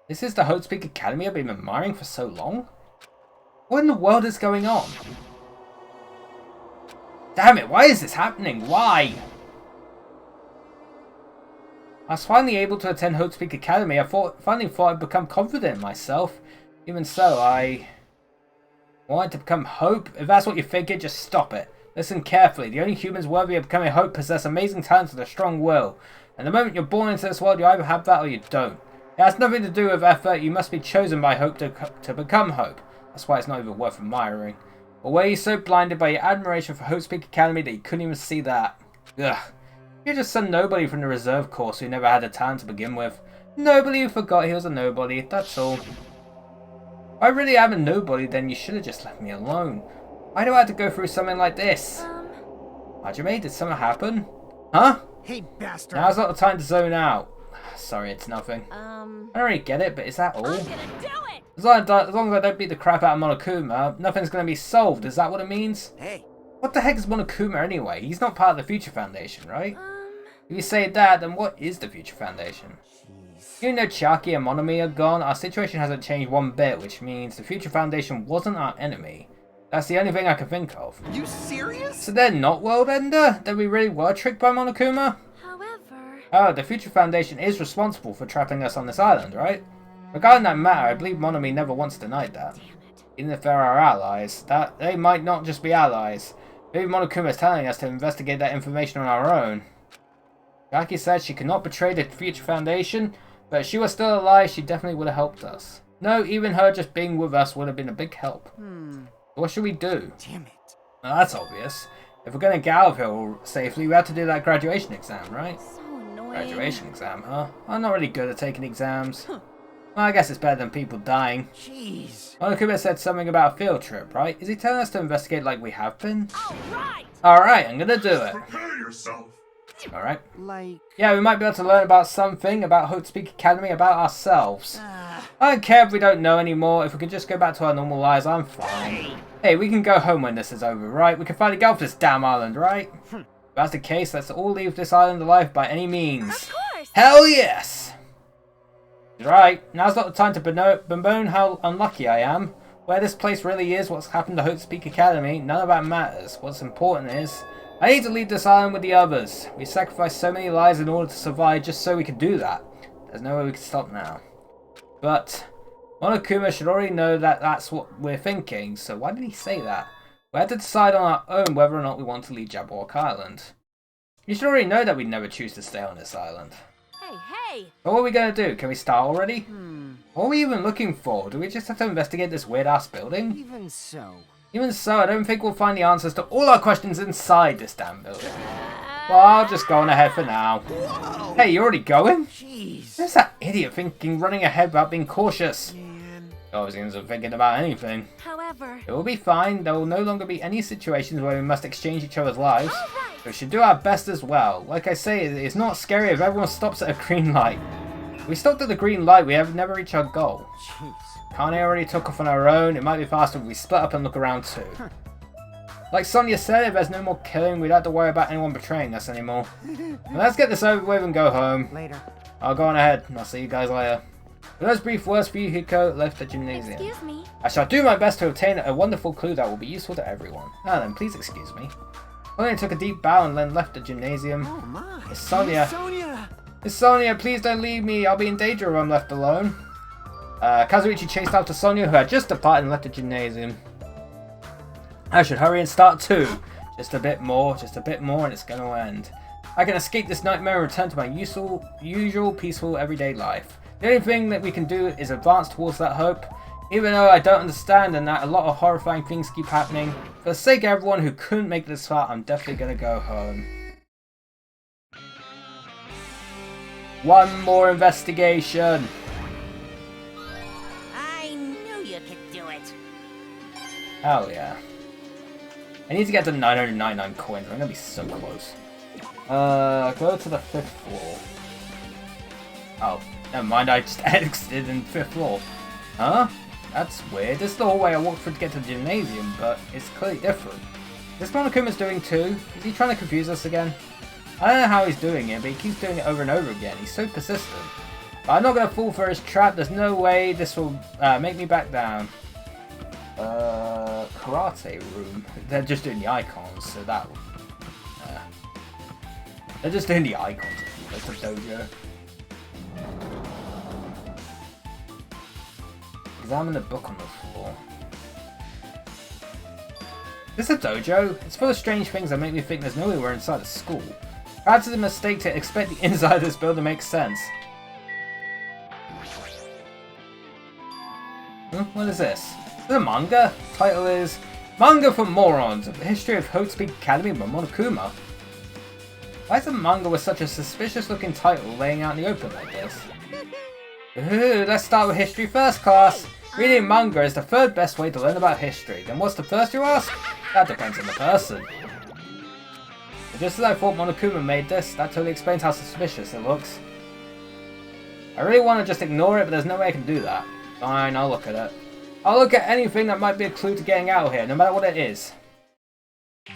Speaker 1: This is the Hotespeak Academy I've been admiring for so long? What in the world is going on? Damn it, why is this happening? Why? I was finally able to attend Hotespeak Academy. I finally thought I'd become confident in myself. Even so, I wanted to become Hope. If that's what you're thinking, just stop it. Listen carefully. The only humans worthy of becoming Hope possess amazing talents and a strong will. And the moment you're born into this world, you either have that or you don't. It has nothing to do with effort. You must be chosen by Hope to become Hope. That's why it's not even worth admiring. Or were you so blinded by your admiration for Hotespeak Academy that you couldn't even see that? Ugh. You're just some nobody from the reserve course who never had a talent to begin with. Nobody who forgot he was a nobody, that's all. If I really am a nobody, then you should have just left me alone. Why do I have to go through something like this? Hajime, did something happen? Huh?
Speaker 4: Hey, bastard!
Speaker 1: Now's not the time to zone out. Sorry, it's nothing. I don't really get it, but is that all?
Speaker 8: I'm gonna do it!
Speaker 1: As long as I don't beat the crap out of Monokuma, nothing's gonna be solved. Is that what it means?
Speaker 7: Hey!
Speaker 1: What the heck is Monokuma anyway? He's not part of the Future Foundation, right? If you say that, then what is the Future Foundation? Even though Chiaki and Monomi are gone, our situation hasn't changed one bit, which means the Future Foundation wasn't our enemy. That's the only thing I can think of.
Speaker 7: You serious?
Speaker 1: So they're not World Ender? Then we really were tricked by Monokuma?
Speaker 3: However...
Speaker 1: Oh, the Future Foundation is responsible for trapping us on this island, right? Regarding that matter, I believe Monomi never once denied that. Even if they're our allies, that they might not just be allies. Maybe Monokuma is telling us to investigate that information on our own. Chiaki said she could not betray the Future Foundation, but if she was still alive, she definitely would have helped us. No, even her just being with us would have been a big help. What should we do?
Speaker 4: Damn it.
Speaker 1: Well, that's obvious. If we're going to get out of here safely, we have to do that graduation exam, right?
Speaker 8: So annoying.
Speaker 1: Graduation exam, huh? I'm not really good at taking exams. Well, I guess it's better than people dying.
Speaker 4: Jeez.
Speaker 1: Monokuma said something about a field trip, right? Is he telling us to investigate like we have been?
Speaker 8: Alright!
Speaker 1: Alright, I'm gonna do it.
Speaker 11: Prepare yourself.
Speaker 1: Alright.
Speaker 4: Like...
Speaker 1: Yeah, we might be able to learn about something about Hotespeak Academy about ourselves. I don't care if we don't know anymore. If we can just go back to our normal lives, I'm fine. Hey, we can go home when this is over, right? We can finally get off this damn island, right? If that's the case, let's all leave this island alive by any means.
Speaker 3: Of course!
Speaker 1: Hell yes! Right, now's not the time to bemoan how unlucky I am. Where this place really is, what's happened to Hotespeak Academy, none of that matters. What's important is, I need to leave this island with the others. We sacrificed so many lives in order to survive just so we could do that. There's no way we can stop now. But Monokuma should already know that that's what we're thinking, so why did he say that? We had to decide on our own whether or not we want to leave Jabberwock Island. You should already know that we'd never choose to stay on this island.
Speaker 8: Hey, hey!
Speaker 1: But what are we going to do? Can we start already? What are we even looking for? Do we just have to investigate this weird-ass building?
Speaker 4: Even so.
Speaker 1: Even so, I don't think we'll find the answers to all our questions inside this damn building. Well, I'll just go on ahead for now.
Speaker 7: Whoa!
Speaker 1: Hey, you already going?
Speaker 7: Jeez.
Speaker 1: There's that idiot running ahead without being cautious.
Speaker 7: Man.
Speaker 1: Obviously isn't thinking about anything.
Speaker 3: However,
Speaker 1: It will be fine. There will no longer be any situations where we must exchange each other's lives.
Speaker 3: alright!
Speaker 1: We should do our best as well. Like I say, it's not scary if everyone stops at a green light. If we stopped at the green light, we have never reached our goal.
Speaker 4: Jeez.
Speaker 1: Kane already took off on our own. It might be faster if we split up and look around too. Like Sonia said, if there's no more killing, we don't have to worry about anyone betraying us anymore. Now let's get this over with and go home.
Speaker 4: Later.
Speaker 1: I'll go on ahead, and I'll see you guys later. With those brief words for you, Hiko left the gymnasium.
Speaker 3: Excuse me.
Speaker 1: I shall do my best to obtain a wonderful clue that will be useful to everyone. Now then, please excuse me. Sonia took a deep bow and then left the gymnasium.
Speaker 7: Oh my.
Speaker 1: It's Sonia.
Speaker 7: Sonia.
Speaker 1: Miss Sonia, please don't leave me. I'll be in danger if I'm left alone. Kazuichi chased after Sonia, who had just departed and left the gymnasium. I should hurry and start too. Just a bit more, and it's gonna end. I can escape this nightmare and return to my usual peaceful everyday life. The only thing that we can do is advance towards that hope. Even though I don't understand and that a lot of horrifying things keep happening, for the sake of everyone who couldn't make this far, I'm definitely gonna go home. One more investigation.
Speaker 6: I knew you could do it.
Speaker 1: Hell yeah. I need to get to 999 coins. I'm gonna be so close. Go to the 5th floor. Oh, never mind. I just exited in the 5th floor. Huh? That's weird. This is the whole way I walked through to get to the gymnasium, but it's clearly different. This Monokuma's doing too. Is he trying to confuse us again? I don't know how he's doing it, but he keeps doing it over and over again. He's so persistent. But I'm not going to fall for his trap. There's no way this will make me back down. Karate room. They're just doing the icons, so that will... they're just doing the icons. That's the dojo. Examine the book on the floor. Is this a dojo? It's full of strange things that make me think there's no way we're inside a school. Perhaps it's a mistake to expect the inside of this building makes sense. What is this? Is it a manga? Title is Manga for Morons, The History of Hope's Academy by Monokuma. Why is a manga with such a suspicious looking title laying out in the open like this? Ooh, let's start with history first, class. Reading manga is the third best way to learn about history. Then what's the first, you ask? That depends on the person. But just as I thought Monokuma made this, that totally explains how suspicious it looks. I really want to just ignore it, but there's no way I can do that. Fine, I'll look at it. I'll look at anything that might be a clue to getting out of here, no matter what it is. I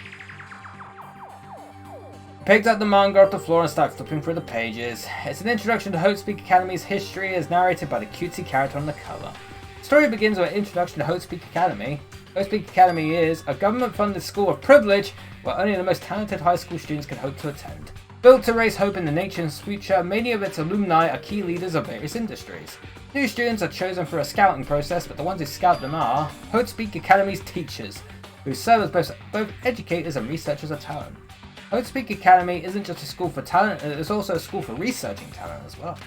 Speaker 1: picked up the manga off the floor and started flipping through the pages. It's an introduction to Hotespeak Academy's history as narrated by the cutesy character on the cover. The story begins with an introduction to Hotespeak Academy. Hotespeak Academy is a government-funded school of privilege where only the most talented high school students can hope to attend. Built to raise hope in the nation's future, many of its alumni are key leaders of various industries. New students are chosen through a scouting process, but the ones who scout them are Hotespeak Academy's teachers, who serve as both educators and researchers of talent. Hotespeak Academy isn't just a school for talent, it's also a school for researching talent as well.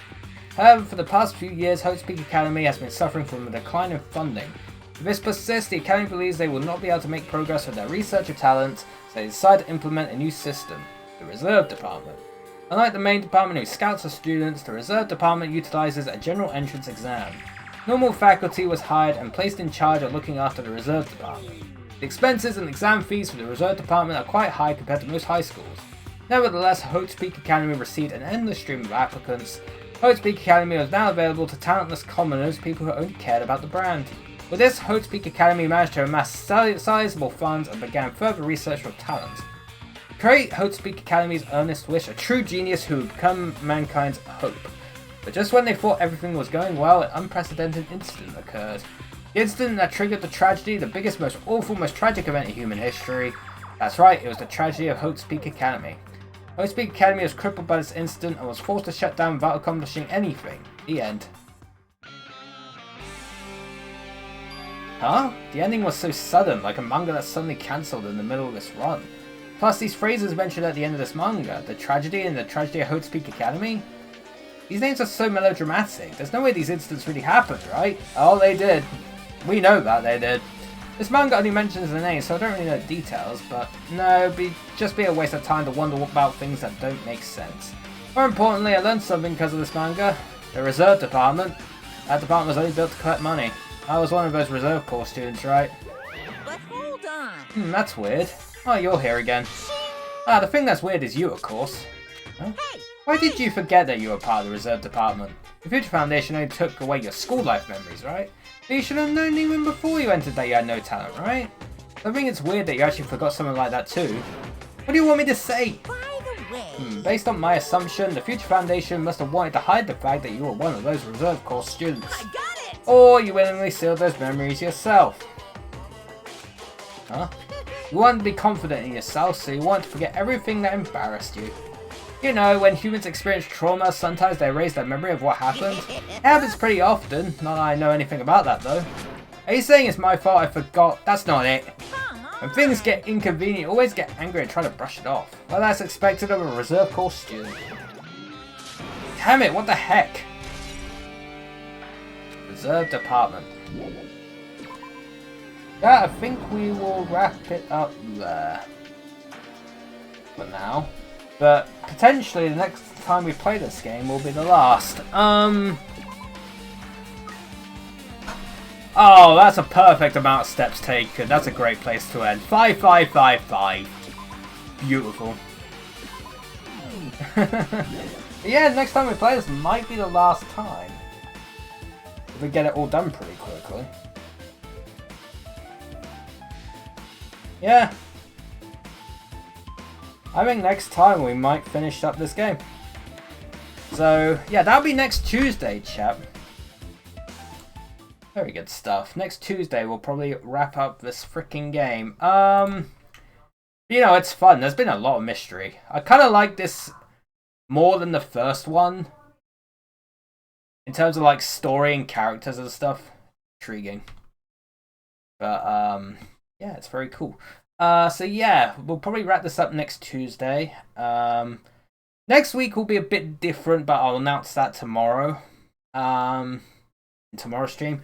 Speaker 1: However, for the past few years, Hotespeak Academy has been suffering from a decline in funding. If this persists, the Academy believes they will not be able to make progress with their research of talent, so they decide to implement a new system, the Reserve Department. Unlike the main department who scouts the students, the Reserve Department utilizes a general entrance exam. Normal faculty was hired and placed in charge of looking after the Reserve Department. The expenses and exam fees for the Reserve Department are quite high compared to most high schools. Nevertheless, Hotespeak Academy received an endless stream of applicants. Hotespeak Academy was now available to talentless commoners, people who only cared about the brand. With this, Hotespeak Academy managed to amass sizable funds and began further research of talent. To create Hotespeak Academy's earnest wish, a true genius who would become mankind's hope. But just when they thought everything was going well, an unprecedented incident occurred. The incident that triggered the tragedy, the biggest, most awful, most tragic event in human history. That's right, it was the tragedy of Hotespeak Academy. Hotespeak Academy was crippled by this incident and was forced to shut down without accomplishing anything. The end. Huh? The ending was so sudden, like a manga that's suddenly cancelled in the middle of this run. Plus, these phrases mentioned at the end of this manga, the tragedy and the tragedy of Hotespeak Academy. These names are so melodramatic. There's no way these incidents really happened, right? Oh, they did. We know that they did. This manga only mentions the name, so I don't really know the details, but no, it'd just be a waste of time to wonder about things that don't make sense. More importantly, I learned something because of this manga. The reserve department. That department was only built to collect money. I was one of those reserve corps students, right?
Speaker 6: But hold on.
Speaker 1: That's weird. Oh, you're here again. Ah, the thing that's weird is you, of course. Huh?
Speaker 6: Hey!
Speaker 1: Why did you forget that you were part of the reserve department? The Future Foundation only took away your school life memories, right? But you should have known even before you entered that you had no talent, right? I think it's weird that you actually forgot something like that too. What do you want me to say?
Speaker 6: By the way...
Speaker 1: Based on my assumption, the Future Foundation must have wanted to hide the fact that you were one of those reserve corps students.
Speaker 6: I got it!
Speaker 1: Or you willingly sealed those memories yourself. Huh? You wanted to be confident in yourself, so you wanted to forget everything that embarrassed you. You know, when humans experience trauma, sometimes they erase their memory of what happened. It happens pretty often, not that I know anything about that though. Are you saying it's my fault I forgot? That's not it. When things get inconvenient, you always get angry and try to brush it off. Well, that's expected of a reserve corps student. Damn it, what the heck? Reserve department. Yeah, I think we will wrap it up there. For now. But potentially the next time we play this game will be the last. Oh, that's a perfect amount of steps taken. That's a great place to end. 5, 5, 5, 5. Beautiful. Yeah, next time we play this might be the last time. If we get it all done pretty quickly. Yeah. I think next time we might finish up this game. So, yeah, that'll be next Tuesday, chap. Very good stuff. Next Tuesday we'll probably wrap up this freaking game. You know, it's fun. There's been a lot of mystery. I kind of like this more than the first one. In terms of, like, story and characters and stuff. Intriguing. But, yeah, it's very cool. So yeah, we'll probably wrap this up next Tuesday. Next week will be a bit different, but I'll announce that tomorrow. In tomorrow's stream.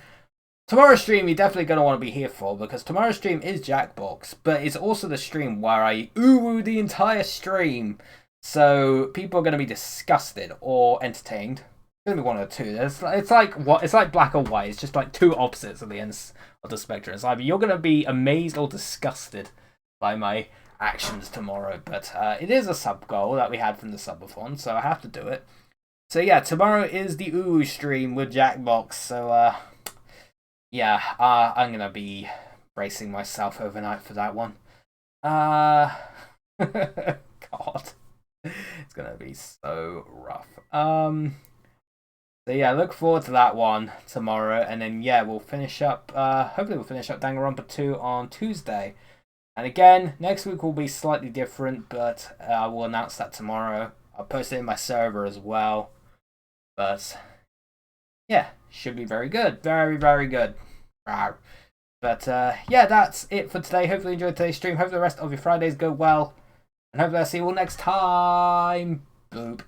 Speaker 1: Tomorrow's stream you're definitely going to want to be here for, because tomorrow's stream is Jackbox, but it's also the stream where I ooh the entire stream. So people are going to be disgusted or entertained. It's going to be one of the two. It's like black or white. It's just like two opposites at the ends of the spectrum. It's either you're going to be amazed or disgusted by my actions tomorrow, but it is a sub goal that we had from the subathon, so I have to do it. So yeah, tomorrow is the ooh stream with Jackbox, so yeah, I'm gonna be bracing myself overnight for that one. God, it's gonna be so rough. So yeah, look forward to that one tomorrow, and then yeah, we'll finish up. Hopefully, we'll finish up Danganronpa 2 on Tuesday. And again, next week will be slightly different, but I will announce that tomorrow. I'll post it in my server as well. But yeah, should be very good. Very, very good. But yeah, that's it for today. Hopefully you enjoyed today's stream. Hope the rest of your Fridays go well. And hopefully I'll see you all next time. Boop.